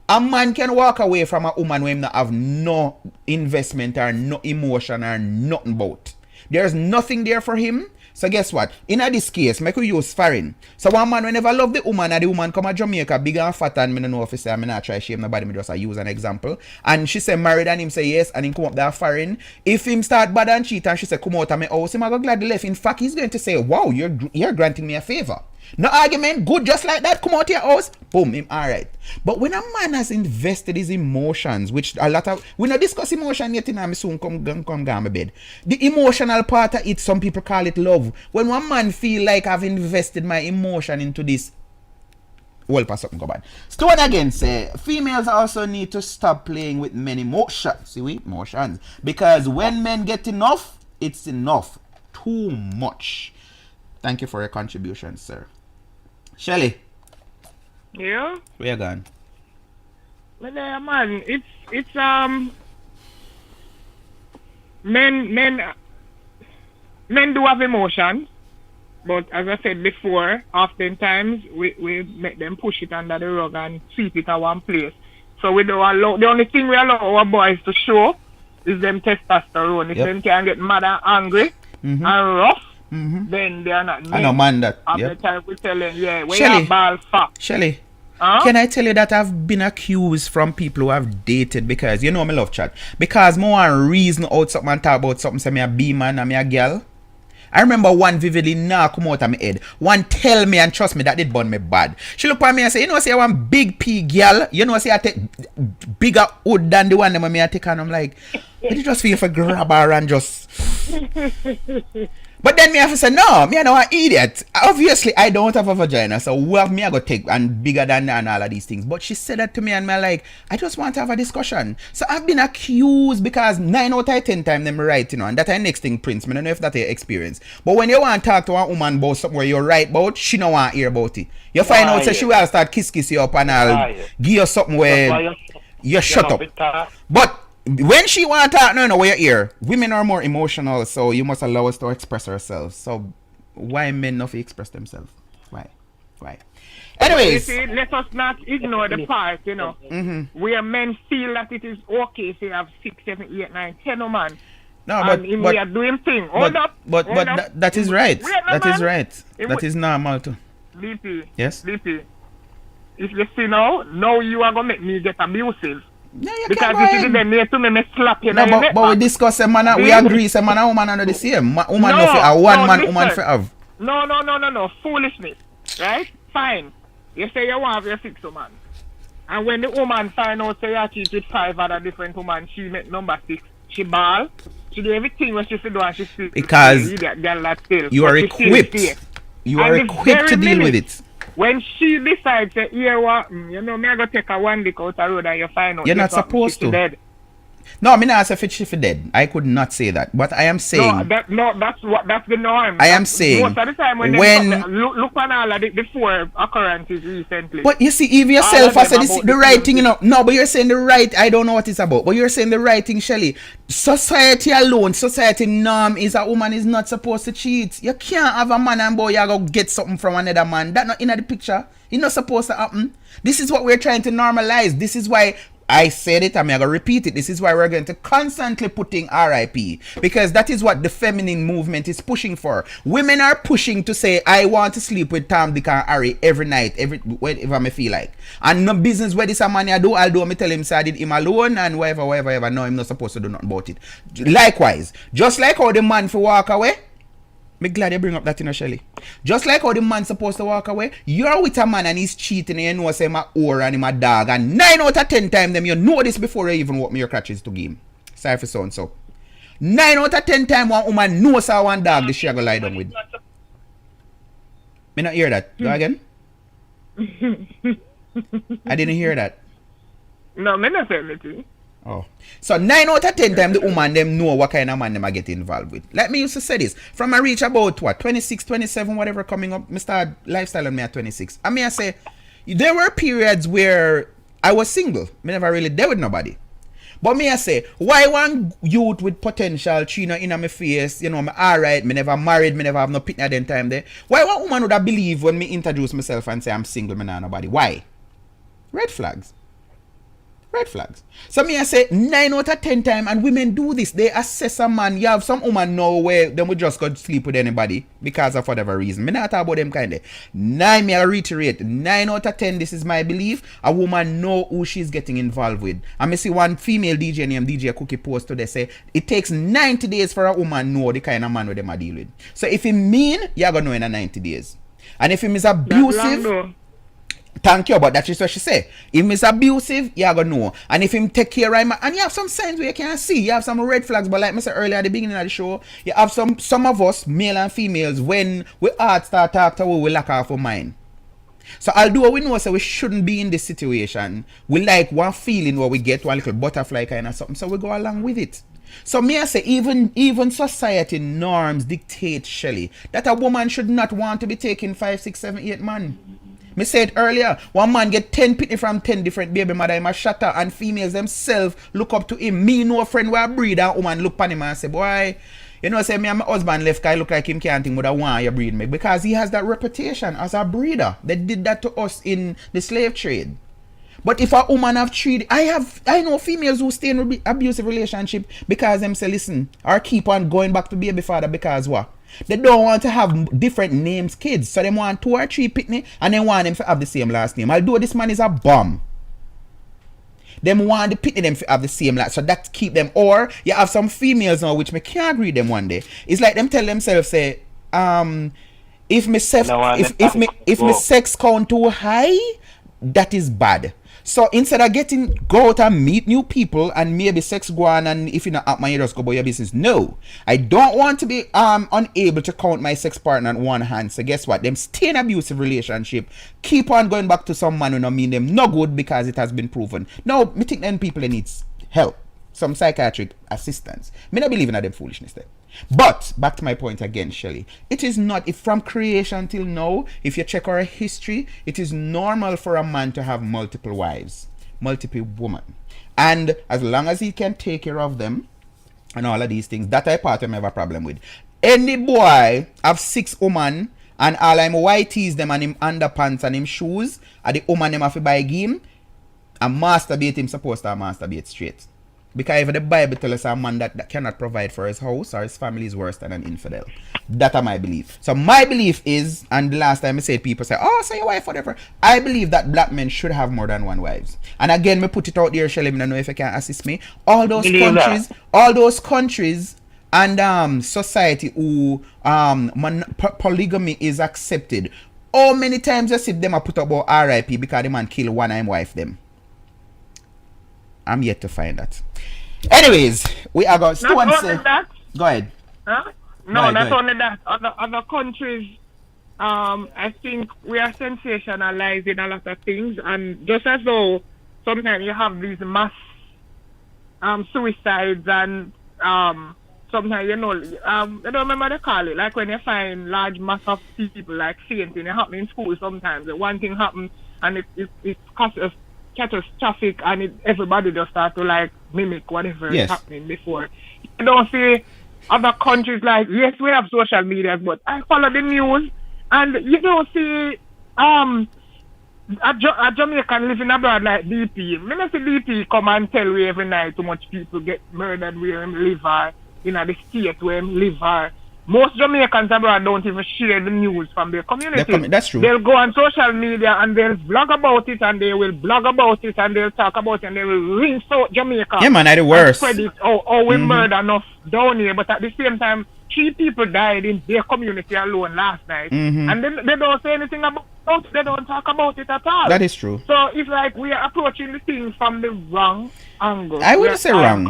A man can walk away from a woman when not have no investment or no emotion or nothing about. There's nothing there for him. So guess what? In this case, I could use foreign. So one man whenever love the woman and the woman come to Jamaica, big and fat, and I don't know if I say I'm not try shame nobody, me just use an example. And she say married and him say yes, and him come up there foreign. If him start bad and cheat and she say come out of my house, him I go gladly left. In fact, he's going to say, wow, you're granting me a favor. No argument, good just like that, come out your house, boom, him alright. But when a man has invested his emotions, which a lot of, we not discuss emotion yet, and I soon come down my bed. The emotional part of it, some people call it love. When one man feel like I've invested my emotion into this, well, pass something go bad. Stone again say, females also need to stop playing with men emotions, see we, emotions. Because when men get enough, it's enough, too much. Thank you for your contribution, sir. Shelly. Yeah? Where you gone? But man, it's men do have emotions, but as I said before, oftentimes we make them push it under the rug and sweep it at one place. So we don't allow, the only thing we allow our boys to show is them testosterone. If them can get mad and angry and rough, then they are not men. I know man that. After the time we tell them, yeah, we Shelly, are ball fat. Shelly, can I tell you that I've been accused from people who have dated because, you know me love chat, because more reason out something and talk about something, say me a B-man and me a girl. I remember one vividly now come out of my head. One tell me and trust me that it burn me bad. She look at me and say, you know, say I want big P girl. You know, say I take bigger wood than the one that me I take, and I'm like, I just feel for grab her and just. But then me have to say, no, me I know an idiot. Obviously, I don't have a vagina, so what me I go take and bigger than and all of these things. But she said that to me and me like, I just want to have a discussion. So I've been accused because 9 out of 10 times them right, you know, and that's the next thing, Prince. I don't know if that's your experience. But when you want to talk to a woman about something where you're right about, she don't want to hear about it. You find out, so she will start kiss you up and I'll give you something where you shut up. But when she want to talk, no, where you hear. Women are more emotional, so you must allow us to express ourselves. So why men not express themselves? Why? Anyways, you see, let us not ignore the part, you know, where men feel that it is okay if you have 6, 7, 8, 9, 10 man. No, but we are doing things. But that is right. That is right. That is normal too. DP. Yes. DP. If you see now you are gonna make me get abusive. Yeah, you because if you didn't near to me slap you. No, but we discuss a man, we agree, say man and woman are the same. Woman no for a one man, woman for have. No, foolishness. Right? Fine. You say you want to have your 6 woman. And when the woman find out say you cheat with 5 other different women, she make number 6. She ball. She do everything when she do and she still. Because you are equipped. You are equipped to deal with it. When she decides that you know, me I go take a one dick out the road and you find out you're not supposed to. Dead. No, I mean I say if she dead. I could not say that. But I am saying that's the norm. I am saying most of the time when look on all of the 4 occurrences recently. But you see, if yourself I said the right thing, you know. No, but you're saying the right, I don't know what it's about. But you're saying the right thing, Shelly. Society alone, society norm is a woman is not supposed to cheat. You can't have a man and boy you go get something from another man. That's not in the picture. It's not supposed to happen. This is what we're trying to normalize. This is why I said it, I'm going to repeat it. This is why we're going to constantly putting RIP. Because that is what the feminine movement is pushing for. Women are pushing to say, I want to sleep with Tom, Dick, and Harry every night, whatever I feel like. And no business where this a man I do, I'll do, I tell him, say I did him alone, and whatever. No, I'm not supposed to do nothing about it. Likewise, just like how the man for walk away, me glad you bring up that, Shelly. Just like how the man supposed to walk away, you're with a man and he's cheating and you know say my whore and him a dog, and 9 out of 10 times them you know this before you even walk me your crutches to game. Sorry for so. 9 out of 10 times one woman knows how one dog this she go lie down with. Me not hear that. Go again. I didn't hear that. No, me not say anything. Oh. So 9 out of 10 times the woman them know what kind of man them I get involved with. Like me used to say this. From I reach about what 26, 27, whatever coming up, me start lifestyle on me at 26. I mean I say there were periods where I was single. Me never really dealt with nobody. But me I say, why one youth with potential, Chino in my face, you know, me alright, me never married, me never have no pitney at them time there. Why one woman would I believe when me introduce myself and say I'm single, me not nobody? Why? Red flags. Red flags. So me I say 9 out of 10 times, and women do this. They assess a man. You have some woman now where they would just go sleep with anybody because of whatever reason. Me not talk about them kind of. 9, me I reiterate, 9 out of 10, this is my belief. A woman know who she's getting involved with. And me see one female DJ named DJ Cookie post today say it takes 90 days for a woman know the kind of man where them are deal with. So if he mean, you're gonna know in a 90 days. And if he is abusive, thank you, but that's just what she say. If he's abusive, you're gonna know. And if him take care of him, and you have some signs where you can see, you have some red flags, but like I said earlier at the beginning of the show, you have some of us, male and females, when we start talk to we lack off our mind. So although we know so we shouldn't be in this situation, we like one feeling where we get one little butterfly kind of something, so we go along with it. So me I say even society norms dictate, Shelly, that a woman should not want to be taking 5, 6, 7, 8 man. Me said earlier, one man get 10 pitney from 10 different baby mother him a shatter, and females themselves look up to him. Me know a friend where a breeder and woman look upon him and say, boy, you know, say me and my husband left guy look like him can't think would I want you breed me, because he has that reputation as a breeder. They did that to us in the slave trade. But if a woman have treated, I know females who stay in abusive relationship because them say listen, or keep on going back to baby father because what? They don't want to have different names kids, so they want 2 or 3 pitney and they want them to have the same last name. Although this man is a bum, them want the pitney them to have the same last, so that keep them. Or you have some females now which me can't agree them one day. It's like them tell themselves say, if me sex count too high, that is bad. So instead of go out and meet new people and maybe sex go on, and if you're not at my, you just go about your business. No, I don't want to be unable to count my sex partner on one hand. So guess what? Them stay in abusive relationship, keep on going back to some man who don't mean them no good because it has been proven. No, me think them people needs help, some psychiatric assistance. Me not believe in them foolishness there. But back to my point again, Shelly. It is not, if from creation till now, if you check our history, it is normal for a man to have multiple wives, multiple women. And as long as he can take care of them and all of these things, that I part of have a problem with. Any boy have 6 women and all him whiteys them and him underpants and him shoes, and the woman them have to buy him, and masturbate him supposed to masturbate straight. Because even the Bible tells us a man that cannot provide for his house or his family is worse than an infidel. That are my belief. So my belief is, and the last time I said people say, oh, say your wife, whatever. I believe that black men should have more than one wives. And again, me put it out there, Shelly, I don't know if you can assist me. All those countries and society who polygamy is accepted. How many times you see them a put up about RIP because the man kill one of him wife them? I'm yet to find that. Anyways, we are going to answer. Go ahead. Huh? No, not only that. Other countries, I think we are sensationalizing a lot of things, and just as though sometimes you have these mass suicides and sometimes you know I don't remember they call it, like when you find large mass of people like same thing happening in school sometimes. One thing happens and it causes catastrophic, and everybody just start to like mimic whatever is happening before. You don't see other countries like, yes, we have social media, but I follow the news and you don't see a Jamaican living abroad like DP. Me not see DP come and tell we every night too much people get murdered where him live or in the state where him live or. Most Jamaicans abroad don't even share the news from their community. That's true. They'll go on social media and they'll blog about it, and they will blog about it, and they'll talk about it, and they will rinse out Jamaica. Yeah, man, that's the worst. Credit, we murder enough down here, but at the same time, 3 people died in their community alone last night, and they don't say anything about they don't talk about it at all. That is true. So it's like we are approaching the things from the wrong angle. I wouldn't say wrong.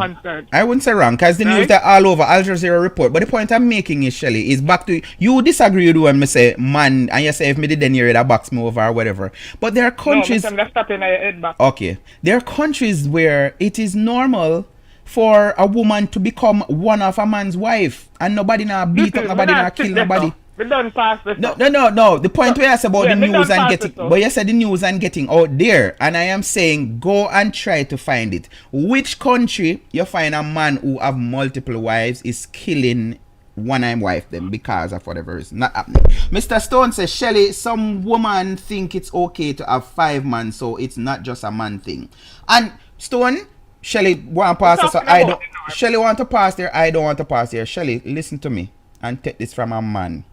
I wouldn't say wrong because the news that all over Al Jazeera report. But the point I'm making is, Shelly, is back to you disagree with when me say man, and you say if me didn't hear it, that box me over or whatever. But there are countries. No, I'm stopping your head back. Okay, there are countries where it is normal for a woman to become one of a man's wife, and nobody now beat up, nobody now kill nobody. We don't pass this. No. The point where I said about the news and getting, but you said the news and getting out there, and I am saying go and try to find it. Which country you find a man who have multiple wives is killing one wife them because of whatever is not happening? Mr. Stone says, Shelly, some woman think it's okay to have 5 men, so it's not just a man thing. And Stone, Shelly want to pass this, so I don't. Shelly want to pass there, I don't want to pass there. Shelly, listen to me and take this from a man.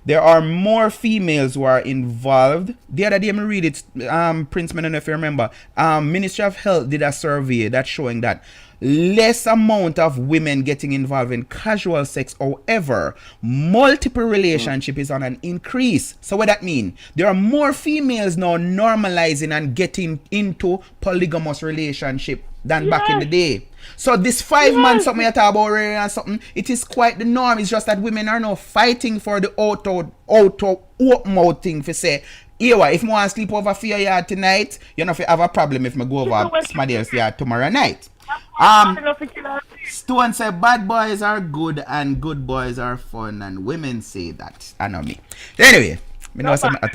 There are more females who are involved. The other day I read it, Prince, I don't know if you remember, Ministry of Health did a survey that's showing that less amount of women getting involved in casual sex. However, multiple relationship is on an increase. So what that mean? There are more females now normalizing and getting into polygamous relationship than back in the day. So this 5 man something you talk about and something, it is quite the norm. It's just that women are now fighting for the open mouth thing for say, if I want to sleep over for your yard tonight, you know if you have a problem if I go over somebody else's yard tomorrow night. Stone said bad boys are good and good boys are fun, and women say that. I know me. Anyway, me know something at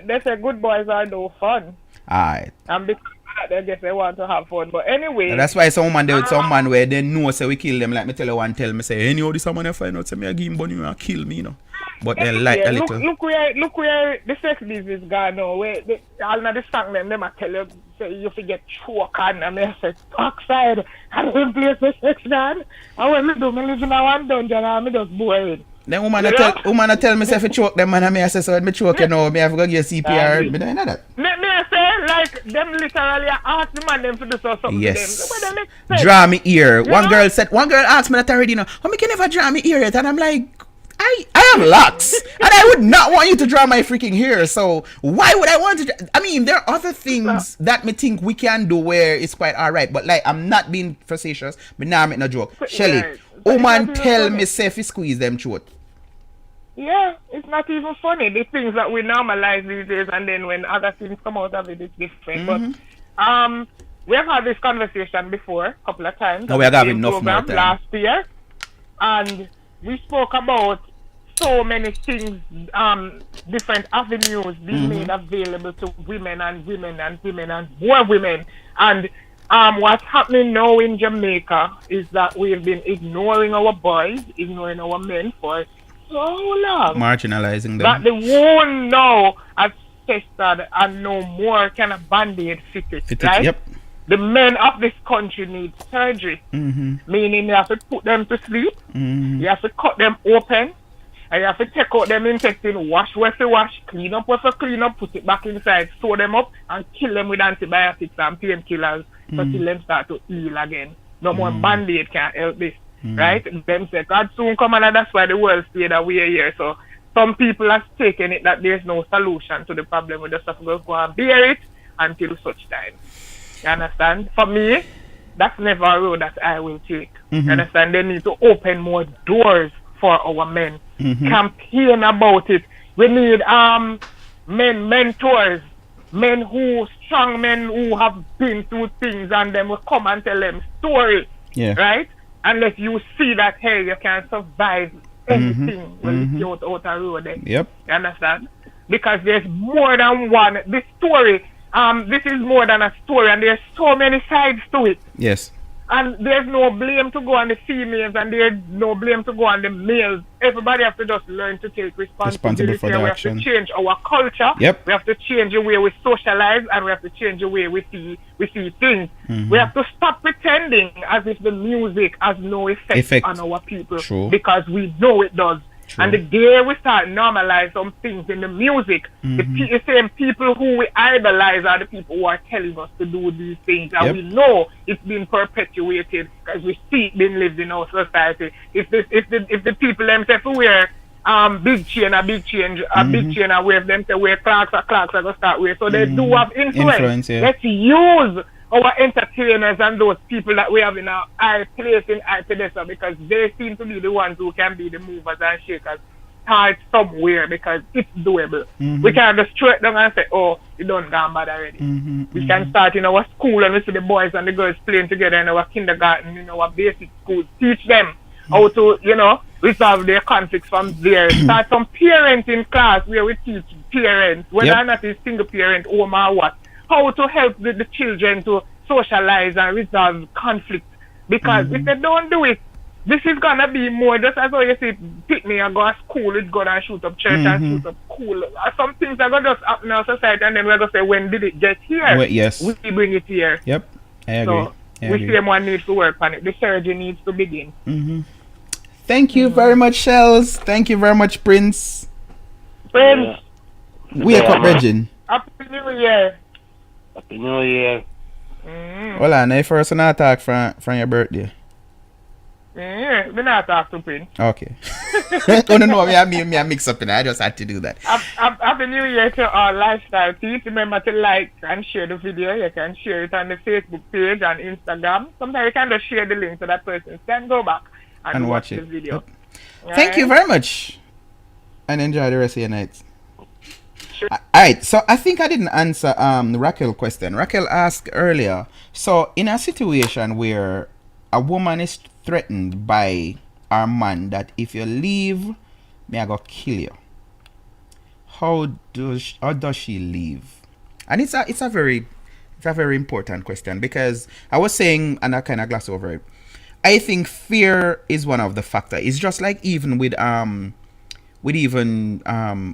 they say good boys are no fun. Alright. And because I guess they want to have fun. But anyway. That's why some man there with some man where they know say we kill them. Like me tell you one tell me say, anyhow this man I find out say me I give him money and kill me, you know. But they like a little. Look where the sex business gone now. Where all of the song them I tell you say you forget choke on and I say oxide and then place the sex down. And when me do me live in a one dungeon and me just bored. Then woman tell me say if you choke them man and me I say so when me choke you know me have to go get CPR. Me don't know that. Me say like them literally ask the man them to do something. Yes. To them. Draw me ear. Yeah. One girl asked me that already, you know, how me can never draw me ear yet? And I'm like, I have locks and I would not want you to draw my freaking hair, so why would I want to I mean there are other things that me think we can do where it's quite alright, but like I'm not being facetious, but now I'm making a joke. Shelly, woman tell me say if you squeeze them throat. Yeah, it's not even funny. The things that we normalize these days, and then when other things come out of it, it's different. But we have had this conversation before a couple of times. No, we are having enough more time. Last year, and we spoke about so many things, different avenues being made available to women and women and women and more women. And what's happening now in Jamaica is that we've been ignoring our boys, ignoring our men for so long. Marginalizing them. That the wound now has festered and no more kind of band-aid fit it, right? Yep. The men of this country need surgery, meaning you have to put them to sleep, you have to cut them open, and you have to take out them intestine, wash what you wash, clean up what you clean up, put it back inside, sew them up, and kill them with antibiotics and painkillers until them start to heal again. No more band-aid can help this, right? Them say, God soon come, and that's why the world stayed that we are here. So some people have taken it that there's no solution to the problem. We just have to go and bear it until such time. You understand? For me, that's never a road that I will take. You understand? They need to open more doors for our men. Campaign about it. We need mentors, strong men who have been through things, and then will come and tell them story. Yeah. Right? Unless you see that, hey, you can survive anything when you out a road. Yep. You understand? Because there's more than one. This story. This is more than a story, and there's so many sides to it. Yes. And there's no blame to go on the females, and there's no blame to go on the males. Everybody have to just learn to take responsibility. For the we action. have to change our culture. Yep. We have to change the way we socialize, and we have to change the way we see things. We have to stop pretending as if the music has no effect on our people. True. Because we know it does. True. And the day we start normalize some things in the music, the same people who we idolize are the people who are telling us to do these things. And we know it's been perpetuated because we see it being lived in our society. If the people themselves wear big chain, a big change, a big chain, and wave them to wear clocks, are going to start wear. So they do have influence. Yeah. Let's use our entertainers and those people that we have in our eye place in eye pedestal, because they seem to be the ones who can be the movers and shakers. Start somewhere because it's doable. We can't just straight down and say, oh, you don't gone bad already. We can start in our school and we see the boys and the girls playing together in our kindergarten, in our basic schools. Teach them how to, resolve their conflicts from there. Start some parenting class where we teach parents, whether or not it's single parent, home or what, how to help the children to socialize and resolve conflict. Because if they don't do it, this is gonna be more just as how you say, pick me and go to school, it's gonna shoot up church and shoot up school. Some things are gonna just happen in our society, and then we're gonna say, when did it get here? Yes. We bring it here. Yep, I agree. So we see one needs to work on it. The surgery needs to begin. Thank you very much, Shells. Thank you very much, Prince. Prince. Wake up, Regin. Happy New Year. Happy New Year. Hold on, I first an attack from your birthday. Yeah, we not talk to Prince. Okay. Oh no, me mix up in it. I just had to do that. Happy New Year to our lifestyle team. Remember to like and share the video. You can share it on the Facebook page and Instagram. Sometimes you can just share the link so that person can go back and watch the video. Yep. Thank you very much. And enjoy the rest of your night. Sure. Alright, so I think I didn't answer Raquel's question. Raquel asked earlier, so in a situation where a woman is threatened by our man that if you leave, me I go kill you. How does she leave? And it's a very important question, because I was saying, and I kind of gloss over it, I think fear is one of the factors. It's just like even with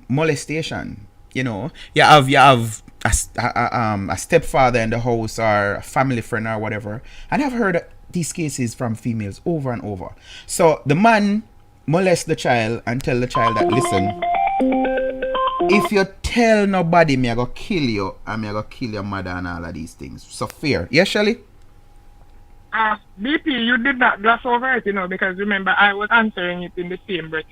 molestation. You have a stepfather in the house or a family friend or whatever, and I've heard these cases from females over and over. So the man molests the child and tell the child that, listen, if you tell nobody, me I go kill you, and me I go kill your mother and all of these things. So fear. Yes, Shelly? BP, you did not gloss over it, because remember, I was answering it in the same breath,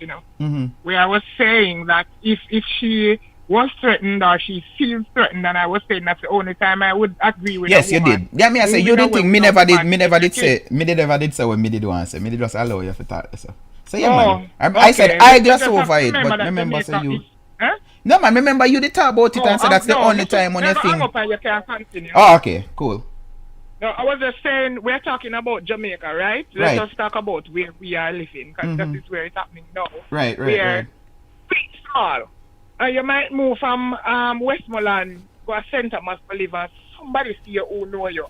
where I was saying that if she was threatened or she feels threatened, and I was saying that's the only time I would agree with. Yes, you did. Yeah, me I say you didn't think me never did say when me did want say. Me did just allow you to talk. So yeah, man. I said I gloss over it, but remember say you. No man, remember you did talk about it and say that's the only time when you think. Oh, okay, cool. No, I was just saying we're talking about Jamaica, right? Let's just talk about where we are living, because that is where it's happening now. Right. Pretty small. You might move from Westmoreland, go to St. Thomas for live, and somebody see you who know you,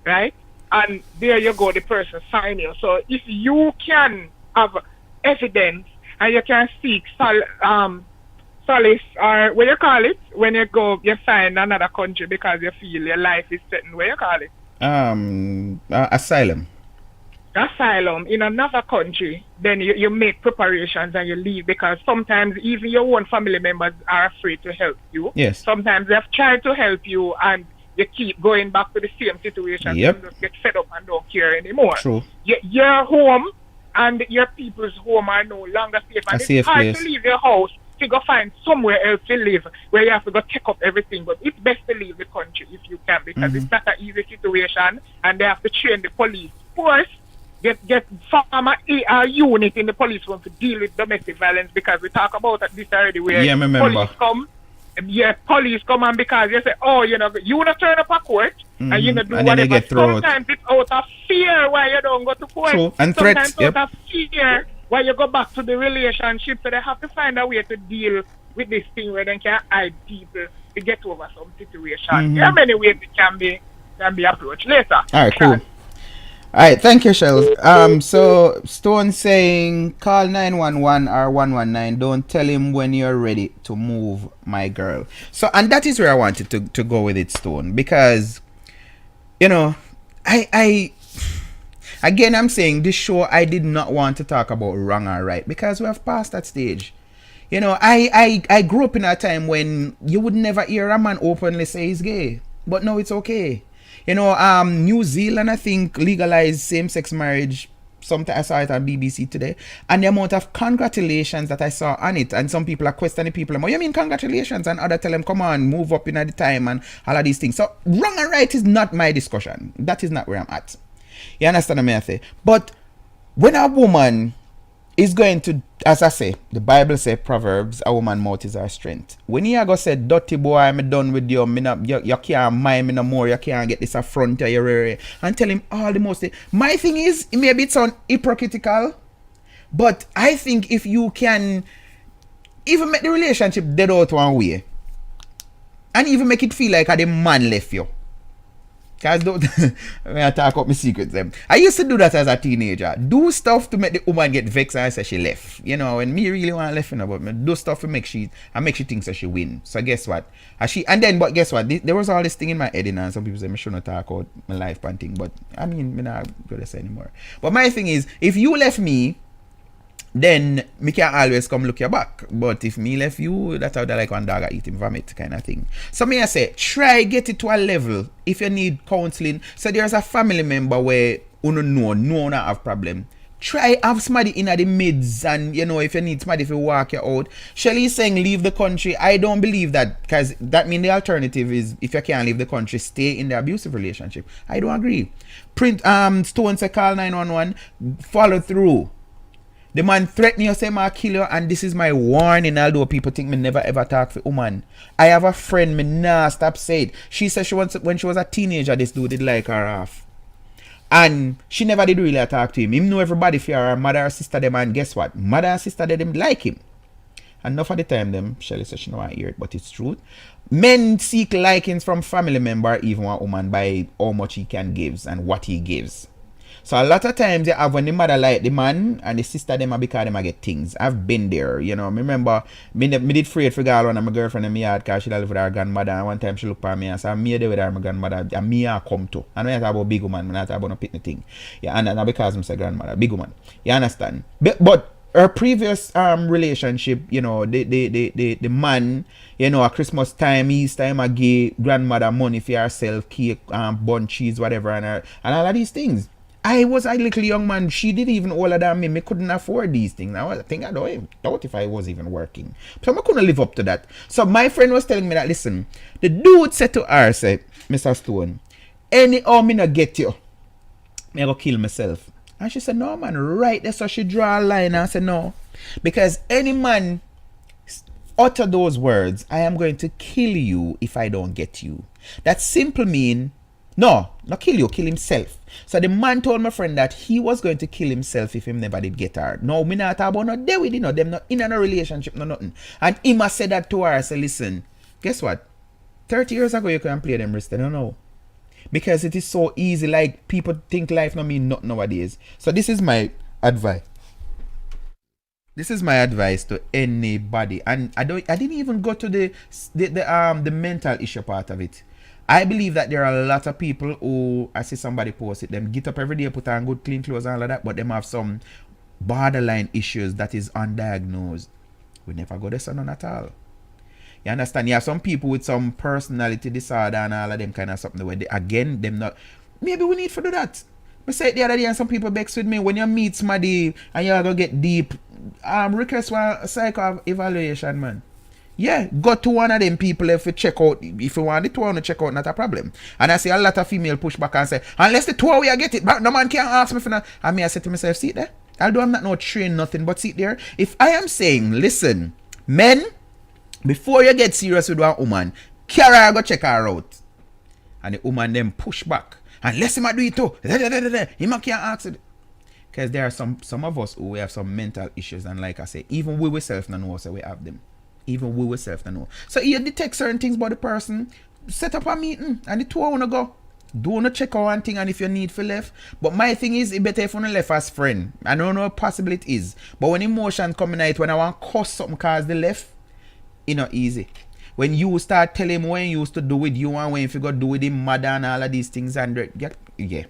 right? And there you go, the person sign you. So if you can have evidence and you can seek solace, or what you call it, when you go, you sign another country because you feel your life is threatened, what you call it? Asylum in another country, then you make preparations and you leave, because sometimes even your own family members are afraid to help you. Yes. Sometimes they have tried to help you and you keep going back to the same situation. Yep. You just get fed up and don't care anymore. True. Your home and your people's home are no longer safe. And it's hard to leave your house to go find somewhere else to live where you have to go take up everything. But it's best to leave the country if you can, because it's not an easy situation, and they have to train the police force, get former AR unit in the police room to deal with domestic violence, because we talk about this already, where police come and because you say, you not turn up a court and you not do whatever. Sometimes it's out of fear why you don't go to court. True. And sometimes threats, out of fear why you go back to the relationship. So they have to find a way to deal with this thing where they can hide people to get over some situation. There are many ways it can be approached later. All right, cool. Alright, thank you, Shell. So Stone saying call 911 or 119. Don't tell him when you're ready to move, my girl. So, and that is where I wanted to go with it, Stone, because I again, I'm saying this show, I did not want to talk about wrong or right, because we have passed that stage. I grew up in a time when you would never hear a man openly say he's gay, but now it's okay. New Zealand, I think, legalized same-sex marriage Something I saw it on BBC today, and the amount of congratulations that I saw on it, and some people are questioning people. Oh, you mean congratulations? And other tell them, come on, move up in the time and all of these things. So wrong and right is not my discussion. That is not where I'm at. You understand what I say? But when a woman is going to, as I say, the Bible says, Proverbs, a woman's mouth is her strength. When you go say, dirty boy, I'm done with you, you can't mind me no more, you can't get this affront of your, and tell him all the most. My thing is, maybe it sounds hypocritical, but I think if you can even make the relationship dead out one way, and even make it feel like the man left you. Because don't when I talk about my secrets, I used to do that as a teenager. Do stuff to make the woman get vexed and say she left. You know, and me really want to left, you know, but me do stuff to make she think that she win. So guess what? But guess what? There was all this thing in my head, and some people say I shouldn't talk about my life and thing, but I mean, I'm not gonna say anymore. But my thing is, if you left me, then me can always come look your back. But if me left you, that's how they like one dog I eat him vomit kind of thing. So me I say, try get it to a level if you need counseling. So there's a family member where you no have problem. Try have somebody in the mids, and you know, if you need somebody to walk you out. Shelly is saying leave the country. I don't believe that, because that means the alternative is if you can't leave the country, stay in the abusive relationship. I don't agree. Stone say call 911, follow through. The man threatened you, say I'll kill you, and this is my warning. Although people think me never ever talk for woman. I have a friend, me nah stop saying. She said when she was a teenager, this dude did like her off. And she never did really talk to him. Him know everybody for her mother or sister them, and guess what? Mother and sister them like him. And enough of the time them, Shelly says she don't want to hear it, but it's true. Men seek likings from family member, even one woman, by how much he can gives and what he gives. So a lot of times you have when the mother like the man and the sister them because them get things. I've been there, you know. Remember, me did afraid for girl one of my girlfriend in my yard because she live with her grandmother, and one time she looked at me and said, me there with her my grandmother, and me I come to. And when I talk about big woman, I talk about no pitney thing. Yeah, and because I'm say grandmother, big woman. You understand? But her previous relationship, you know, the man, you know, at Christmas time, Easter time, I give grandmother money for herself, cake, bun, cheese, whatever, and all of these things. I was a little young man. She did even older than me. Me couldn't afford these things. Now I think I don't doubt if I was even working. So I couldn't live up to that. So my friend was telling me that, listen, the dude said to her, said, Mr. Stone, anyhow me not get you, me go kill myself. And she said, no man, right there. So she draw a line and said, no. Because any man utter those words, I am going to kill you if I don't get you. That simple mean, no, not kill you, kill himself. So the man told my friend that he was going to kill himself if him never did get her. No, me not talk about no day with you, no, them not in a relationship, no nothing. And him a said that to her, I said, listen, guess what? 30 years ago you can play them wrist, I don't know. Because it is so easy, like people think life no mean nothing nowadays. So this is my advice. This is my advice to anybody. And I didn't even go to the mental issue part of it. I believe that there are a lot of people who, I see somebody post it, them get up every day, put on good clean clothes and all of that, but them have some borderline issues that is undiagnosed. We never go there, so none at all. You understand? You have some people with some personality disorder and all of them kind of something where they, again, them not, maybe we need to do that. I said the other day, and some people bex with me, when you meet somebody and you're going to get deep, request one psycho evaluation, man. Yeah, go to one of them people if you check out. If you want the two to check out, not a problem. And I see a lot of female push back and say, unless the two we get it, but no man can't ask me for that. And me I say to myself, see there? Although I'm not no train nothing, but see there. If I am saying, listen, men, before you get serious with one woman, carry her go check her out. And the woman then push back. Unless him do it too. Him can't ask it. Because there are some of us who have some mental issues, and like I say, even we ourselves don't know so we have them. Even we ourselves don't know. So you detect certain things about the person, set up a meeting, and the two want to go. Do not check out one thing, and if you need for left. But my thing is, it better if you left as friend. I don't know how possible it is. But when emotion coming out, when I want to cuss something cause the left, it's not easy. When you start telling him when you used to do with you and when you go do with him mother and all of these things, and yeah,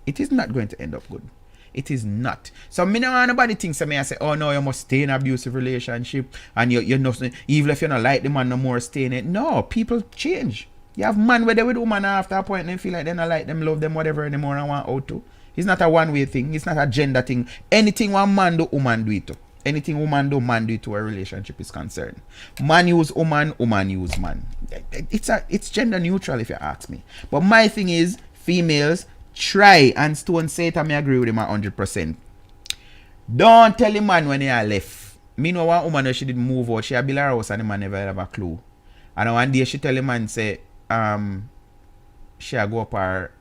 it is not going to end up good. It is not. So me don't want nobody think so me I say, oh no, you must stay in an abusive relationship and you're not, even if you don't like the man no more, stay in it. No, people change. You have man where they with woman after a point and they feel like they don't like them, love them, whatever anymore and want out to. It's not a one-way thing. It's not a gender thing. Anything one man do, woman do it too. Anything woman do, man do it to a relationship is concerned. Man use woman, woman use man. It's gender neutral if you ask me. But my thing is, females try, and Stone say it, and I agree with him 100%. Don't tell the man when he are left. Me know one woman when she did move out, she a build her house and the man never have a clue. And one day she tell the man say, she a go up her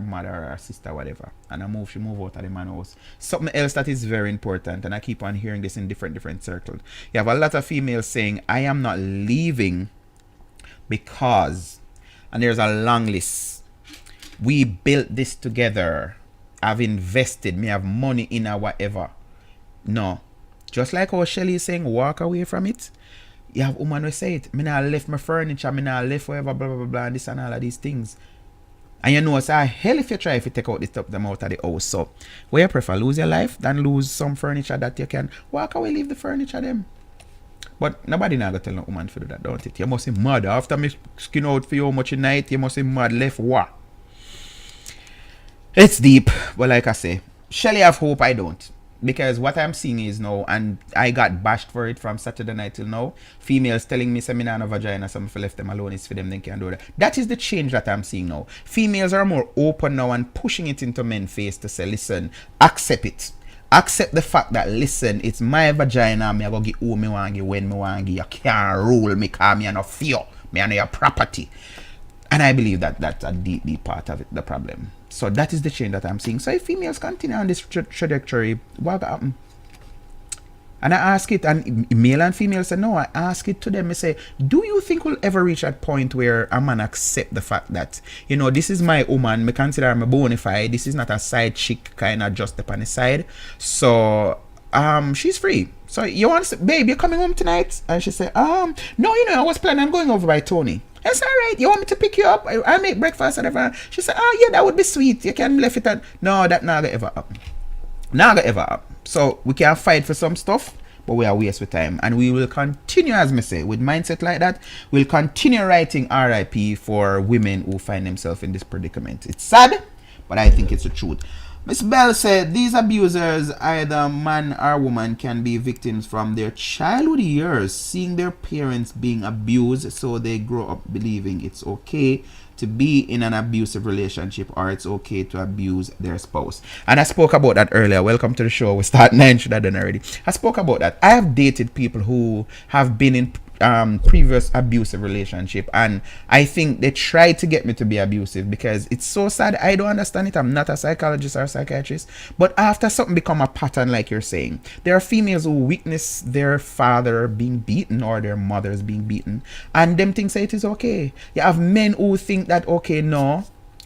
mother or her sister, whatever, and she move out of the man house. Something else that is very important, and I keep on hearing this in different circles. You have a lot of females saying, I am not leaving because, and there's a long list. We built this together. I've invested. Me have money in or whatever. No. Just like how Shelly is saying, walk away from it. You have woman who say it. Me not left my furniture. Me not left whatever, blah, blah, blah, blah, and this and all of these things. And you know, it's a hell if you try if you take out the stuff them out of the house. So, where you prefer lose your life than lose some furniture that you can walk away, leave the furniture them. But nobody now gonna tell no woman to do that, don't it? You must be mad. After me skin out for you how much a night, you must be mad left what? It's deep, but like I say, Shelly have hope, I don't. Because what I'm seeing is now, and I got bashed for it from Saturday night till now, females telling me seminar no vagina, some if I left them alone, it's for them, they can't do that. That is the change that I'm seeing now. Females are more open now and pushing it into men's face to say, listen, accept it. Accept the fact that, listen, it's my vagina, me I go give who me want give, when me want give, you can't rule me, cause me no fear, me and your property. And I believe that that's a deep part of it, the problem. So that is the change that I'm seeing. So if females continue on this trajectory, what will happen? And I ask it, and male and female say no. I ask it to them. I say, do you think we'll ever reach that point where a man accept the fact that, you know, this is my woman, me consider her bona fide. This is not a side chick kind of just up on the side. So she's free. So you want to say, babe, you're coming home tonight? And she said, no, you know, I was planning on going over by Tony. It's all right. You want me to pick you up? I make breakfast and everything. She said, oh, yeah, that would be sweet. You can left it at... No, that not gonna ever happen. Not gonna ever happen. So we can fight for some stuff, but we are waste with time. And we will continue, as me say, with mindset like that, we'll continue writing RIP for women who find themselves in this predicament. It's sad, but I think it's the truth. Miss Bell said, these abusers, either man or woman, can be victims from their childhood years, seeing their parents being abused, so they grow up believing it's okay to be in an abusive relationship or it's okay to abuse their spouse. And I spoke about that earlier. Welcome to the show. We start 9, should have done already. I spoke about that. I have dated people who have been in previous abusive relationship, and I think they try to get me to be abusive because it's so sad. I don't understand it. I'm not a psychologist or a psychiatrist, but after something become a pattern, like you're saying, there are females who witness their father being beaten or their mothers being beaten, and them think say it is okay. You have men who think that, okay, no,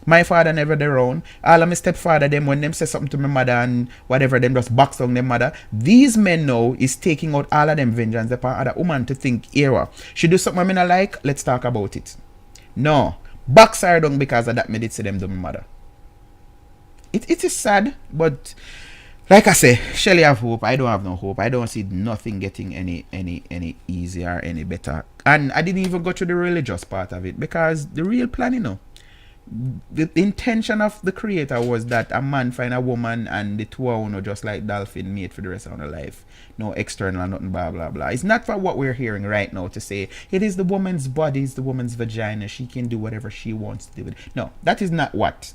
my father never did wrong. All of my stepfather, them when them say something to my mother and whatever, them just box on their mother. These men now is taking out all of them vengeance upon other woman to think, era, she do something I mean I like, let's talk about it. No, box her down because of that me did say them to my mother. It is sad, but like I say, Shelly have hope. I don't have no hope. I don't see nothing getting any easier, any better. And I didn't even go to the religious part of it because the real plan, you know, the intention of the creator was that a man find a woman and the two are just like dolphin mate for the rest of their life. No external and nothing blah blah blah. It's not for what we're hearing right now to say it is the woman's body, it's the woman's vagina, she can do whatever she wants to do with it. No, that is not what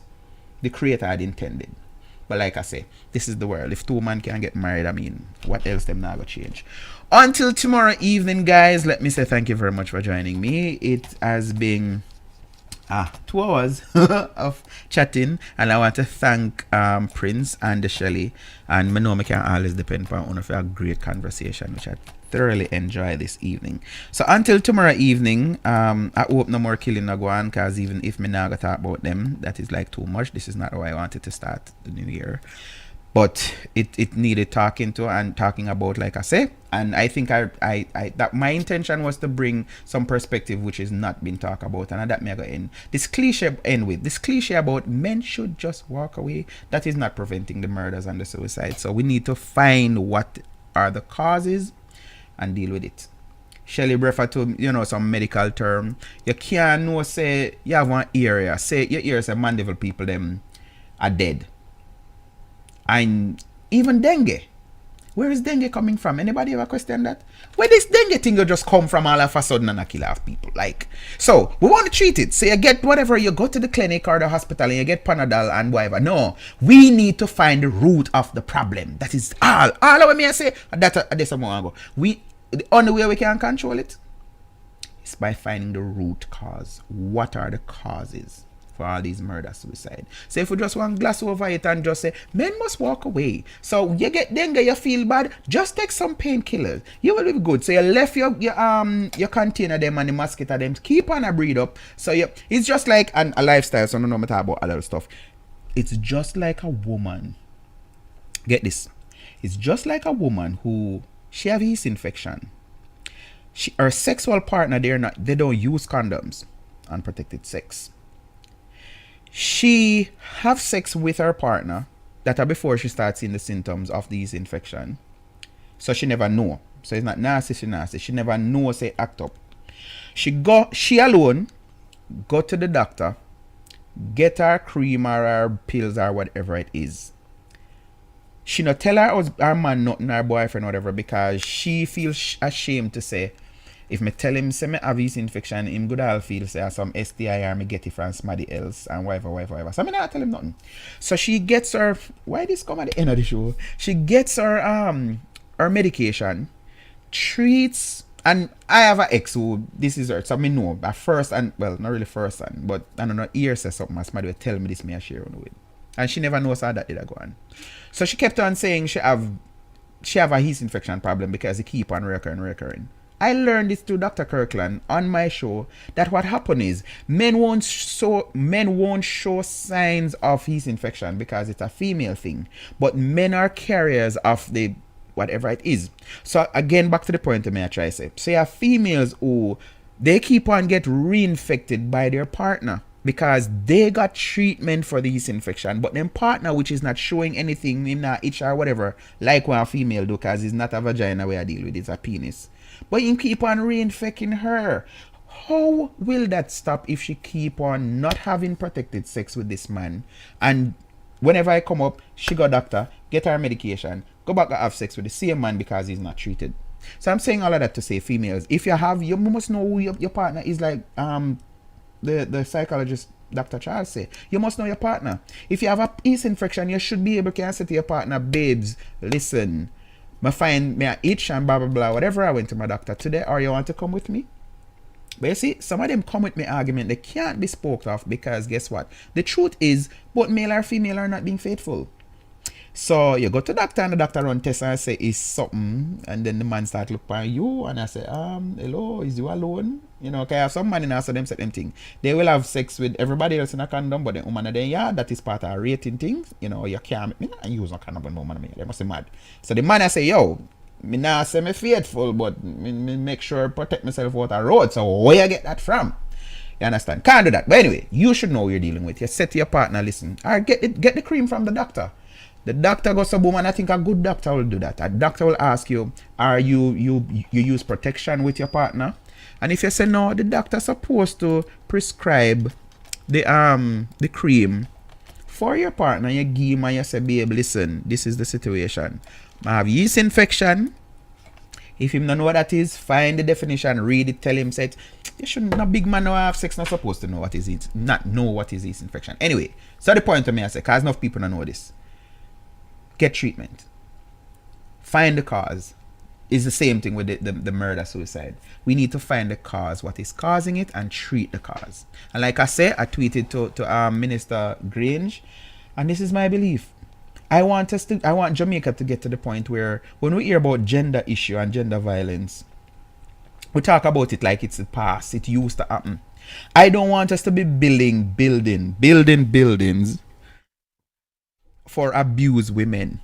the creator had intended. But like I say, this is the world. If two men can get married, I mean, what else them not gonna change? Until tomorrow evening, guys, let me say thank you very much for joining me. It has been 2 hours of chatting, and I want to thank Prince and Shelly, and I know I can always depend on one of a great conversation, which I thoroughly enjoy this evening. So until tomorrow evening, I hope no more killing no go on, because even if me now gonna talk about them, that is like too much. This is not how I wanted to start the new year, but it needed talking to and talking about, like I say. And I think I that my intention was to bring some perspective which is not being talked about, and that may go end this cliche about men should just walk away. That is not preventing the murders and the suicide. So we need to find what are the causes and deal with it. Shelly refer to, you know, some medical term. You can't know say you have one area, say your ear say mandeville people them are dead. And even dengue. Where is dengue coming from? Anybody ever question that? Where this dengue thing will just come from all of a sudden and kill off people? Like, so we want to treat it. So you get whatever, you go to the clinic or the hospital and you get Panadol and whatever. No, we need to find the root of the problem. That is all. All of what I say, that's a moment ago. The only way we can control it is by finding the root cause. What are the causes for all these murder, suicide? So if we just want glass over it and just say men must walk away, so you get dengue, you feel bad, just take some painkillers, you will be good. So you left your container them and the mosquito them keep on a breed up. So it's just like a lifestyle. So I don't know about other stuff. It's just like a woman. Get this. It's just like a woman who she have yeast infection. Her sexual partner, they don't use condoms, unprotected sex. She have sex with her partner that are before she starts seeing the symptoms of these infection. So she never know. So it's not nasty, she never know, say act up. She alone go to the doctor, get her cream or her pills or whatever it is. She not tell her man nothing, her boyfriend or whatever, because she feels ashamed to say, if me tell him say me have yeast infection, him good all feel say some STI or me get it from somebody else and whatever. So me not tell him nothing. So she gets her, why this come at the end of the show? She gets her medication, treats, and I have an ex who this is her, so me know at first, and well, not really first hand, but I don't know, ear says something, and somebody will tell me this, me I share on with. And she never knows how that did go on. So she kept on saying she have a yeast infection problem because it keep on recurring. I learned this through Dr. Kirkland on my show, that what happened is men won't show signs of yeast infection because it's a female thing, but men are carriers of the whatever it is. So again, back to the point I try to say. So you have females who they keep on get reinfected by their partner because they got treatment for the yeast infection, but then partner which is not showing anything, in not itch or whatever, like what a female do, because it's not a vagina where I deal with, it's a penis. But you keep on reinfecting her. How will that stop if she keep on not having protected sex with this man? And whenever I come up, she go doctor, get her medication, go back and have sex with the same man because he's not treated. So I'm saying all of that to say, females, if you must know who your partner is, like the psychologist Dr. Charles say. You must know your partner. If you have a yeast infection, you should be able to say to your partner, babes, listen, I find me a itch and blah blah blah, whatever. I went to my doctor today, or you want to come with me? But you see, some of them come with me argument, they can't be spoke of because guess what? The truth is, both male or female are not being faithful. So you go to the doctor and the doctor run test and say it's something, and then the man start look at you and I say, hello, is you alone? You know, okay, I have some man in answer them say them thing. They will have sex with everybody else in a condom, but the woman are there, yeah, that is part of a rating thing. You know, you can't use no condom with no man. They must be mad. So the man I say, yo, me not say me faithful, but me make sure protect myself out the road. So where you get that from? You understand? Can't do that. But anyway, you should know what you're dealing with. You say to your partner, listen, or get the cream from the doctor. The doctor goes to boom, and I think a good doctor will do that. A doctor will ask you, are you use protection with your partner? And if you say no, the doctor's supposed to prescribe the cream for your partner. You give him and you say, babe, listen, this is the situation. I have yeast infection. If him don't know what that is, find the definition, read it, tell him, say, you shouldn't, no big man no have sex, not supposed to know what is it, not know what is yeast infection. Anyway, so the point to me, I say, because enough people don't know this. Get treatment. Find the cause. It's the same thing with the murder suicide. We need to find the cause, what is causing it, and treat the cause. And like I said, I tweeted to Minister Grange, and this is my belief. I want Jamaica to get to the point where when we hear about gender issue and gender violence, we talk about it like it's the past. It used to happen. I don't want us to be building buildings for abused women,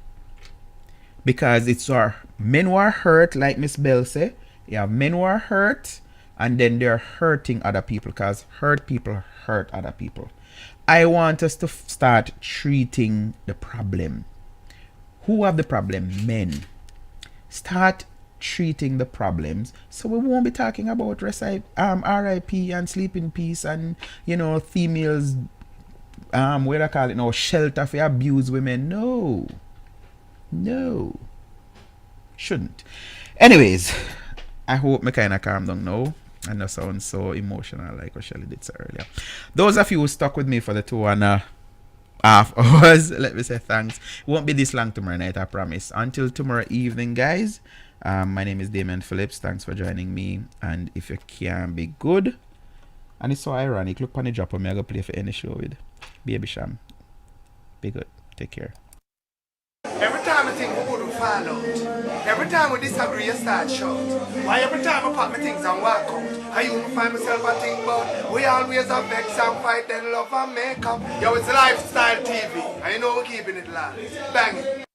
because it's our men who are hurt, like Miss Bell say. You have men who are hurt, and then they're hurting other people, because hurt people hurt other people. I want us to start treating the problem. Who have the problem? Men. Start treating the problems, so we won't be talking about RIP and sleep in peace and females what do I call it now, shelter for abuse women. No. Shouldn't. Anyways, I hope me kinda calm down now. I know sound so emotional like what Shelly did so earlier. Those of you who stuck with me for the 2.5 hours, let me say thanks. It won't be this long tomorrow night, I promise. Until tomorrow evening, guys. My name is Damien Phillips. Thanks for joining me. And if you can be good, and it's so ironic, look on the drop of me, I go play for any show with Baby Sham. Be good. Take care. Every time I think we would fall out, every time we disagree, you start shout. Why every time I pack my things and walk out, I even find myself a think about we always have vex and fight, then love and make up. Yo, it's Lifestyle TV, and you know we're keeping it live. Bang it.